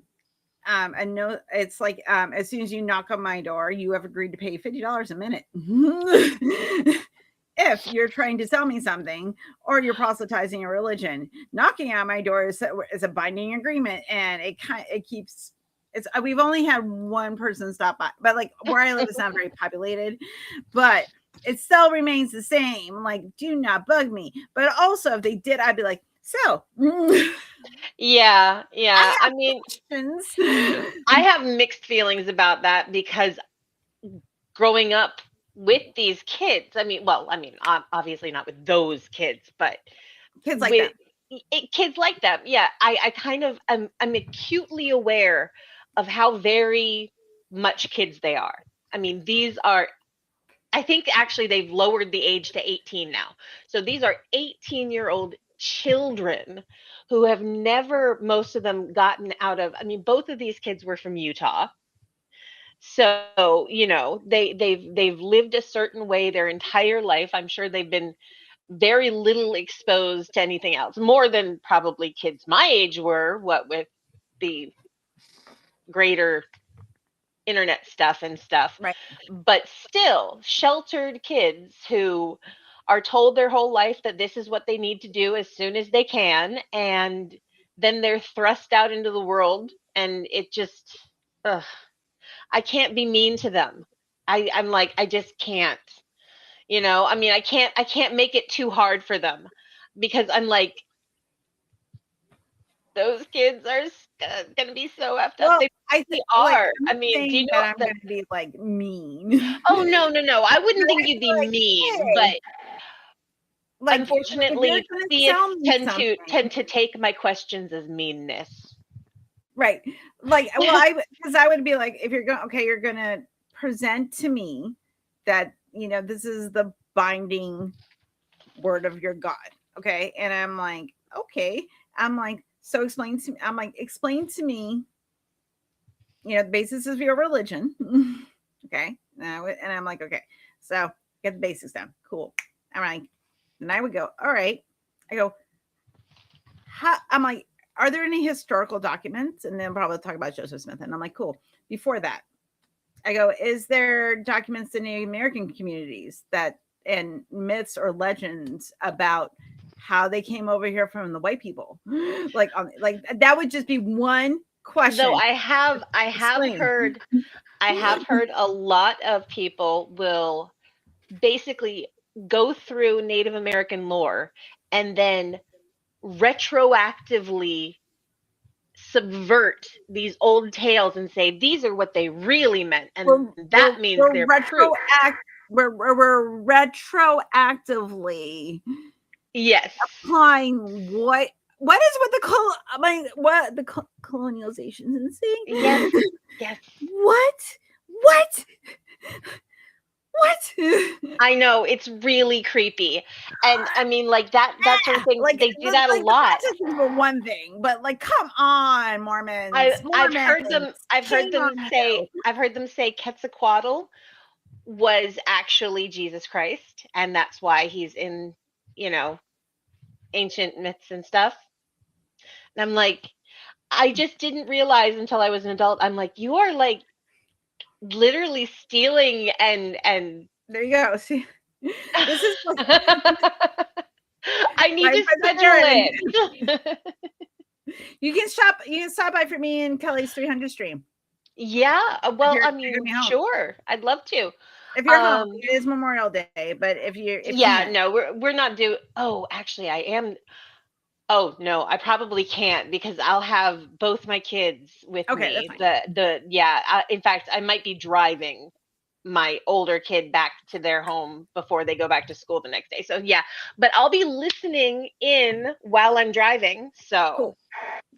a note. It's like as soon as you knock on my door, you have agreed to pay $50 a minute. If you're trying to sell me something or you're proselytizing a religion, knocking on my door is a binding agreement, and it keeps. We've only had one person stop by, but like where I live is not very populated, but it still remains the same. Like, do not bug me. But also, if they did, I'd be like, so. Yeah. I I have mean, questions. I have mixed feelings about that because growing up with these kids, obviously not with those kids, but Kids like with that. kids like them. Yeah, I kind of I'm acutely aware of how very much kids they are. I mean, I think actually they've lowered the age to 18 now. So these are 18-year-old children who have never, most of them, gotten out of, I mean, both of these kids were from Utah. So, they've lived a certain way their entire life. I'm sure they've been very little exposed to anything else, more than probably kids my age were, what with the greater internet stuff and stuff. Right. But still, sheltered kids who are told their whole life that this is what they need to do as soon as they can, and then they're thrust out into the world, and it just, ugh, I can't be mean to them. I'm like, I just can't. I mean, I can't make it too hard for them because I'm like, those kids are gonna be so effed up. Well, They I really think like are. I'm I not mean, do you saying know that I'm that? going to be like mean. Oh, no, no, no. I But wouldn't think I you'd feel be like, mean, hey, but like if you're unfortunately, going to sell theists me tend to something, tend to take my questions as meanness. right? Like, well, because I would be like, if you're going, okay, you're going to present to me that this is the binding word of your God, okay? And I'm like, okay. I'm like, so explain to me. I'm like, explain to me, the basis of your religion, okay? And I'm like, okay, so get the basics down. Cool. All right. And I would go, all right. I go, I'm like, are there any historical documents? And then probably talk about Joseph Smith. And I'm like, cool. Before that, I go, is there documents in the American communities and myths or legends about how they came over here from the white people? like that would just be one question. Though I have heard a lot of people will basically go through Native American lore and then retroactively subvert these old tales and say these are what they really meant, and that means we're they're proof. we're retroactively Yes. applying what is with the colonialization and saying Yes. Yes. what I know, it's really creepy. And I mean, like that sort of thing, like they do that a lot. the practices were one thing, but like come on, I've heard them shame on you. say Quetzalcoatl was actually Jesus Christ, and that's why he's in, ancient myths and stuff. And I'm like, I just didn't realize until I was an adult. I'm like, you are like literally stealing and There you go. See, this is like I need right to by the schedule end. it. You can stop by for me in Kelly's 300 stream. Yeah, well, you're I gonna mean, be home. sure. I'd love to. If you're home, it is Memorial Day, but if Yeah, can't. no, we're not due. Oh, actually, I am. Oh, no, I probably can't because I'll have both my kids with Okay, that's me. fine. In fact, I might be driving my older kid back to their home before they go back to school the next day. So yeah, but I'll be listening in while I'm driving. So Cool.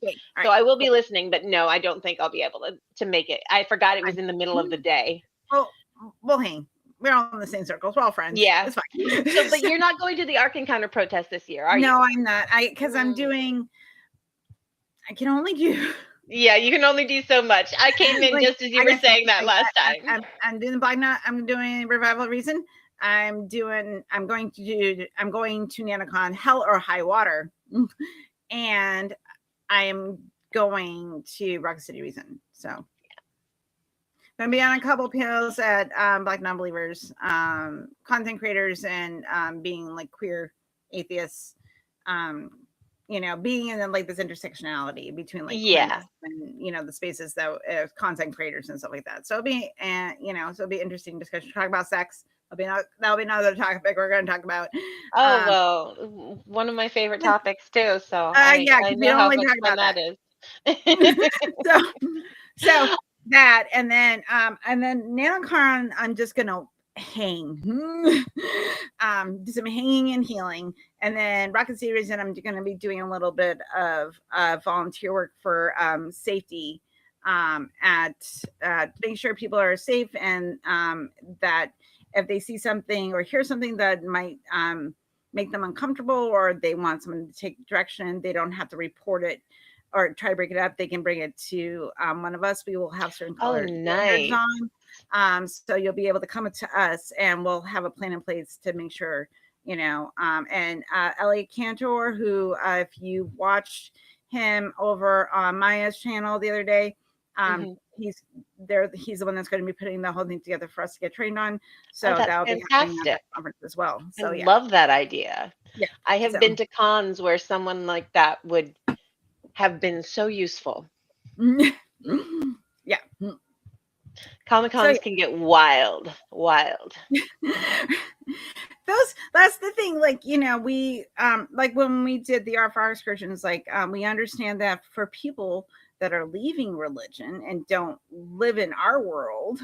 Okay. All so right. I will be listening, but no, I don't think I'll be able to make it. I forgot it was in the middle of the day. Well, we'll hang. We're all in the same circles. We're all friends. Yeah. It's fine. So, but you're not going to the Ark Encounter protest this year, are you? No, I'm not. Because I'm doing. I can only do. Yeah, you can only do so much. I came in Like, just as you I were guess, saying that like, last time. I'm doing the Black Knot. I'm doing Revival of Reason. I'm going to NanoCon Hell or High Water, and I am going to Rocket City Reason. So I'm gonna be on a couple panels at Black Non-Believers, content creators, and being like queer atheists. Being in like this intersectionality between like queerness and the spaces that content creators and stuff like that. So it'll be it'll be interesting discussion. Talk about sex. That'll be another topic we're going to talk about. Oh, well, one of my favorite topics too. So I we know don't how only much talk fun about that is. so that and then NanoCon, I'm just gonna hang, do some hanging and healing, and then Rocket Series, and I'm gonna be doing a little bit of volunteer work for safety, at making sure people are safe, and that if they see something or hear something that might make them uncomfortable, or they want someone to take direction, they don't have to report it or try to break it up. They can bring it to one of us. We will have certain colored lanyards on. So you'll be able to come to us, and we'll have a plan in place to make sure, and Elliot Cantor, who, if you watched him over on Maya's channel the other day, he's the one that's going to be putting the whole thing together for us to get trained on. So that'll be happening at that conference as well. So I love that idea. Yeah. I have been to cons where someone like that would have been so useful. Yeah. Comic-Cons can get wild. That's the thing. Like, we like when we did the R5 excursions, like we understand that for people that are leaving religion and don't live in our world,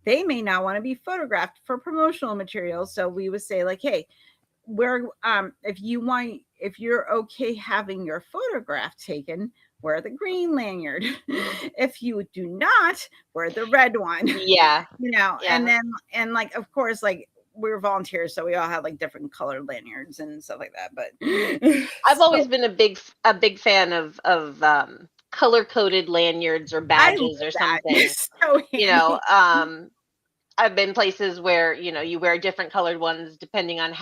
they may not want to be photographed for promotional materials. So we would say, like, hey, if you're okay having your photograph taken, wear the green lanyard. If you do not, wear the red one. And then, and like, of course, like, we're volunteers, so we all have like different colored lanyards and stuff like that. But I've always been a big fan of color coded lanyards or badges or something. So I've been places where you wear different colored ones depending on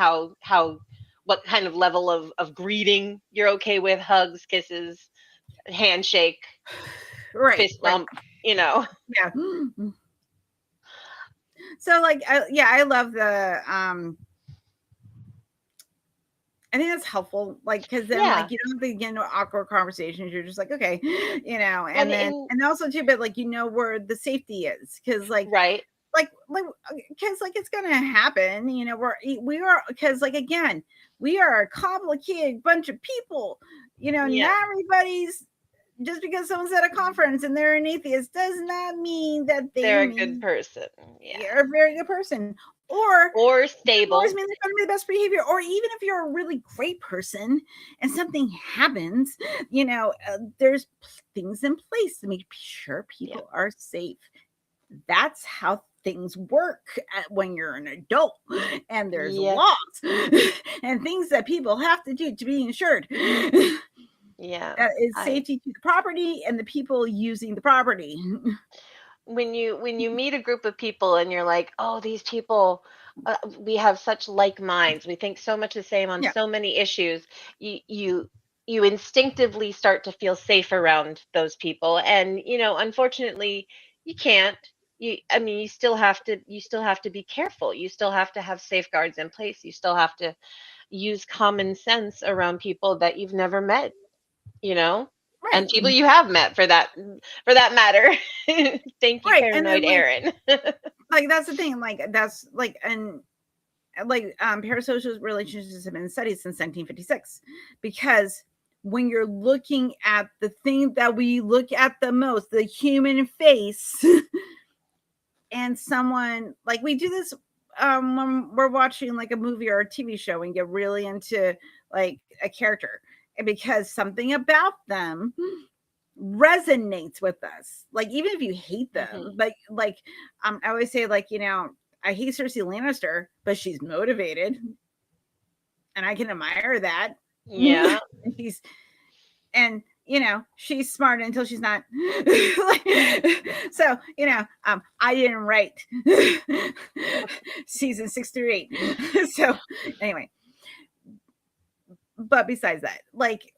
what kind of level of greeting you're okay with: hugs, kisses, handshake, fist bump. Yeah. So like, I love the I think that's helpful, like, because then like you don't have to get into awkward conversations. You're just like, okay, and also too, but like where the safety is, because like because like it's gonna happen. We are, because like, again, we are a complicated bunch of people. Not everybody's, just because someone's at a conference and they're an atheist does not mean that they're a good person. You're a very good person. Or stable. Always means they're going to be the best behavior. Or even if you're a really great person and something happens, there's things in place to make sure people are safe. That's how things work when you're an adult, and there's laws and things that people have to do to be insured. That is safety to the property and the people using the property. When you meet a group of people and you're like, oh, these people, we have such like minds, we think so much the same on so many issues, you instinctively start to feel safe around those people. And unfortunately, you can't. You still have to be careful. You still have to have safeguards in place. You still have to use common sense around people that you've never met, and people you have met, for that matter. Thank you, paranoid Aaron. Like, that's the thing. Like, that's like, and like, parasocial relationships have been studied since 1956, because when you're looking at the thing that we look at the most, the human face, and someone, like, we do this when we're watching like a movie or a TV show and get really into like a character, because something about them resonates with us. Like, even if you hate them, but like, I always say, like, I hate Cersei Lannister, but she's motivated, and I can admire that. Yeah. and she's smart until she's not. So, I didn't write season 6 through 8. So anyway, but besides that, like,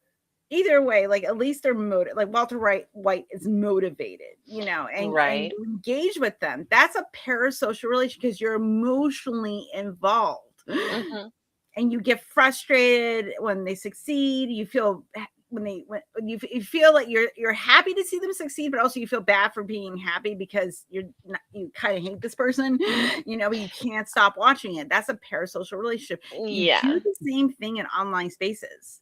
either way, like, at least they're like Walter White is motivated, and Right. you engage with them. That's a parasocial relationship because you're emotionally involved. Mhm. And you get frustrated when they succeed. You feel when you feel like you're happy to see them succeed, but also you feel bad for being happy because you kind of hate this person, but you can't stop watching it. That's a parasocial relationship. You Yeah. do the same thing in online spaces.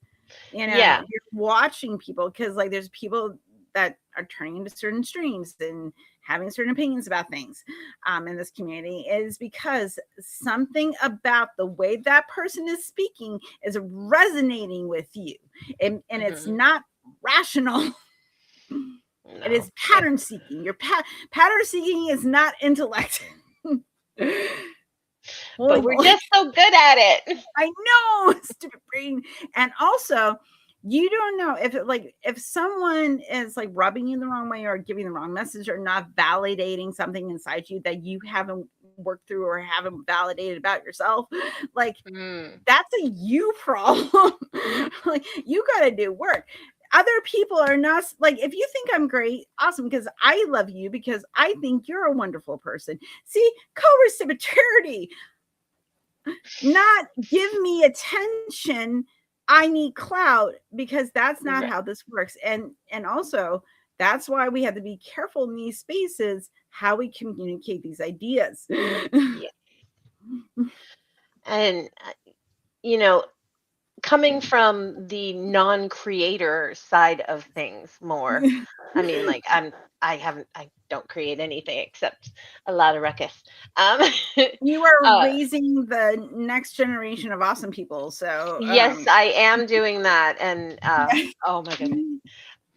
Yeah. You're watching people because, like, there's people that are turning into certain streams and having certain opinions about things in this community is because something about the way that person is speaking is resonating with you, and it's not rational. It is pattern seeking. Your pattern seeking is not intellect. But we're just so good at it. I know, stupid brain. And also, you don't know if someone is like rubbing you the wrong way or giving the wrong message or not validating something inside you that you haven't worked through or haven't validated about yourself. Like, that's a you problem. Like, you got to do work. Other people are not, like, if you think I'm great, awesome, because I love you, because I think you're a wonderful person. See, co-reciprocity. Not give me attention, I need clout, because that's not how this works. And also, that's why we have to be careful in these spaces how we communicate these ideas. Yeah. And coming from the non-creator side of things more. I mean, like, I don't create anything except a lot of ruckus. You are raising the next generation of awesome people. So yes, I am doing that. And oh my goodness.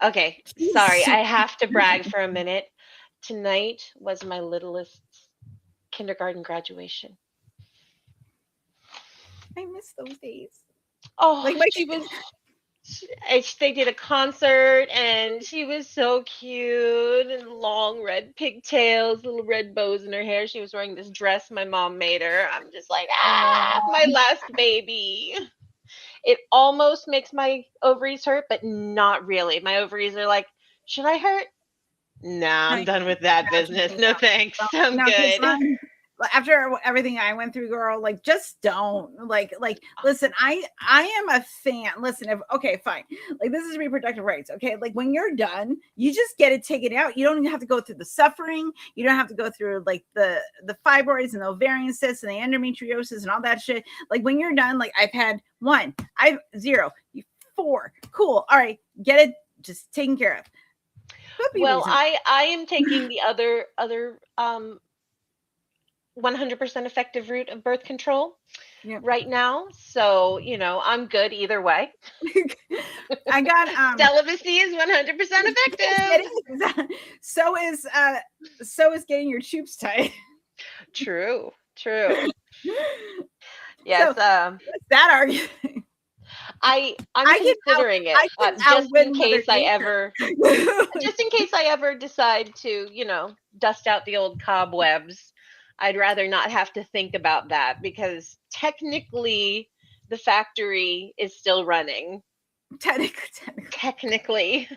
Okay, sorry, I have to brag for a minute. Tonight was my littlest's kindergarten graduation. I miss those days. Oh, like they did a concert and she was so cute, and long red pigtails, little red bows in her hair. She was wearing this dress my mom made her. I'm just like, my last baby. It almost makes my ovaries hurt, but not really. My ovaries are like, should I hurt? Nah, I'm done with that business. No thanks. I'm good. After everything I went through, girl, like, just don't like listen, I am a fan. Listen, okay, fine, like, this is reproductive rights, okay, like, when you're done, you just get it taken out. You don't even have to go through the suffering. You don't have to go through like the fibroids and the ovarian cysts and the endometriosis and all that shit. Like, when you're done, like, I've had 1, I've 0, 4, cool, all right, get it just taken care of. Well, I am taking the other 100% effective route of birth control right now. So, I'm good either way. I got celibacy is 100% effective. So is getting your tubes tied. True. Yes. So, that argument. I'm considering it just in case I ever decide to, dust out the old cobwebs. I'd rather not have to think about that, because technically the factory is still running. Technically.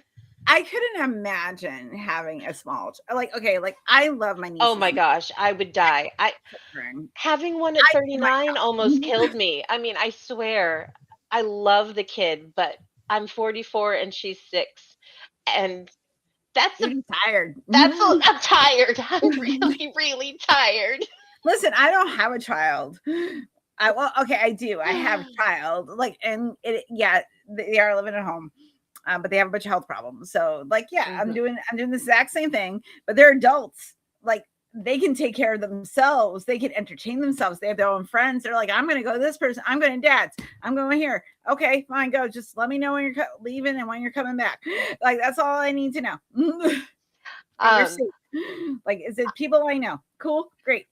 I couldn't imagine having a small, like, okay, like, I love my niece. Oh my gosh, I would die. Having one at 39 almost killed me. I mean, I swear, I love the kid, but I'm 44 and she's 6, and I'm tired. I'm tired. I'm really, really tired. Listen, I don't have a child. I do. I have a child. Like, and they are living at home, but they have a bunch of health problems. So, like, I'm doing the exact same thing, but they're adults. Like, they can take care of themselves. They can entertain themselves. They have their own friends. They're like, I'm going to go to this person. I'm going to Dad's. I'm going here. Okay, fine, go. Just let me know when you're leaving and when you're coming back. Like, that's all I need to know. Like, is it people I know? Cool, great.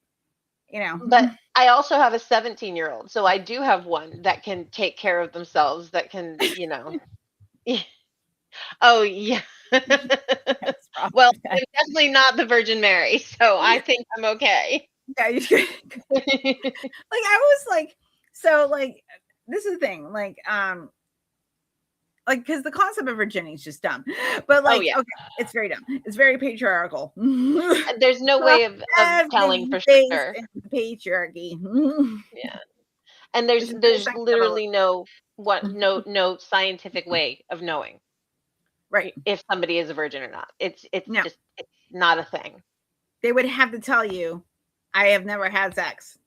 But I also have a 17-year-old, so I do have one that can take care of themselves. That can, Oh, yeah. That's probably Well, that. I'm definitely not the Virgin Mary, so I think I'm okay. Yeah, like I was like, so like this is the thing, like because the concept of virginity is just dumb, but Oh, like yeah. okay, it's very dumb. It's very patriarchal. There's no way of telling Everything for based sure. in patriarchy. Yeah. And Which is there's very literally no sexual. no scientific way of knowing Right. if somebody is a virgin or not. It's No, just it's not a thing. they would have to tell you, I have never had sex.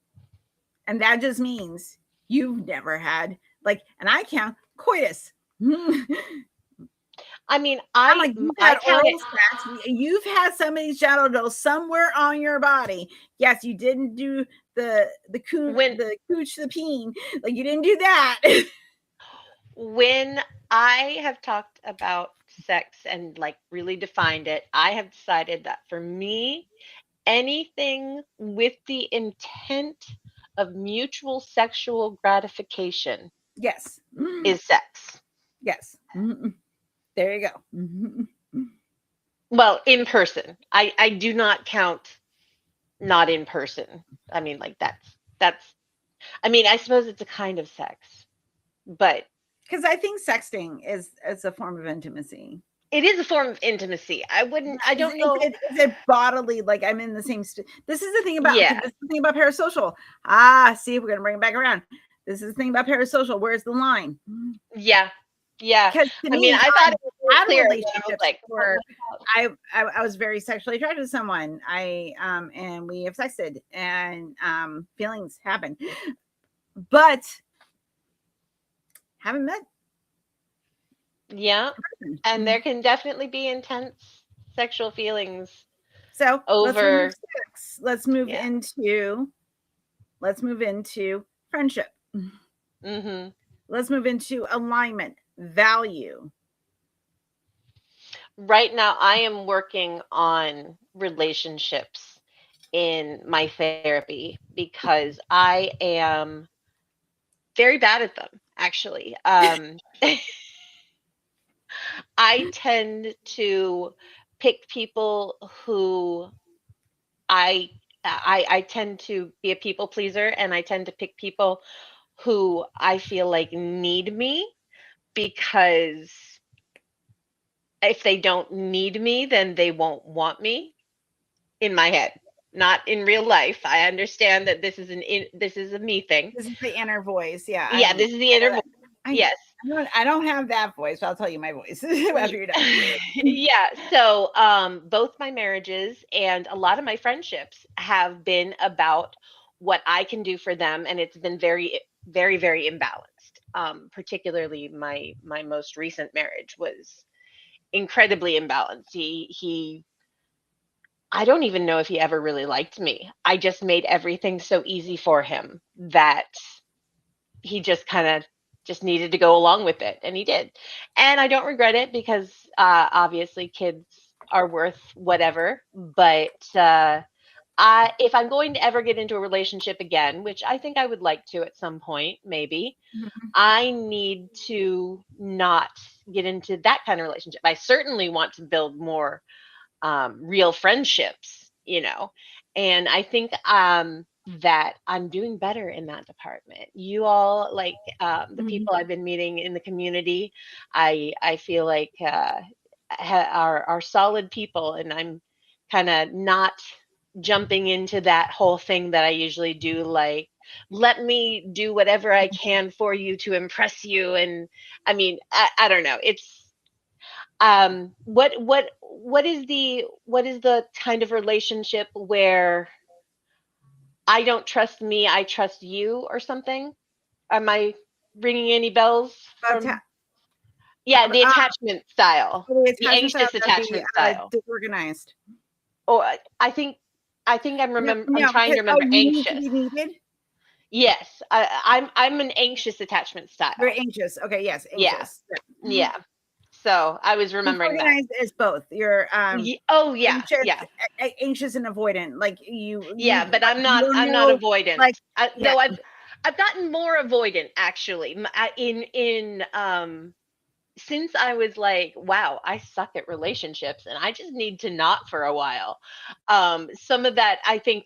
And that just means you've never had, like, and I count coitus. I'm I mean, like, you've I had count oral it. sex. You've had somebody's genital somewhere on your body. Yes, you didn't do the When cooch the peen. Like, you didn't do that. when I have talked about sex and like really defined it, I have decided that for me, anything with the intent of mutual sexual gratification Yes. is sex. Yes. There you go. Well, in person. I do not count not in person. I mean, like that's I mean, I suppose it's a kind of sex, but Because I think sexting is a form of intimacy. it is a form of intimacy. I don't know. Is it bodily? Like I'm in the same. This is the thing about. Yeah. This is the thing about parasocial. See, we're gonna bring it back around. This is the thing about parasocial. Where's the line? Yeah. Yeah. Because to I mean, me, I thought it was really had clear when I was relationships like, where I was very sexually attracted to someone. And we have sexted, and feelings happen, but haven't met. yeah. And there can definitely be intense sexual feelings So let's remove over sex. Let's move yeah. into friendship. Mm-hmm. Let's move into alignment, value. Right now, I am working on relationships in my therapy because I am very bad at them, actually. I tend to pick people who I tend to be a people pleaser, and I tend to pick people who I feel like need me, because if they don't need me, then they won't want me, in my head, not in real life. I understand that this is a me thing. This is the inner voice. Yeah. Yeah, this is the inner voice. I, Yes. I don't have that voice, but I'll tell you my voice after you're done. Yeah. So both my marriages and a lot of my friendships have been about what I can do for them, and it's been very, very, very imbalanced. Particularly my most recent marriage was incredibly imbalanced. He I don't even know if he ever really liked me. I just made everything so easy for him that he just kind of just needed to go along with it, and he did. And I don't regret it, because obviously kids are worth whatever, but if I'm going to ever get into a relationship again, which I think I would like to at some point, maybe, I need to not get into that kind of relationship. I certainly want to build more real friendships, and I think that I'm doing better in that department. You all, like the people I've been meeting in the community, I feel like are solid people, and I'm kind of not jumping into that whole thing that I usually do, like, let me do whatever I can for you to impress you. And I mean, I don't know, it's what is the kind of relationship where I don't trust me, I trust you, or something? Am I ringing any bells from? Yeah, the attachment style, the anxious attachment style. Disorganized. Or I'm I'm trying to remember you need to anxious. be needed. Yes, I'm an anxious attachment style. Very anxious. Okay, yes, anxious. Yeah. So I was remembering that. Organized is both. You're oh yeah, anxious, yeah, anxious and avoidant. Like yeah, but I'm not avoidant. Like no, I've gotten more avoidant, actually, in since I was like, wow, I suck at relationships and I just need to not for a while. Some of that, I think,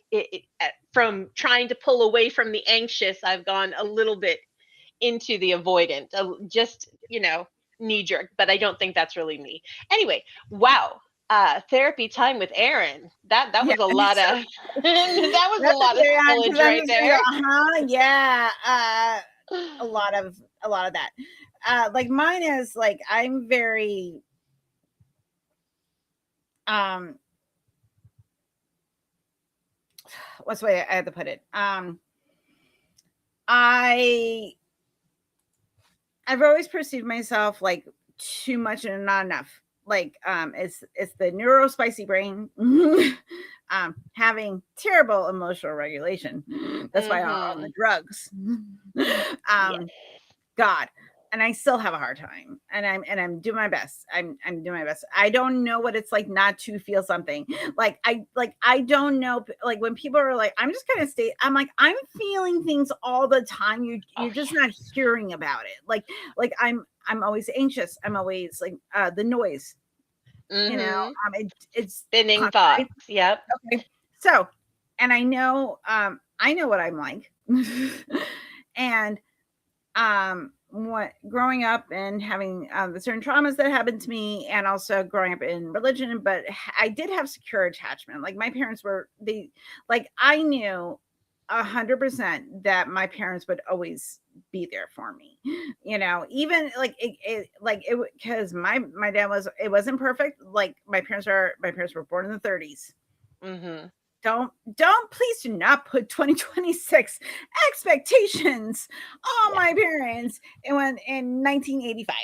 from trying to pull away from the anxious, I've gone a little bit into the avoidant, just, knee jerk, but I don't think that's really me. Anyway, wow. Therapy time with Aaron. That Yeah. was a lot of that was a That's lot of okay. spillage right I'm just gonna there. go, yeah. A lot of that. Like mine is like I'm very what's the way I have to put it? I've always perceived myself like too much and not enough. Like it's the neurospicy brain. Having terrible emotional regulation. That's why I'm on the drugs. Yes. God, and I still have a hard time, and I'm doing my best. I'm doing my best. I don't know what it's like not to feel something. I don't know, like when people are like, I'm just gonna stay. I'm like, I'm feeling things all the time. You're just not hearing about it. Like I'm always anxious. I'm always like the noise. It's Spinning constant. thoughts. Yep. Okay. So, and I know what I'm like. And what growing up and having the certain traumas that happened to me, and also growing up in religion, but I did have secure attachment. Like my parents were I knew 100% that my parents would always be there for me, even because my dad it wasn't perfect. Like my parents were born in the 30s. Mm-hmm. Don't please do not put 2026 expectations on my parents in 1985.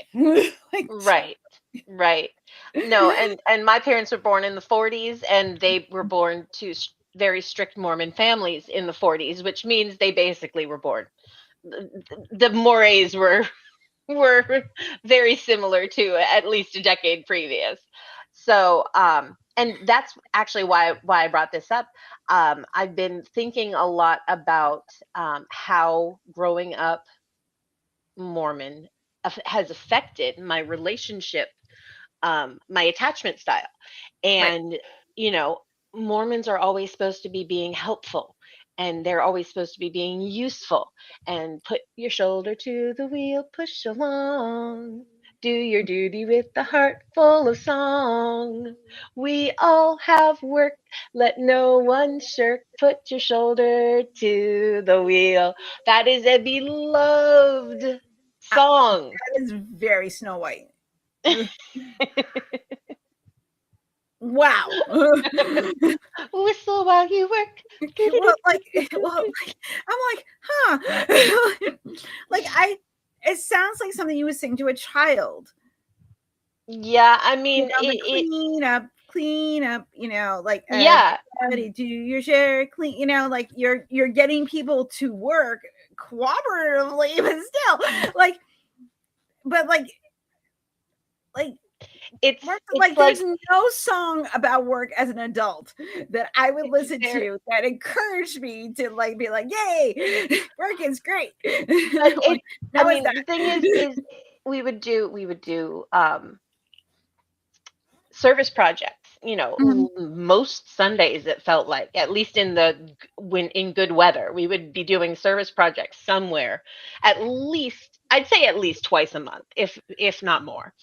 Right. No, and my parents were born in the 40s, and they were born to very strict Mormon families in the 40s, which means they basically were born. The mores were very similar to at least a decade previous. So, and that's actually why I brought this up. I've been thinking a lot about how growing up Mormon has affected my relationship, my attachment style. Right. And, you know, Mormons are always supposed to be being helpful, and they're always supposed to be being useful, and put your shoulder to the wheel, push along. Do your duty with the heart full of song. We all have work, let no one shirk. Put your shoulder to the wheel. That is a beloved song. That is very Snow White. Wow. Whistle while you work. well, I'm like, huh? It sounds like something you would sing to a child. Yeah, I mean, Clean up, yeah, everybody do your share, clean, like you're getting people to work cooperatively, but still, but it's there's like no song about work as an adult that I would listen to that encouraged me to be like, yay, work is great. but I mean, that. the thing is we would do service projects, most Sundays. It felt like, at least when in good weather, we would be doing service projects somewhere, I'd say at least twice a month, if not more.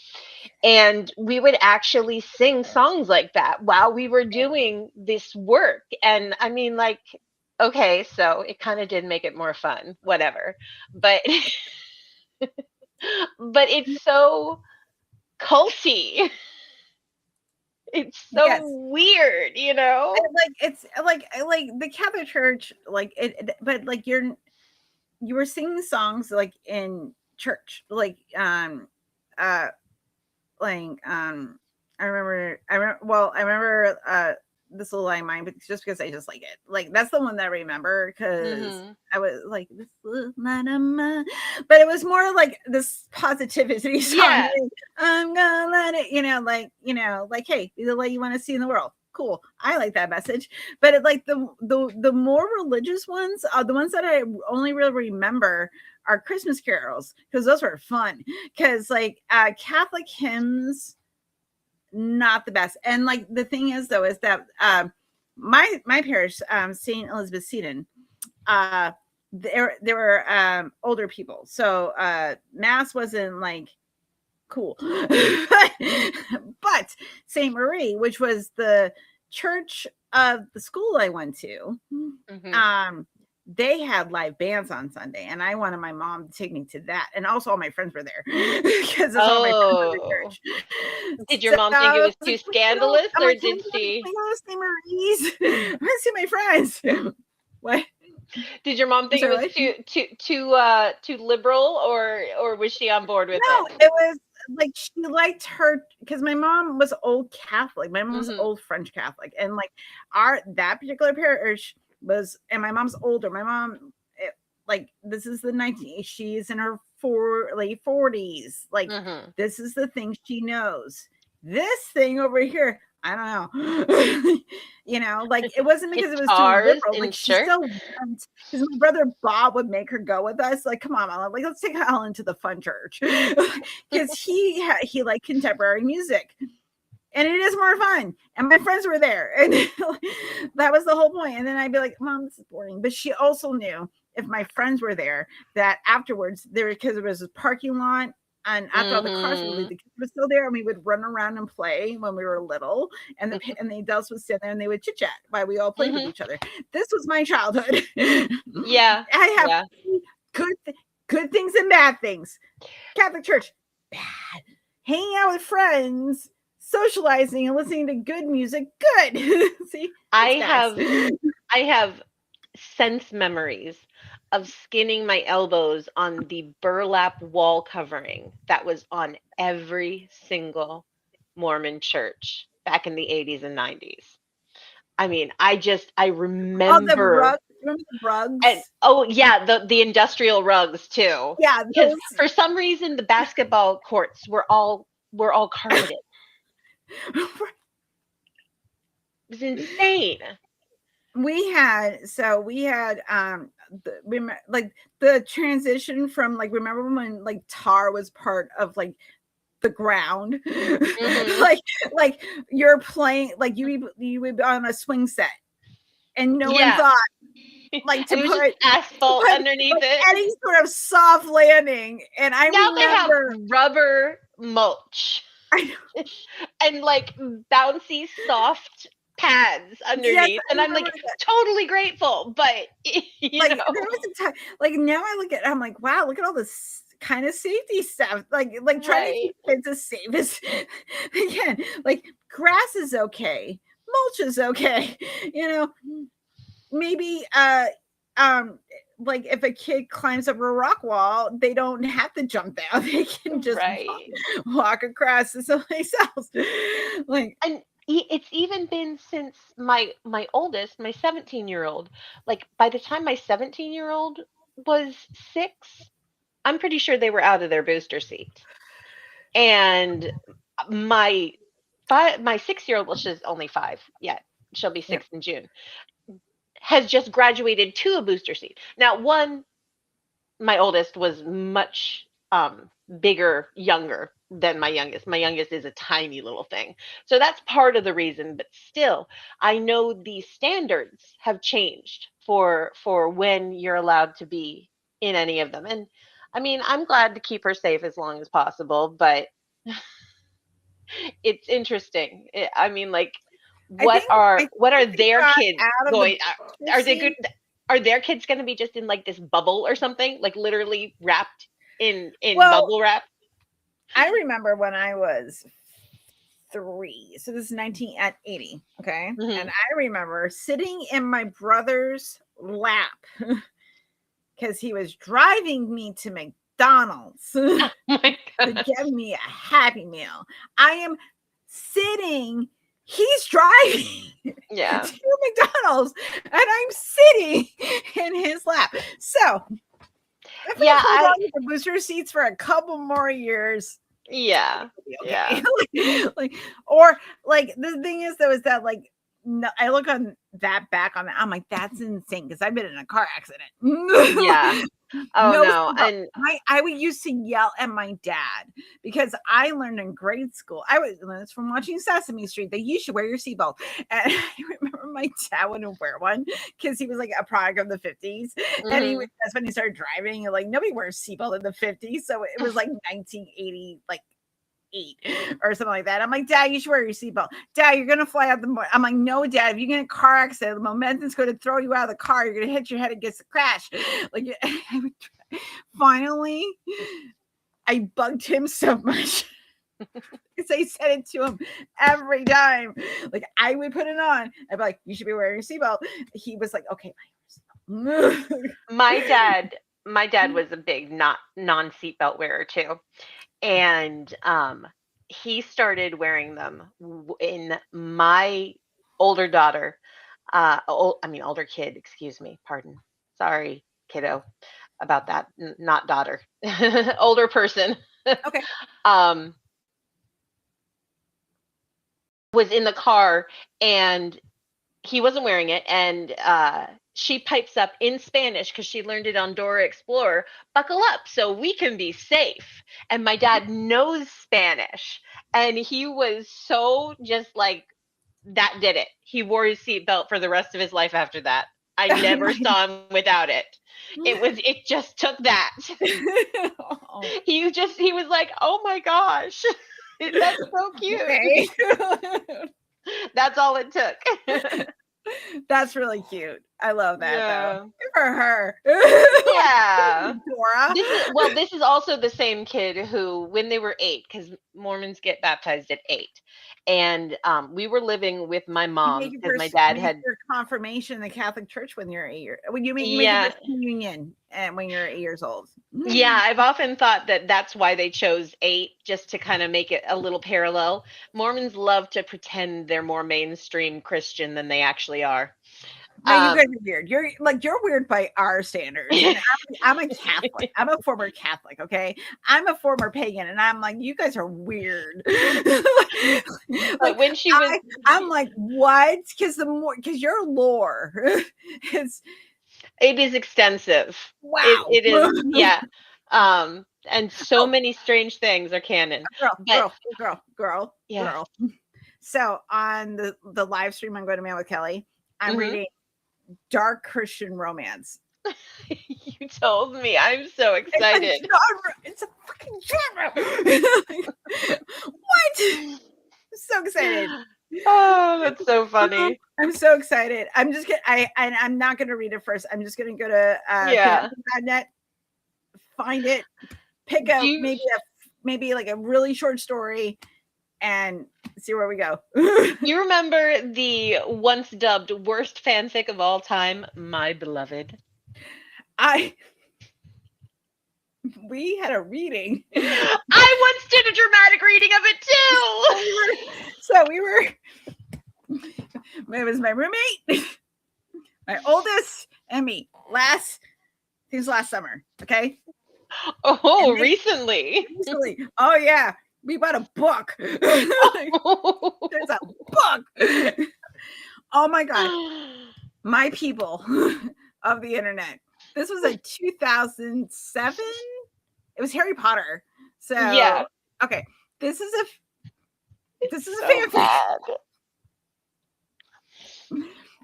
And we would actually sing songs like that while we were doing this work. And I mean, like, okay, so it kind of did make it more fun, whatever. But but it's so culty. It's so Yes. weird. It's like the Catholic Church, but you were singing songs like in church, I remember This Little Light of Mine, but just because I just like it. Like that's the one that I remember because I was like this little light of mine. But it was more like this positivity song. Yeah. Like, I'm gonna let it, like, hey, be the light you want to see in the world. Cool. I like that message. But it, like the more religious ones, the ones that I only really remember are Christmas carols because those were fun. Because like Catholic hymns, not the best. And like the thing is though, is that my parish, St. Elizabeth Seton, there were older people. So mass wasn't like cool. But St. Marie, which was the church of the school I went to, they had live bands on Sunday, and I wanted my mom to take me to that. And also all my friends were there because all my friends were at church. Did your mom think it was too scandalous, or like, did she? I want to see Marie's. I want to see my friends. What? Did your mom think it was too liberal, or was she on board with it? No, it was like she liked her because my mom was old Catholic. My mom was old French Catholic, and like that particular parish was, and my mom's older. My mom, like this is the 19. She's in her late 40s. Like this is the thing she knows. This thing over here, I don't know. Like it wasn't because it was too liberal. Like she still went, because my brother Bob would make her go with us. Like, come on, Mom, like let's take Helen to the fun church because he liked contemporary music. And it is more fun. And my friends were there. And that was the whole point. And then I'd be like, Mom, this is boring. But she also knew if my friends were there, that afterwards, because it was a parking lot, and after all the cars would leave, the kids were still there, and we would run around and play when we were little. And the adults would stand there and they would chit chat while we all played with each other. This was my childhood. Yeah. I have good things and bad things. Catholic Church, bad. Hanging out with friends, socializing and listening to good music, good. See, I have sense memories of skinning my elbows on the burlap wall covering that was on every single Mormon church back in the 80s and 90s. I mean, I remember. The rugs. Remember the rugs? And the industrial rugs too. Yeah, because for some reason the basketball courts were all carpeted. It was insane. We had the transition from like, remember when like tar was part of like the ground, like you're playing, like you would be on a swing set and no one thought like to put asphalt underneath it, any sort of soft landing. And now they have rubber mulch and like bouncy soft pads underneath, and I'm like totally grateful, but there was a time, like now I look at it, I'm like, wow, look at all this kind of safety stuff, like trying to keep kids as safe as they can. Like grass is okay, mulch is okay, maybe like if a kid climbs up a rock wall, they don't have to jump down, they can just walk across to someplace else. And it's even been since my oldest, my 17-year-old, like by the time my 17-year-old was 6, I'm pretty sure they were out of their booster seat. And my 6-year-old, well, she's only 5 yet, she'll be 6 in June, has just graduated to a booster seat. Now, my oldest was much bigger, younger than my youngest. My youngest is a tiny little thing. So that's part of the reason, but still, I know the standards have changed for when you're allowed to be in any of them. And I mean, I'm glad to keep her safe as long as possible, but it's interesting. I mean, like, what are their kids going? Are they good? Are their kids going to be just in like this bubble or something, like literally wrapped in bubble wrap? I remember when I was 3, so this is 1980, okay, and I remember sitting in my brother's lap because he was driving me to McDonald's to give me a Happy Meal. I am sitting. He's driving. Yeah. to McDonald's, and I'm sitting in his lap. So if Yeah, I hold on to the booster seats for a couple more years, yeah. okay. Yeah. Like, or like the thing is though, is that like no, I look on that back on that, I'm like, that's insane because I've been in a car accident. Yeah. Oh No no. seatbelt. And I would used to yell at my dad because I learned in grade school. I was it's from watching Sesame Street that you should wear your seatbelt. And I remember my dad wouldn't wear one because he was like a product of the 50s. And he that's when he started driving. And like nobody wears seatbelt in the 50s. So it was like 1980, like 8 or something like that. I'm like, Dad, you should wear your seatbelt. Dad, you're gonna fly out the morning. I'm like, no, Dad, if you get in a car accident, the momentum's going to throw you out of the car. You're gonna hit your head against the crash. Like, I would finally, I bugged him so much because I said it to him every time. Like, I would put it on. I'd be like, you should be wearing your seatbelt. He was like, okay, my dad was a big non-seatbelt wearer too. And he started wearing them in my older daughter, older kid, excuse me, pardon. Sorry, kiddo, about that. Not daughter, older person. Okay. Was in the car and he wasn't wearing it, and she pipes up in Spanish because she learned it on Dora Explorer. Buckle up so we can be safe. And my dad knows Spanish, and he was so just like that. Did it? He wore his seatbelt for the rest of his life after that. I never saw him without it. It just took that. He was like, oh my gosh, that's so cute. Okay. That's all it took. That's really cute. I love that though. Good for her. Yeah. Dora. This is also the same kid who, when they were 8, because Mormons get baptized at 8, and we were living with my mom because my dad had your confirmation in the Catholic Church when you're 8 years. When you make your first communion and when you're 8 years old. Yeah, I've often thought that that's why they chose 8, just to kind of make it a little parallel. Mormons love to pretend they're more mainstream Christian than they actually are. No, you guys are weird. You're weird by our standards. And I'm a Catholic. I'm a former Catholic. Okay, I'm a former pagan, and I'm like, you guys are weird. Like when she was, I'm like, what? Because your lore it is extensive. Wow, it is, yeah. And so many strange things are canon. Girl. So on the live stream I'm going to Man with Kelly, I'm reading dark Christian romance. You told me. I'm so excited. It's a fucking genre. What? I'm so excited. Oh, that's so funny. I'm so excited. I'm just gonna I'm not gonna read it first. I'm just gonna go to .net, find it, pick out maybe like a really short story and see where we go. You remember the once dubbed worst fanfic of all time, My Beloved? We had a reading. I once did a dramatic reading of it too. So we were it was my roommate, my oldest, and me. Last summer. Okay. Oh, recently. Oh yeah. We bought a book. There's a book. Oh my God. My people of the internet. This was a 2007. It was Harry Potter. So yeah. Okay. This is a so fanfic. Bad.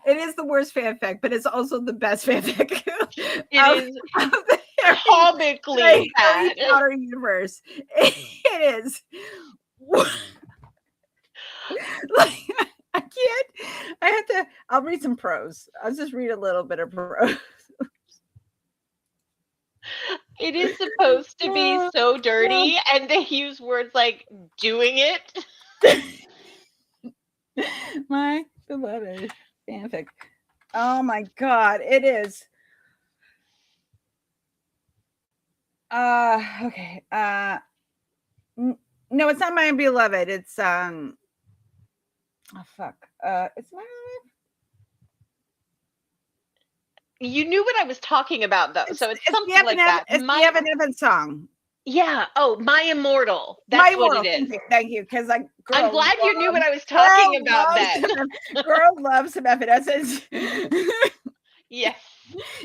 It is the worst fanfic, but it's also the best fanfic. It is comically bad. Harry Potter universe. It is. Like, I can't. I'll read some prose. I'll just read a little bit of prose. It is supposed to be so dirty, and they use words like doing it. My beloved fanfic. Oh my God, it is. Okay. No, it's not My Beloved. It's Oh, fuck. It's my You knew what I was talking about, though. So it's the something like that. It's the Evan Evans song. Yeah. Oh, My Immortal. My That's what Immortal. it is. Thank you. Because like, I'm glad you knew what I was talking about then. Girl loves some Evanescence. Yes.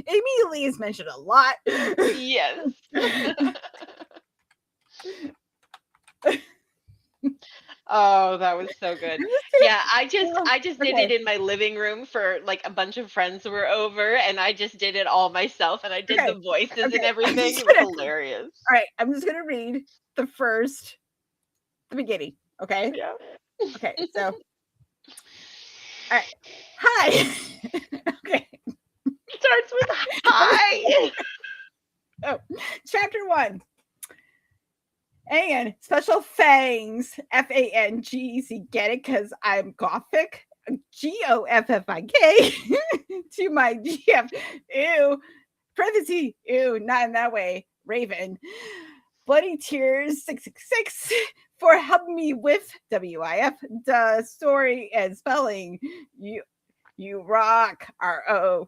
Amy Lee is mentioned a lot. Yes. Oh, that was so good. Yeah, I just did it in my living room for like a bunch of friends who were over, and I just did it all myself, and I did the voices and everything. It was hilarious. All right, I'm just gonna read the beginning. Okay. Yeah. Okay. So, all right. Hi. Okay. It starts with hi. Oh, chapter 1. And special fangs, Fangs. Get it? Because I'm gothic. Goffik to my GF. Ew. Parentheses. Ew. Not in that way. Raven. Bloody Tears 666 for helping me with WIF the story and spelling. You rock. ROK.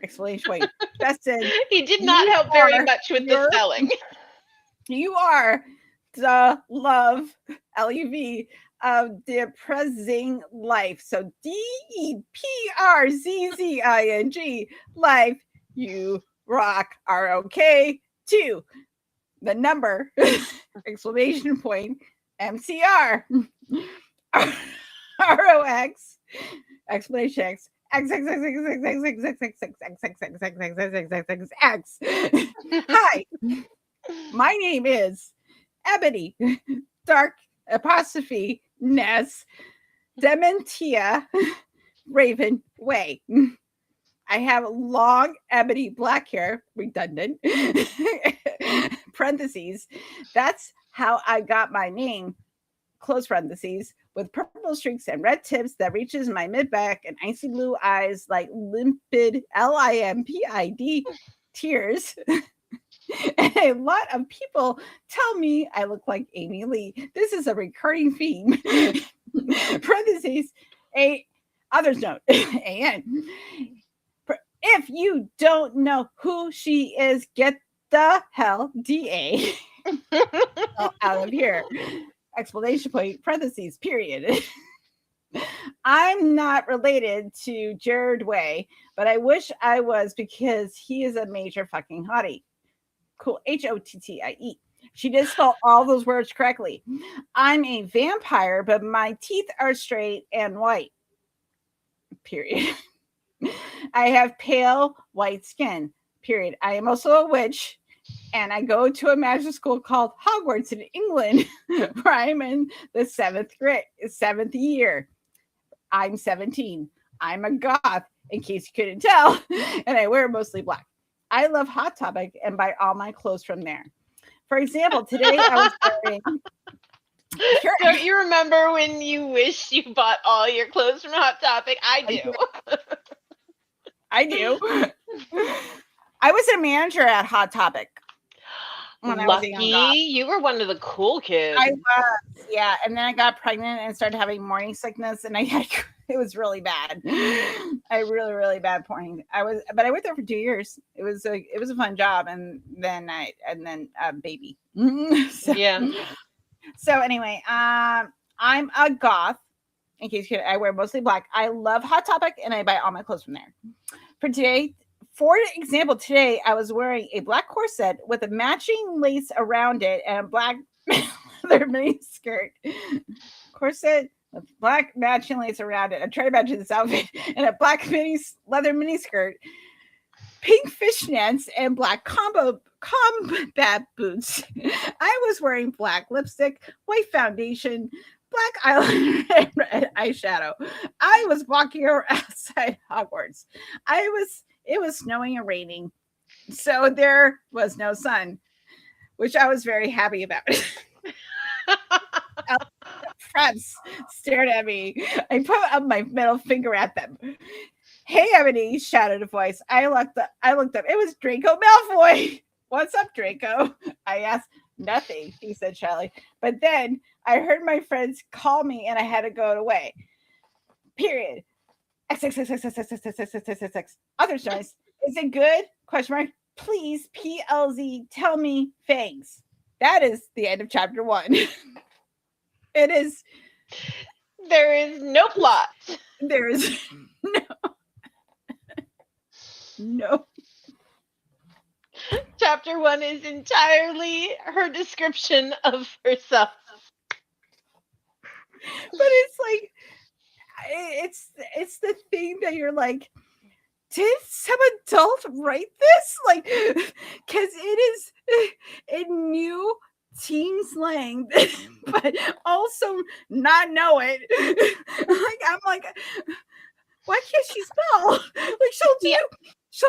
Exclamation point. Justin. He did not help very much with the spelling. You are the love, LUV, of depressing life. So DEPRZZING, life, you rock, ROK, 2, the number, exclamation point, MCR, ROX, exclamation X, X. Hi, my name is Ebony, dark apostrophe Ness, Dementia, Raven Way. I have long ebony black hair, redundant, parentheses. That's how I got my name, close parentheses, with purple streaks and red tips that reaches my mid-back and icy blue eyes like limpid, LIMPID, tears. And a lot of people tell me I look like Amy Lee. This is a recurring theme. Parentheses, others note, and if you don't know who she is, get the hell DA out of here. Explanation point, parentheses, period. I'm not related to Jared Way, but I wish I was because he is a major fucking hottie. Cool. HOTTIE. She did spell all those words correctly. I'm a vampire, but my teeth are straight and white. Period. I have pale white skin. Period. I am also a witch, and I go to a magic school called Hogwarts in England, where I'm in the 7th year. I'm 17. I'm a goth, in case you couldn't tell, and I wear mostly black. I love Hot Topic and buy all my clothes from there. For example, today I was wearing... Don't you remember when you wish you bought all your clothes from Hot Topic? I do. I do. I was a manager at Hot Topic. When Lucky, I was a young girl. You were one of the cool kids. I was, yeah. And then I got pregnant and started having morning sickness, and it was really bad. I really bad morning. But I worked there for 2 years. It was a fun job, and then baby. Yeah. So anyway, I'm a goth. In case you I wear mostly black. I love Hot Topic, and I buy all my clothes from there. For example, today I was wearing a black corset with a matching lace around it and a black leather mini skirt. Corset with black matching lace around it. I'm trying to imagine this outfit. And a black leather mini skirt, pink fishnets, and black combat boots. I was wearing black lipstick, white foundation, black eyeliner, and red eyeshadow. I was walking outside Hogwarts. It was snowing and raining, so there was no sun, which I was very happy about. Friends stared at me. I put up my middle finger at them. Hey, Ebony, shouted a voice. I looked up. It was Draco Malfoy. What's up, Draco? I asked. Nothing, he said shyly. But then I heard my friends call me and I had to go away. Period. X. Other choice. Is it good? Question mark. Please, PLZ, tell me thanks. That is the end of chapter 1. It is. There is no plot. There is no. Chapter 1 is entirely her description of herself. But it's like, it's the thing that you're like, did some adult write this? Like, because it is in new teen slang, but also not know it. Like, I'm like, why can't she spell? Like, she'll do. Yeah. She'll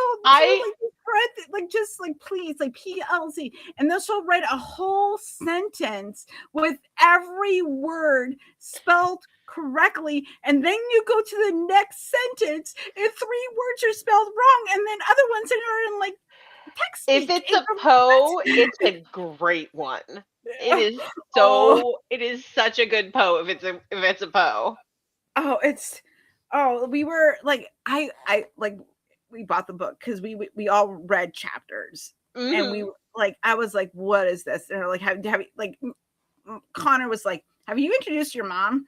like just like please, like PLZ, and then she'll write a whole sentence with every word spelled correctly, and then you go to the next sentence and 3 words are spelled wrong, and then other ones are in like text If speak. it's a Poe, it's a great one. It is it is such a good Poe if it's a Poe. We were like, I like, we bought the book because we all read chapters, and we like, I was like, what is this? And they're like, have you, like, Connor was like, have you introduced your mom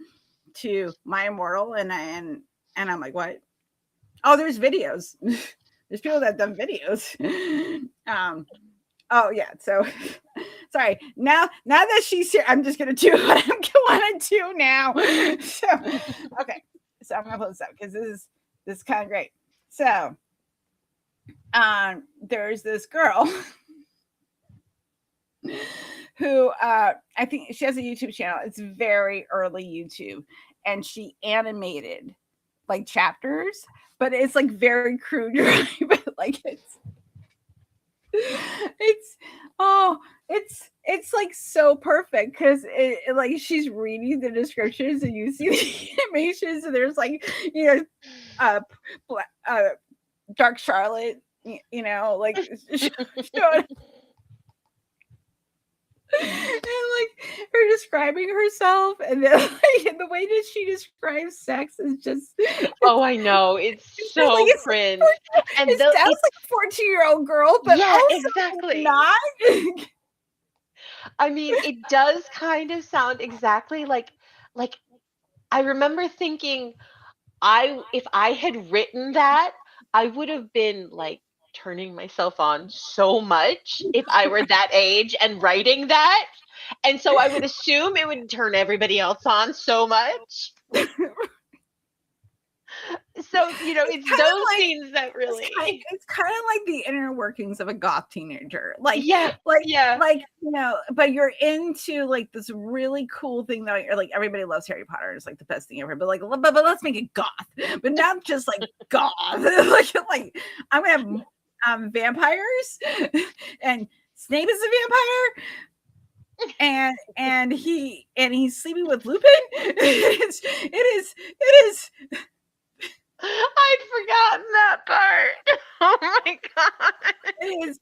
to My Immortal? And I'm like, what? Oh, there's videos. There's people that have done videos. Oh yeah. So sorry. Now that she's here, I'm just gonna do what I'm going to do now. So okay. So I'm gonna pull this up because this is kind of great. So there's this girl who I think she has a YouTube channel. It's very early YouTube, and she animated like chapters, but it's like very crude, but like it's like so perfect because it like she's reading the descriptions and you see the animations, and there's like, you know, Dark Charlotte, you know, like showing, and like her describing herself, and then like, and the way that she describes sex is just, oh, I know, it's so like, it's cringe. And it sounds like a 14-year-old girl, but yeah, also exactly not. I mean, it does kind of sound exactly like I remember thinking, if I had written that, I would have been like turning myself on so much if I were that age and writing that. And so I would assume it would turn everybody else on so much. So, you know, it's those like, scenes that really, it's kind of like the inner workings of a goth teenager. Like, yeah, like, you know, but you're into like this really cool thing that you're like, everybody loves Harry Potter. It's like the best thing ever. But like, but let's make it goth, but not just like goth. like I'm gonna have vampires, and Snape is a vampire, and he's sleeping with Lupin. It is. I'd forgotten that part. Oh my god. It is.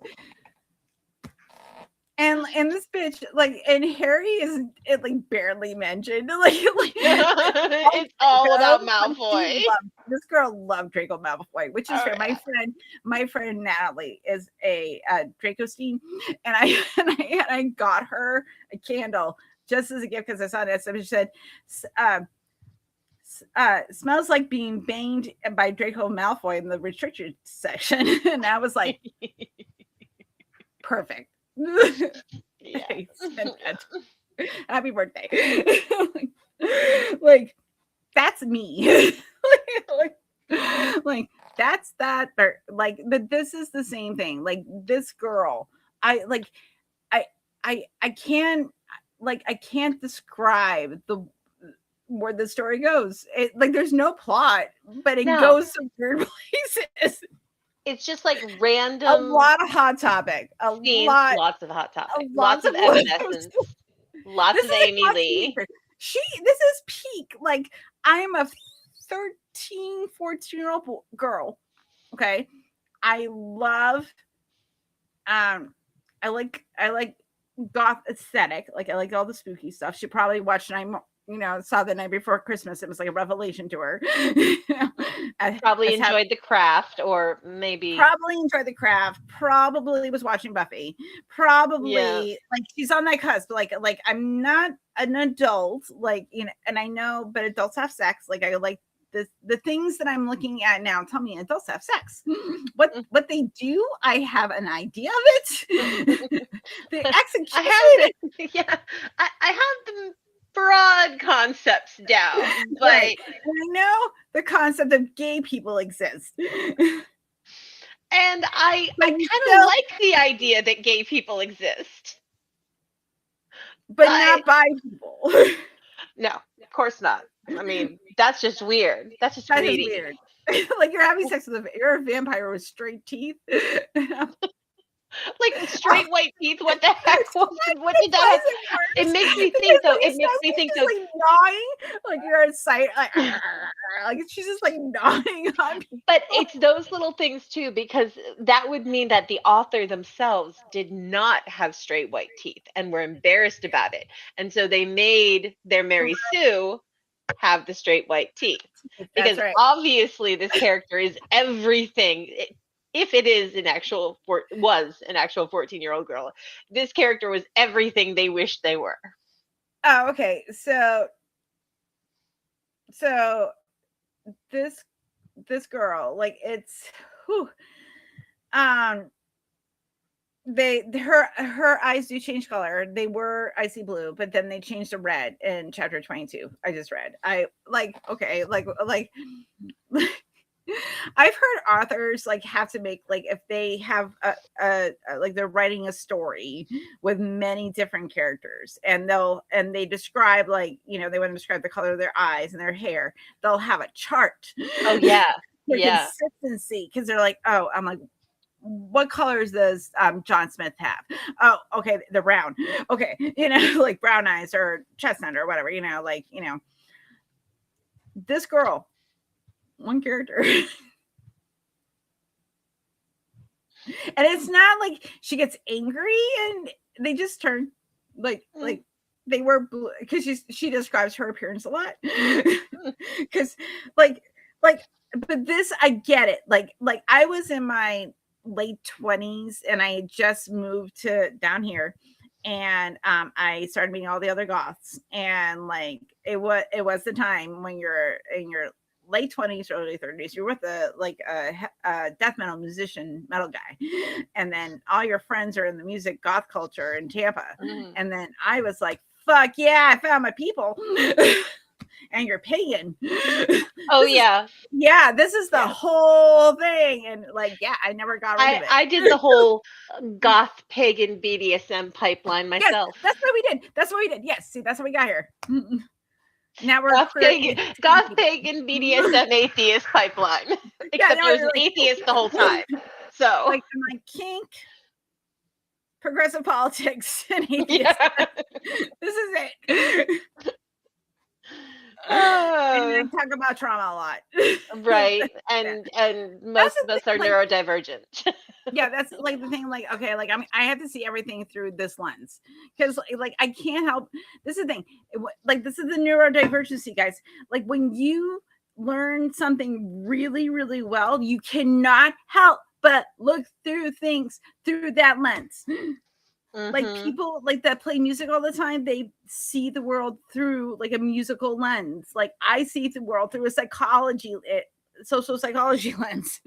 And this bitch, like, and Harry is like barely mentioned. Like it's all about Malfoy. This girl loved Draco Malfoy, which is fair. Yeah. My friend Natalie is a Draco Steen, and I got her a candle just as a gift because I saw that. So she said, smells like being banged by Draco Malfoy in the restricted section. And I was like, perfect. Yeah. Happy birthday. like that's me. like that's that, like, but this is the same thing. Like this girl, I can't describe where the story goes. It, like, there's no plot, but it goes to weird places. It's just like random. A lot of hot topic. Lots of hot topic. Lots of Evanescence. Lots of Amy Lee. This is peak. Like, I'm a 13, 14-year-old girl. Okay. I love, I like goth aesthetic. Like, I like all the spooky stuff. She probably watched saw the night before Christmas. It was like a revelation to her. Probably enjoyed the craft, or maybe probably enjoyed the craft. Probably was watching Buffy. Probably like she's on that cusp. Like I'm not an adult, like and I know, but adults have sex. Like I like the things that I'm looking at now tell me adults have sex. What they do, I have an idea of it. The execution. I have the broad concepts down, but right. And I know the concept of gay people exist. And I kind of like the idea that gay people exist. But not bi people. No, of course not. I mean, that's just weird. That's just weird. Like you're having sex with you're a vampire with straight teeth. Like straight white teeth. What the heck? What did that? It makes me think though. It makes me think though. Like gnawing, like you're in sight, like she's just like gnawing on people. But it's those little things too, because that would mean that the author themselves did not have straight white teeth and were embarrassed about it, and so they made their Mary Sue have the straight white teeth, because obviously this character is everything. If it is was an actual 14-year-old girl, this character was everything they wished they were. Oh, okay. So this girl, like it's her eyes do change color. They were icy blue, but then they changed to red in chapter 22. I just read. I've heard authors like have to make, like, if they have like they're writing a story with many different characters, and they describe, like, they want to describe the color of their eyes and their hair, they'll have a chart. Oh yeah. Consistency, because they're like, oh, I'm like, what colors does John Smith have? Oh, okay, they're brown. Okay, like brown eyes or chestnut or whatever, this girl, one character. And it's not like she gets angry and they just turn like they were blue, because she describes her appearance a lot. Because like but this, I get it. Like I was in my late 20s and I had just moved to down here, and I started meeting all the other goths, and like it was the time when you're in your late 20s, early 30s, you're with a death metal musician, metal guy, and then all your friends are in the music goth culture in Tampa. And then I was like, fuck yeah, I found my people. And you're pagan. Oh yeah. This is the whole thing. And like, I never got rid of it. I did the whole goth pagan BDSM pipeline myself. Yes, that's what we did. Yes, see, that's how we got here. Now we're goth pagan BDSM atheist pipeline. Except I was an atheist the whole time. So like kink, progressive politics, and atheist. This is it. And I talk about trauma a lot. Right. And most of us are neurodivergent. Yeah, that's like the thing. Like, okay, like I have to see everything through this lens, because like I can't help. This is the thing. Like, this is the neurodivergency, guys. Like, when you learn something really, really well, you cannot help but look through things through that lens. Like, people like that play music all the time, they see the world through like a musical lens. Like, I see the world through a social psychology lens.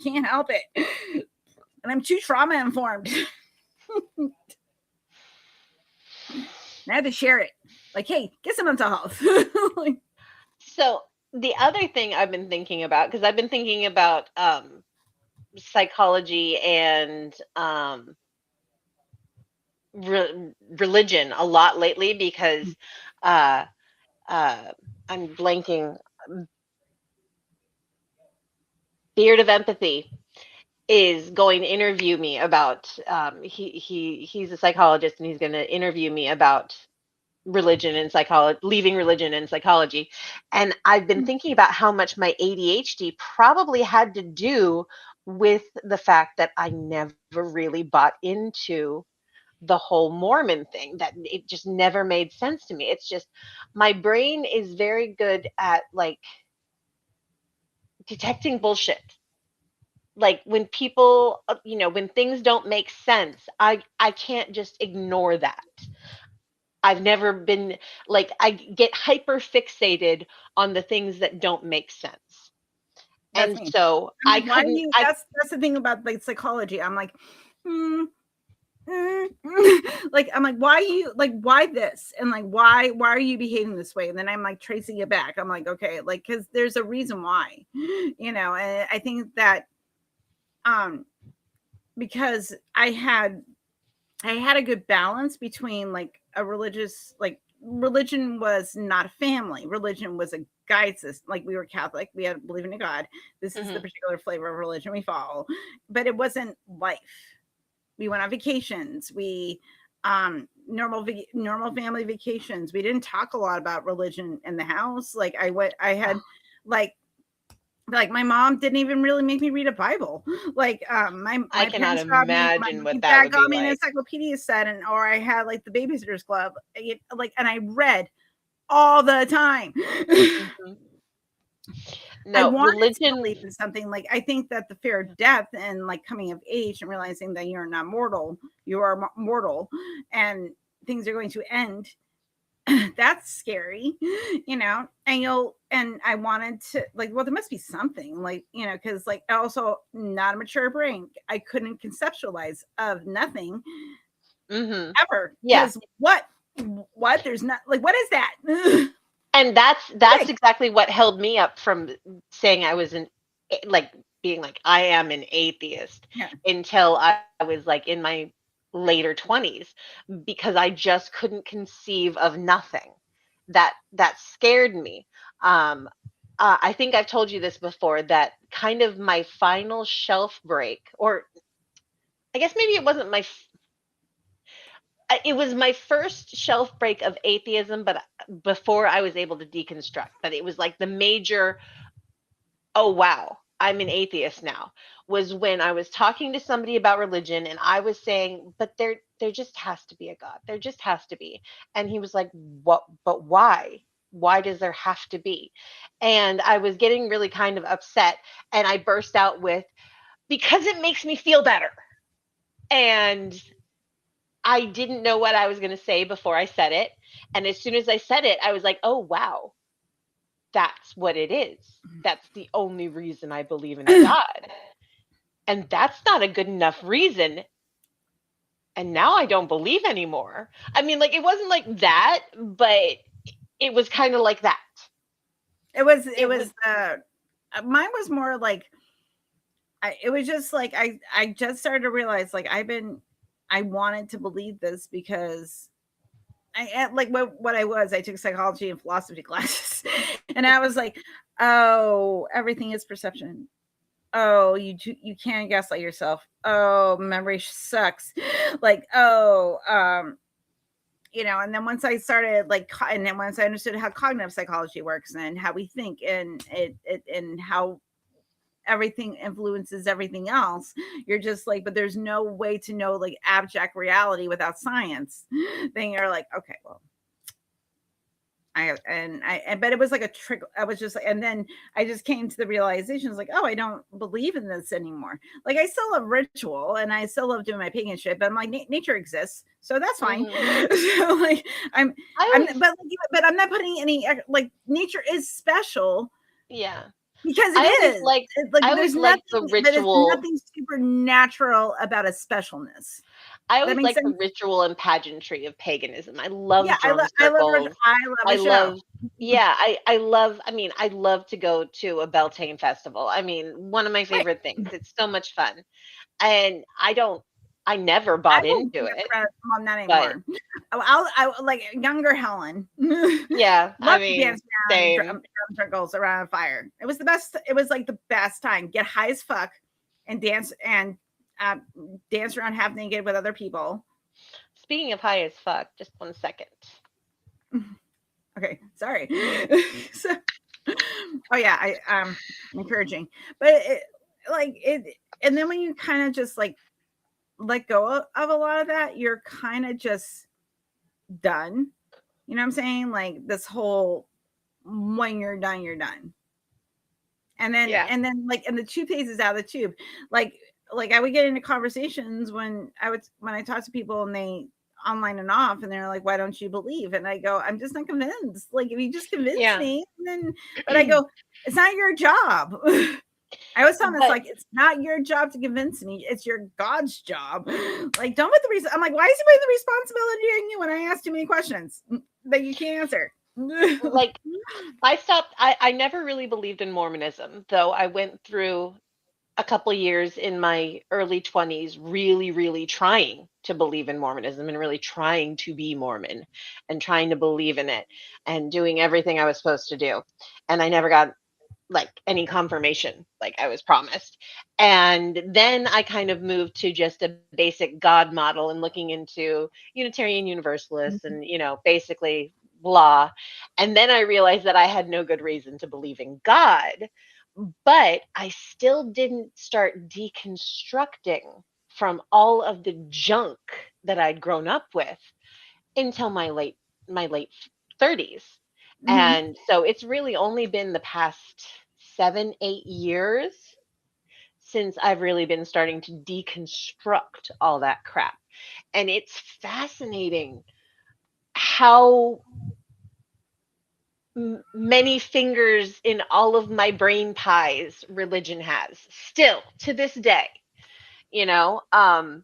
Can't help it. And I'm too trauma informed. And I had to share it. Like, hey, get some mental health. So the other thing I've been thinking about, because I've been thinking about psychology and religion a lot lately, because I'm blanking. Beard of Empathy is going to interview me about he's a psychologist, and he's going to interview me about religion and psychology, leaving religion and psychology. And I've been thinking about how much my ADHD probably had to do with the fact that I never really bought into the whole Mormon thing, that it just never made sense to me. It's just, my brain is very good at like detecting bullshit. Like when people, when things don't make sense, I can't just ignore that. I've never been like, I get hyper fixated on the things that don't make sense. That's And me. so I'm I like, why do couldn't, you? That's the thing about like psychology. I'm like, like I'm like, why this, and like why are you behaving this way? And then I'm like tracing it back. I'm like, okay, like because there's a reason why, and I think that because I had a good balance between like a religious, like religion was not a family. Religion was a guide system. Like we were Catholic, we had to believe in a God. This is the particular flavor of religion we follow, but it wasn't life. We went on vacations. We normal family vacations. We didn't talk a lot about religion in the house. Like I had like my mom didn't even really make me read a Bible. Like I my cannot parents got me, my imagine what that dad would got be me an like. encyclopedia set, and or I had like the Babysitters Club, like, and I read all the time. Mhm. I No, wanted to religion. believe in something. Like I think that the fear of death and like coming of age and realizing that you're not mortal, you are mortal, and things are going to end. That's scary, and I wanted to like, well, there must be something like, because like also not a mature brain. I couldn't conceptualize of nothing Hmm. ever Yeah. because what there's not like, what is that? And that's Okay. exactly what held me up from saying I was like being like I am an atheist Yeah. until I was like in my later 20s, because I just couldn't conceive of nothing that scared me. um I think I've told you this before, that kind of my final shelf break, or I guess maybe it wasn't it was my first shelf break of atheism, but before I was able to deconstruct. But it was like the major, oh wow, I'm an atheist now, was when I was talking to somebody about religion and I was saying, but there just has to be a God. There just has to be. And he was like, what, but why? Why does there have to be? And I was getting really kind of upset, and I burst out with, because it makes me feel better. And I didn't know what I was going to say before I said it. And as soon as I said it, I was like, oh, wow, that's what it is. That's the only reason I believe in a God. And that's not a good enough reason. And now I don't believe anymore. I mean, like, it wasn't like that, but it was kind of like that. It was It was, mine was more like it was just like I just started to realize like I wanted to believe this because like what I took psychology and philosophy classes, and I was like, oh, everything is perception. Oh, you can't gaslight yourself. Oh, memory sucks. Like, oh, and then once I started like, and then once I understood how cognitive psychology works and how we think, and it and how everything influences everything else, you're just like, but there's no way to know like abstract reality without science. Then you're like, okay, well, but it was like a trick. I was just like, and then I just came to the realization, it's like, oh, I don't believe in this anymore. Like I still love ritual and I still love doing my pagan shit, but I'm like, nature exists, so that's fine. So like, but I'm not putting any like, nature is special yeah. because it I always is. like, It's like I there's always like nothing, the but it's ritual. nothing supernatural about a specialness. I That always makes like the sense. ritual and pageantry of paganism. I love Yeah, drum circles. I love I a show. love, yeah, I love, I mean, I love to go to a Beltane festival. I mean, one of my Right. favorite things. It's so much fun. And I never I bought will into dance it, around. Well, not but anymore. I like younger Helen. yeah, I Love to mean, dance around same. drum circles around a fire. It was the best. It was like the best time. Get high as fuck and uh, dance around half naked with other people. Speaking of high as fuck, just 1 second. Okay, sorry. So, oh yeah, encouraging, but like it, and then when you kind of just like let go of a lot of that, you're kind of just done. You know what I'm saying? Like this whole, when you're done, you're done. Yeah. And then like, and the toothpaste is out of the tube. Like I would get into conversations when I talk to people and they online and off, and they're like, why don't you believe? And I go, I'm just not convinced. Like, if you just convince Yeah. me, then, but I go, it's not your job. I always tell them, it's But like, it's not your job to convince me. It's your God's job. Like, don't put the reason. I'm like, why is he putting the responsibility on you when I ask too many questions that you can't answer? like I never really believed in Mormonism, though I went through a couple years in my early 20s really, really trying to believe in Mormonism and really trying to be Mormon and trying to believe in it and doing everything I was supposed to do. And I never got like any confirmation like I was promised. And then I kind of moved to just a basic God model and looking into Unitarian Universalists and, basically blah. And then I realized that I had no good reason to believe in God, but I still didn't start deconstructing from all of the junk that I'd grown up with until my late 30s. Mhm. And so it's really only been the past 7, 8 years since I've really been starting to deconstruct all that crap. And it's fascinating how many fingers in all of my brain pies religion has still to this day. You know, how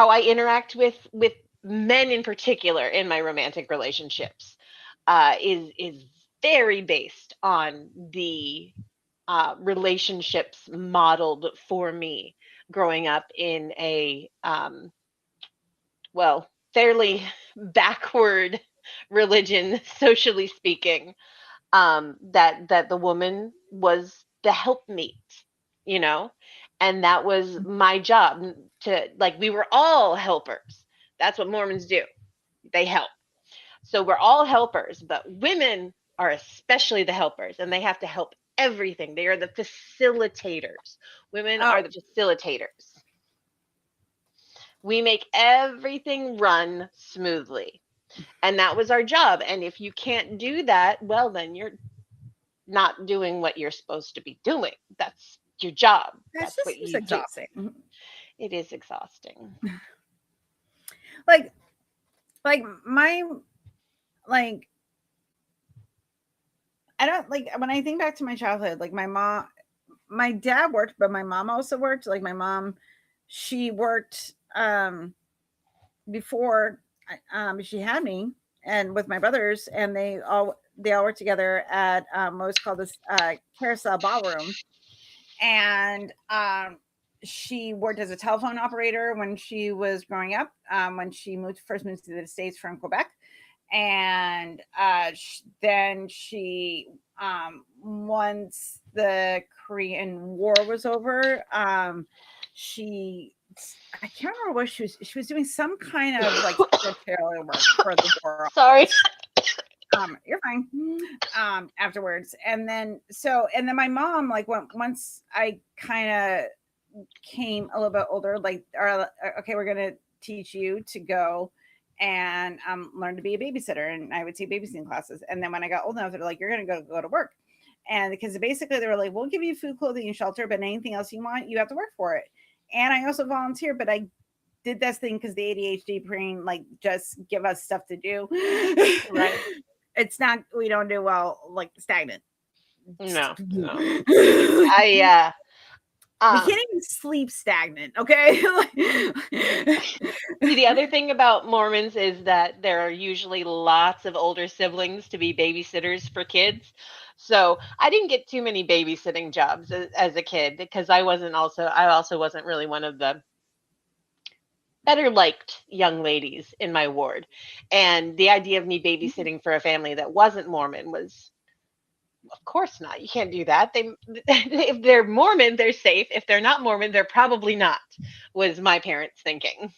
I interact with men in particular in my romantic relationships is very based on the relationships modeled for me growing up in a fairly backward religion, socially speaking. That the woman was the helpmeet, you know, and that was my job to, like, we were all helpers. That's what Mormons do. They help. So we're all helpers, but women are especially the helpers, and they have to help everything. They are the facilitators. Women Oh, are the facilitators. We make everything run smoothly. And that was our job. And if you can't do that, well, then you're not doing what you're supposed to be doing. That's your job. that That's just what seems you do. exhausting. It is exhausting. Like, my, like, I don't like, when I think back to my childhood, like my dad worked, but my mom also worked. Like my mom, she worked before she had me, and with my brothers, and they all worked together at what was called this carousel ballroom. And she worked as a telephone operator when she was growing up, when she first moved to the States from Quebec. And then she, once the Korean War was over, she, I can't remember what she was doing, some kind of like secretarial work for the war. Sorry. You're fine. Afterwards, and then my mom, like, once I kind of came a little bit older, like, okay, we're gonna teach you to go and learn to be a babysitter, and I would take babysitting classes. And then when I got old enough, they're like, you're gonna go to work, and because basically they were like, we'll give you food, clothing, and shelter, but anything else you want, you have to work for it. And I also volunteer, but I did this thing because the ADHD brain, like, just give us stuff to do. Right. It's not, we don't do well, like, stagnant. No, no. We I can't even sleep stagnant, okay? see, the other thing about Mormons is that there are usually lots of older siblings to be babysitters for kids. So I didn't get too many babysitting jobs as a kid because I also wasn't really one of the better liked young ladies in my ward. And the idea of me babysitting for a family that wasn't Mormon was, of course not. You can't do that. They if they're Mormon, they're safe. If they're not Mormon, they're probably not, was my parents' thinking.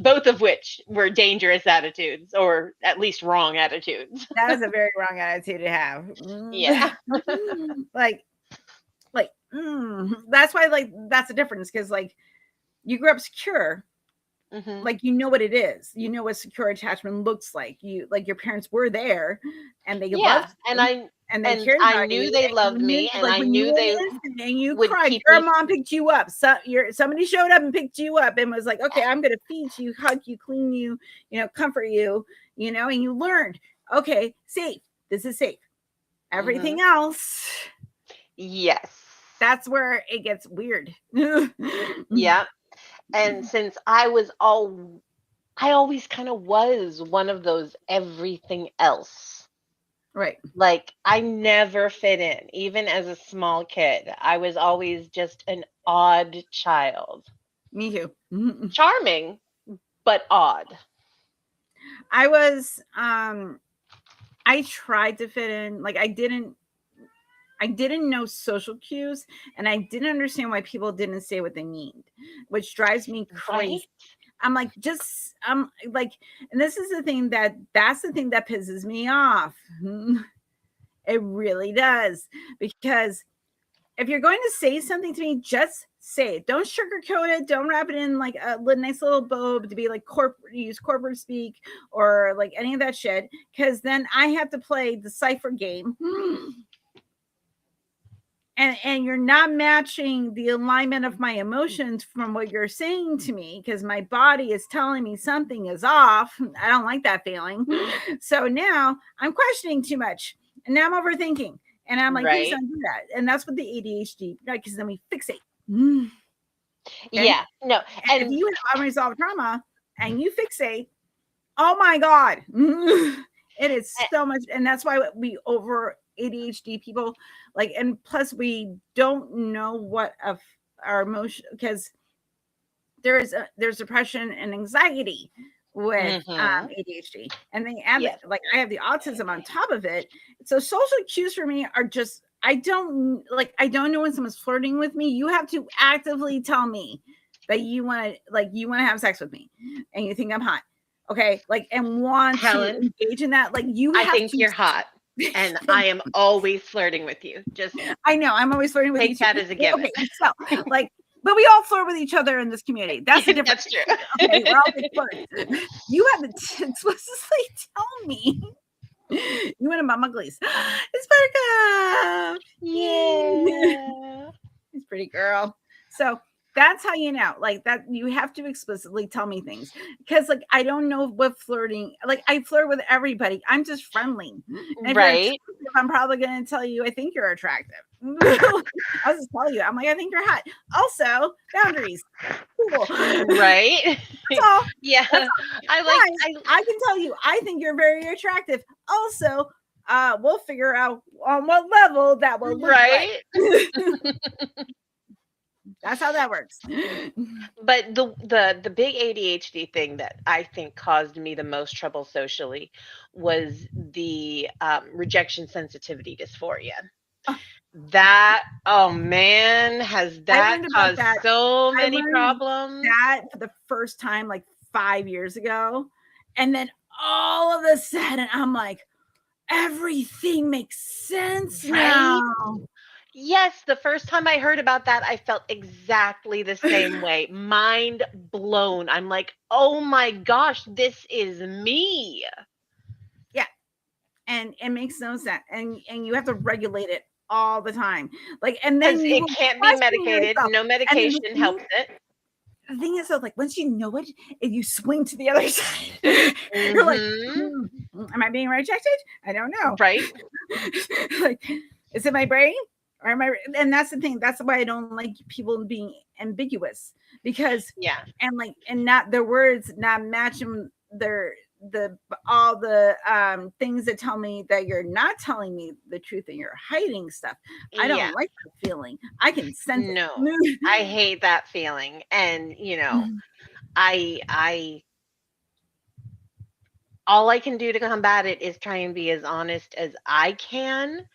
Both of which were dangerous attitudes, or at least wrong attitudes. That is a very wrong attitude to have. Yeah. like like That's why, like, that's the difference, because like you grew up secure. Like, you know what it is. You know what secure attachment looks like. You, like, your parents were there and they loved and you and they cared I about knew you. they And loved you me, knew, and like, I when you knew were they an infant and you would cried, keep your me. mom picked you up. So somebody showed up and picked you up and was like, okay, I'm gonna feed you, hug you, clean you, comfort you, and you learned, okay, safe. This is safe. Everything else, Yes. that's where it gets weird. Yeah. And since I always kind of was one of those everything else. Right. Like, I never fit in, even as a small kid. I was always just an odd child. Me too. Charming, but odd. I was I tried to fit in. Like, I didn't know social cues, and I didn't understand why people didn't say what they mean, which drives me crazy. Right? I'm like, I'm like, and this is that's the thing that pisses me off. It really does, because if you're going to say something to me, just say it. Don't sugarcoat it. Don't wrap it in like a nice little bow to be like use corporate speak or like any of that shit. Because then I have to play the cipher game. And you're not matching the alignment of my emotions from what you're saying to me, because my body is telling me something is off. I don't like that feeling. So now I'm questioning too much, and now I'm overthinking, and I'm like, please Right? don't do that. And that's what the ADHD, right? Because then we fixate. Okay? Yeah. No. And if And you have unresolved trauma and you fixate, oh my God, it is so much. And that's why we over ADHD people, like, and plus we don't know what of our emotion, because there's depression and anxiety with ADHD, and they add yes. like I have the autism on top of it. So social cues for me are just, I don't know when someone's flirting with me. You have to actively tell me that you want to have sex with me and you think I'm hot. Okay, like, and want Helen, to engage in that. Like, you I have think to. you're hot, and I am always flirting with you. Just I know, I'm always flirting with you take that too. as a given. Okay, so like, but we all flirt with each other in this community. That's the difference. That's true. Okay, we're all big flirts. You have to explicitly tell me you want a mama glaze. It's Buttercup. Yeah. It's pretty girl. So that's how you know, like, that you have to explicitly tell me things, because like I don't know what flirting, like, I flirt with everybody. I'm just friendly. And if Right. I'm probably going to tell you I think you're attractive. I'll just tell you, I'm like, I think you're hot. Also, boundaries. Cool. Right. That's all. Yeah. That's all. I can tell you I think you're very attractive. Also, we'll figure out on what level that will look right. like. That's how that works. But the big ADHD thing that I think caused me the most trouble socially was the rejection sensitivity dysphoria. That, oh man, has that caused so many problems? That for the first time like 5 years ago, and then all of a sudden I'm like, everything makes sense now. Yes, the first time I heard about that, I felt exactly the same way. Mind blown. I'm like, oh my gosh, this is me. Yeah. And it makes no sense. And you have to regulate it all the time. Like, and then it can't be medicated. Yourself. No medication helps it. The thing is, though, like, once you know it, if you swing to the other side, you're like, am I being rejected? I don't know. Right. Like, is it my brain? Or am I? And that's the thing. That's why I don't like people being ambiguous, because and not their words not matching all the things that tell me that you're not telling me the truth and you're hiding stuff. I don't like that feeling. I can sense it. I hate that feeling. And I all I can do to combat it is try and be as honest as I can,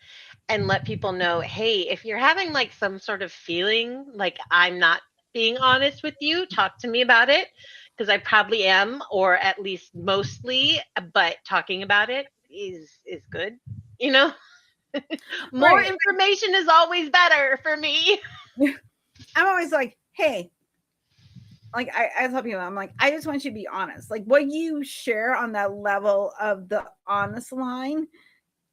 and let people know, hey, if you're having like some sort of feeling like I'm not being honest with you, talk to me about it, because I probably am, or at least mostly, but talking about it is good, More Right. information is always better for me. I'm always like, hey, like I tell people, I'm like, I just want you to be honest. Like what you share on that level of the honest line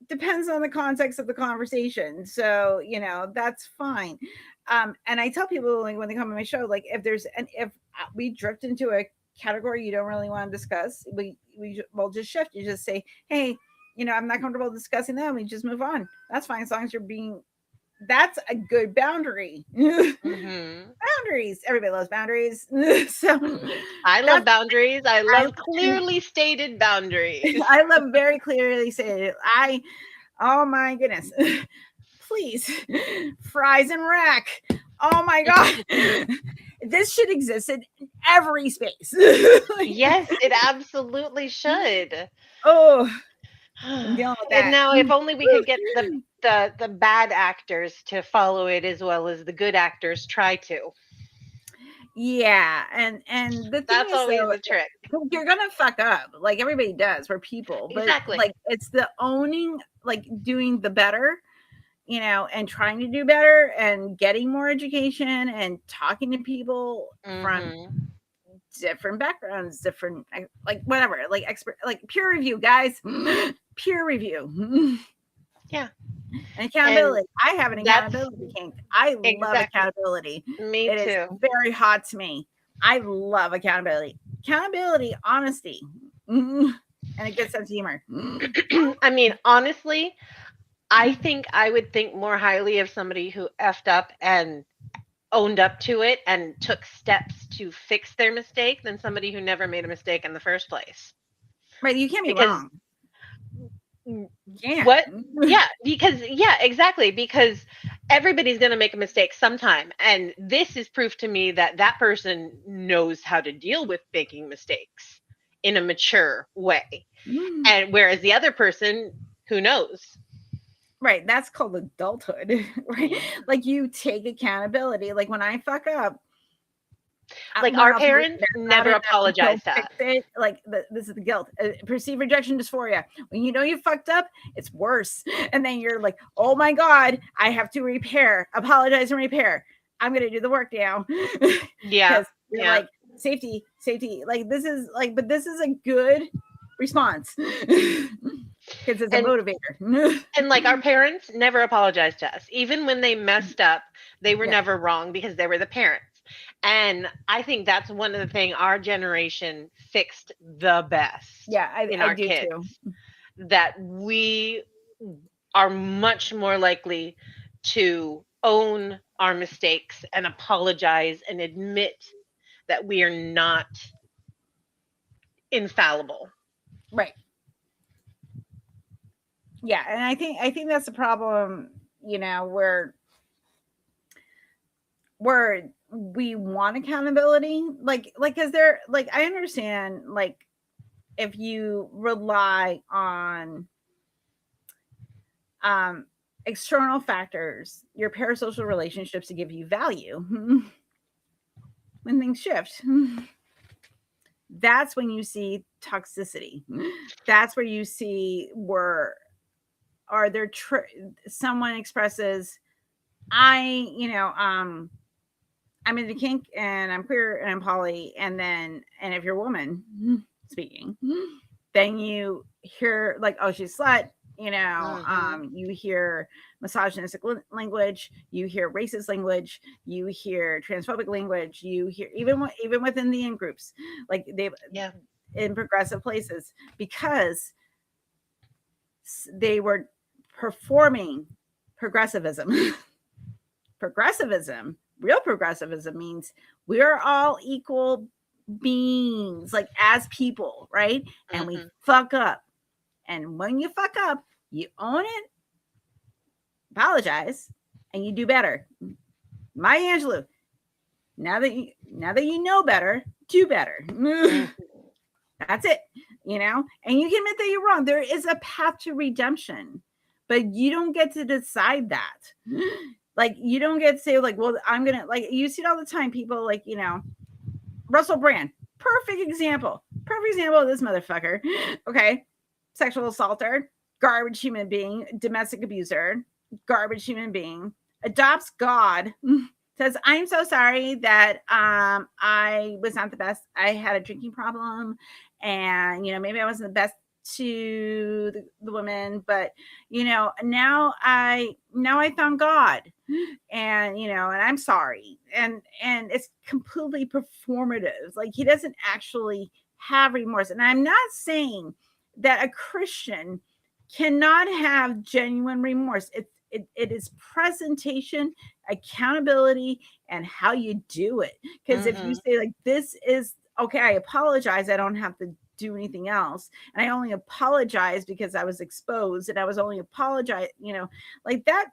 depends on the context of the conversation. So, that's fine. And I tell people, like, when they come on my show, like, if we drift into a category you don't really want to discuss, we'll just shift. You just say, hey, I'm not comfortable discussing that. We just move on. That's fine. As long as that's a good boundary. Mm-hmm. Boundaries. Everybody loves boundaries. So I love boundaries. I love clearly stated boundaries. I love very clearly stated. Oh my goodness. Please. Fries and rack. Oh my God. This should exist in every space. Yes, it absolutely should. Oh, I'm dealing with that. And now if only we could get the bad actors to follow it as well as the good actors try to. Yeah, and the thing That's is, always though, the trick. you're gonna fuck up, like everybody does. We're people, but Exactly. like it's the owning, like doing the better, and trying to do better and getting more education and talking to people from Mm-hmm. different backgrounds, different, like whatever, like expert, like peer review, guys, peer review. Yeah. And accountability. I have an that's- accountability kink. I love Exactly. accountability. Me It is too. very hot to me. I love accountability. Accountability, honesty, and a good sense of humor. I mean, honestly, I think I would think more highly of somebody who effed up and owned up to it and took steps to fix their mistake than somebody who never made a mistake in the first place. Right, you can't be Because- wrong. Yeah. What? Yeah, exactly. Because everybody's going to make a mistake sometime. And this is proof to me that that person knows how to deal with making mistakes in a mature way. And whereas the other person, who knows? Right, that's called adulthood, right? Like you take accountability. Like when I fuck up, like our parents never apologize to us. Like this is the guilt. Perceived rejection dysphoria. When you know you fucked up, it's worse. And then you're like, oh my God, I have to apologize and repair. I'm gonna do the work now. Yeah. You're like safety. Like this is like, but this is a good response. Because it's a motivator. And like our parents never apologized to us. Even when they messed up, they were never wrong because they were the parents. And I think that's one of the things our generation fixed the best. Yeah, I do kids, too. That we are much more likely to own our mistakes and apologize and admit that we are not infallible. Right. Yeah, and I think that's the problem, where we want accountability, like because they're like, I understand, like if you rely on external factors, your parasocial relationships to give you value, when things shift, that's when you see toxicity. That's where you see someone expresses, I'm into kink and I'm queer and I'm poly, and if you're a woman speaking, then you hear like, oh, she's a slut, you hear misogynistic language, you hear racist language, you hear transphobic language, you hear even within the in groups, like in progressive places, because they were performing progressivism. Real progressivism means we're all equal beings, like as people, right? And we fuck up. And when you fuck up, you own it, apologize, and you do better. Maya Angelou, now that you know better, do better. That's it, and you can admit that you're wrong. There is a path to redemption, but you don't get to decide that. Like, you don't get to say, like, well, I'm gonna, like, you see it all the time. People like, Russell Brand, perfect example of this motherfucker. Okay, sexual assaulter, garbage human being, domestic abuser, garbage human being, adopts God, says, I'm so sorry that I was not the best. I had a drinking problem, and maybe I wasn't the best to the women, but now I found God, and and I'm sorry, and it's completely performative. Like, he doesn't actually have remorse. And I'm not saying that a Christian cannot have genuine remorse. It is presentation, accountability, and how you do it. Because if you say, like, this is okay, I apologize, I don't have to do anything else, and I only apologize because I was exposed, and I was only apologize, like that.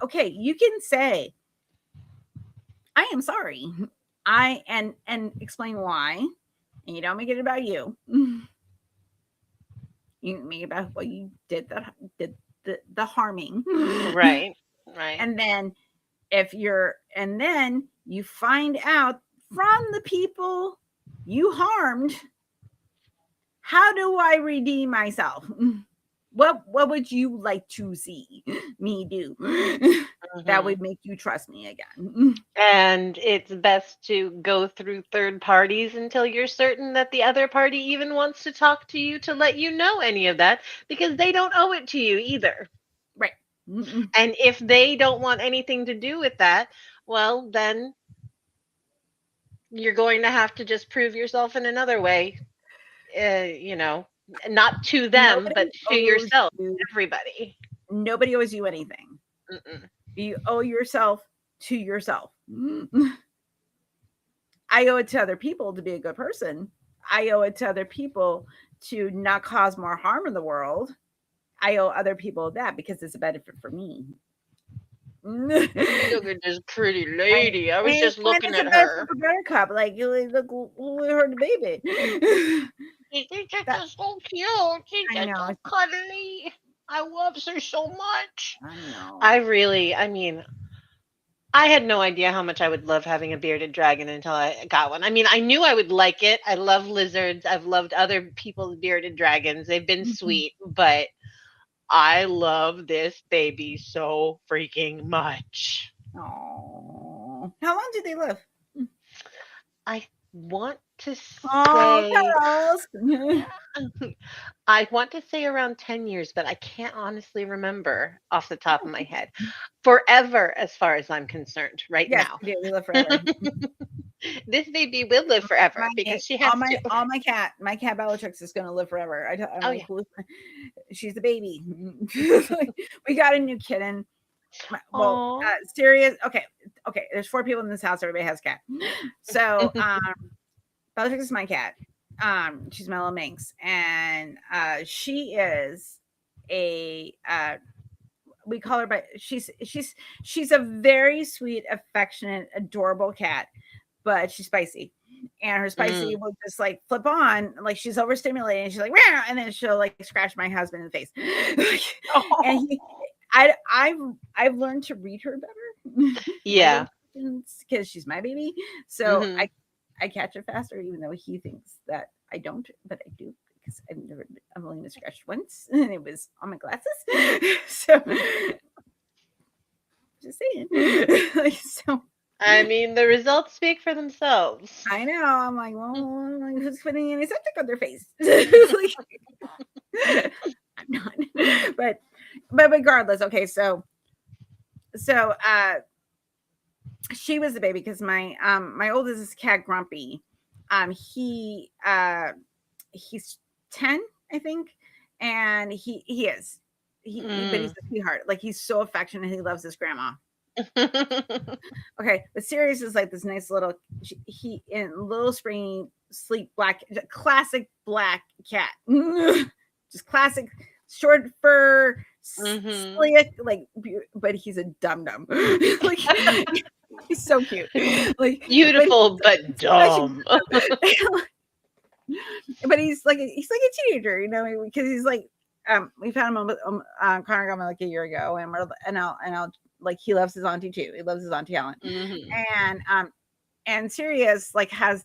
Okay, you can say, I am sorry, and explain why, and you don't make it about you. You make it about what you did, the harming, Right. and then and then you find out from the people you harmed, how do I redeem myself? What would you like to see me do that would make you trust me again? And it's best to go through third parties until you're certain that the other party even wants to talk to you to let you know any of that, because they don't owe it to you either. Right. And if they don't want anything to do with that, well, then you're going to have to just prove yourself in another way, not to them, Nobody but to owes yourself, you. everybody. Nobody owes you anything. Mm-mm. You owe yourself to yourself. I owe it to other people to be a good person. I owe it to other people to not cause more harm in the world. I owe other people that because it's a benefit for me. Look at this pretty lady. I was just looking it's at a benefit her. for Buttercup. Like, look at her, the baby. She's just so cute. She's I just know. so cuddly. I love her so much. I know. I had no idea how much I would love having a bearded dragon until I got one. I mean, I knew I would like it. I love lizards. I've loved other people's bearded dragons. They've been sweet, but I love this baby so freaking much. Oh, how long do they live? I want to Oh, say Carlos. I want to say around 10 years, but I can't honestly remember off the top of my head. Forever, as far as I'm concerned, right Yes, now. they do. They live forever. This baby will live forever because she has to. all my cat Bellatrix is going to live forever. I'm Oh, like, yeah. she's the baby. We got a new kitten. Well, Aw. serious. Okay. There's 4 people in this house. Everybody has a cat. So, Bellatrix is my cat. She's my little Minx, and she is a we call her by she's a very sweet, affectionate, adorable cat, but she's spicy. And her spicy will just like flip on, like she's overstimulated, and she's like, "Meow," and then she'll like scratch my husband in the face. And I've learned to read her better. Yeah. Because she's my baby. So Mhm. I catch it faster, even though he thinks that I don't, but I do, because I've only been scratched once, and it was on my glasses. So just saying. Like, so I mean, the results speak for themselves. I know. I'm like, well, like, who's putting antiseptic on their face? Like, I'm not. But regardless, okay, so she was the baby because my oldest is cat Grumpy. He's 10, I think, and he is but he's a sweetheart. Like, he's so affectionate. He loves his grandma. Okay, but Sirius is like this nice little he in little springy, sleek black, classic black cat. Just classic short fur, slick, like, but he's a dum dum. Like, he's so cute. Like, Beautiful but dumb. But he's like a teenager, because he's like, we found him Connor got him like a year ago, and I'll like, he loves his auntie too. He loves his auntie Ellen. And Sirius like has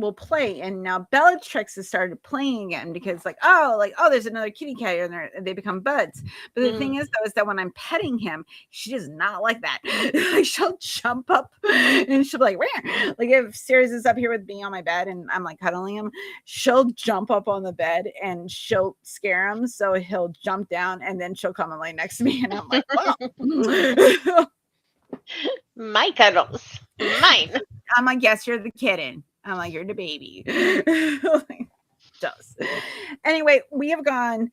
will play, and now Bellatrix has started playing again because there's another kitty cat in there, and they become buds. But the thing is, though, is that when I'm petting him, she does not like that. Like, she'll jump up and she'll be like, "Where?" Like, if Sirius is up here with me on my bed and I'm like cuddling him, she'll jump up on the bed and she'll scare him, so he'll jump down, and then she'll come and lay next to me, and I'm like, "Wow." My cuddles, mine. I'm like, "Yes, you're the kitten." I'm like, "You're the baby." Just anyway, I've gone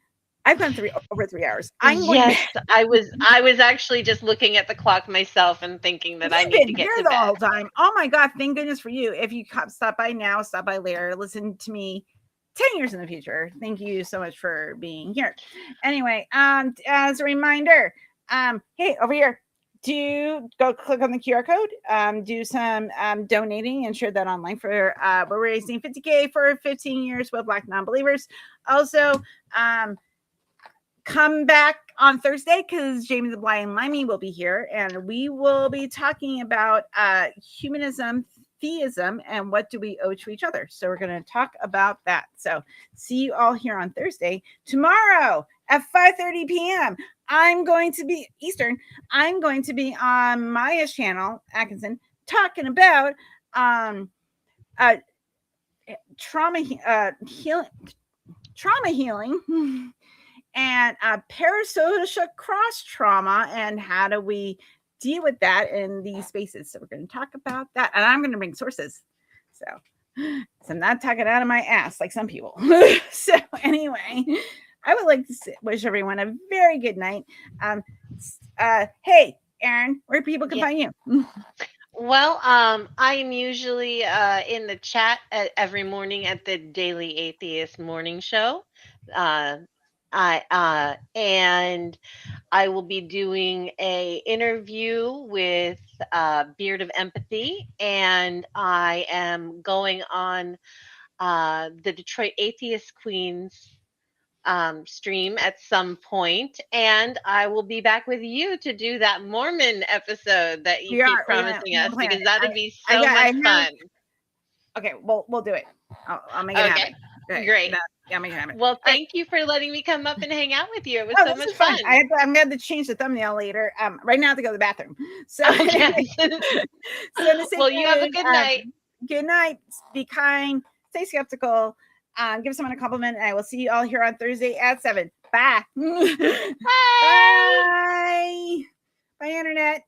over 3 hours. Yes, I was actually just looking at the clock myself and thinking that I need to get to the bed. whole time. Oh my God, thank goodness for you. If you stop by now, stop by later, listen to me 10 years in the future. Thank you so much for being here. Anyway, as a reminder, hey, over here, do go click on the QR code, do some donating and share that online for we're raising $50K for 15 years with Black non-believers. Also, come back on Thursday because Jamie the Blind Limey will be here, and we will be talking about humanism, theism, and what do we owe to each other. So we're going to talk about that. So see you all here on Thursday. Tomorrow at 5:30 p.m. I'm going to be Eastern. I'm going to be on Maya's channel, Atkinson, talking about trauma healing and parasocial cross trauma, and how do we deal with that in these spaces. So we're going to talk about that, and I'm going to bring sources. So I'm not talking out of my ass like some people. So anyway, I would like to wish everyone a very good night. Hey, Aaron, where people can find you? Well, I am usually in the chat every morning at the Daily Atheist Morning Show. And I will be doing a interview with Beard of Empathy, and I am going on the Detroit Atheist Queens stream at some point, and I will be back with you to do that Mormon episode that you keep promising us, because that'd be so much fun. Okay, well, we'll do it. I'll make it happen. Okay, great. Yeah, make it happen. Well, thank you for letting me come up and hang out with you. It was so much fun. fun. I'm going to change the thumbnail later. Right now I have to go to the bathroom. So, well, you have a good night. Good night. Be kind. Stay skeptical. Give someone a compliment, and I will see you all here on Thursday at 7. Bye. Bye. Bye. Bye, Internet.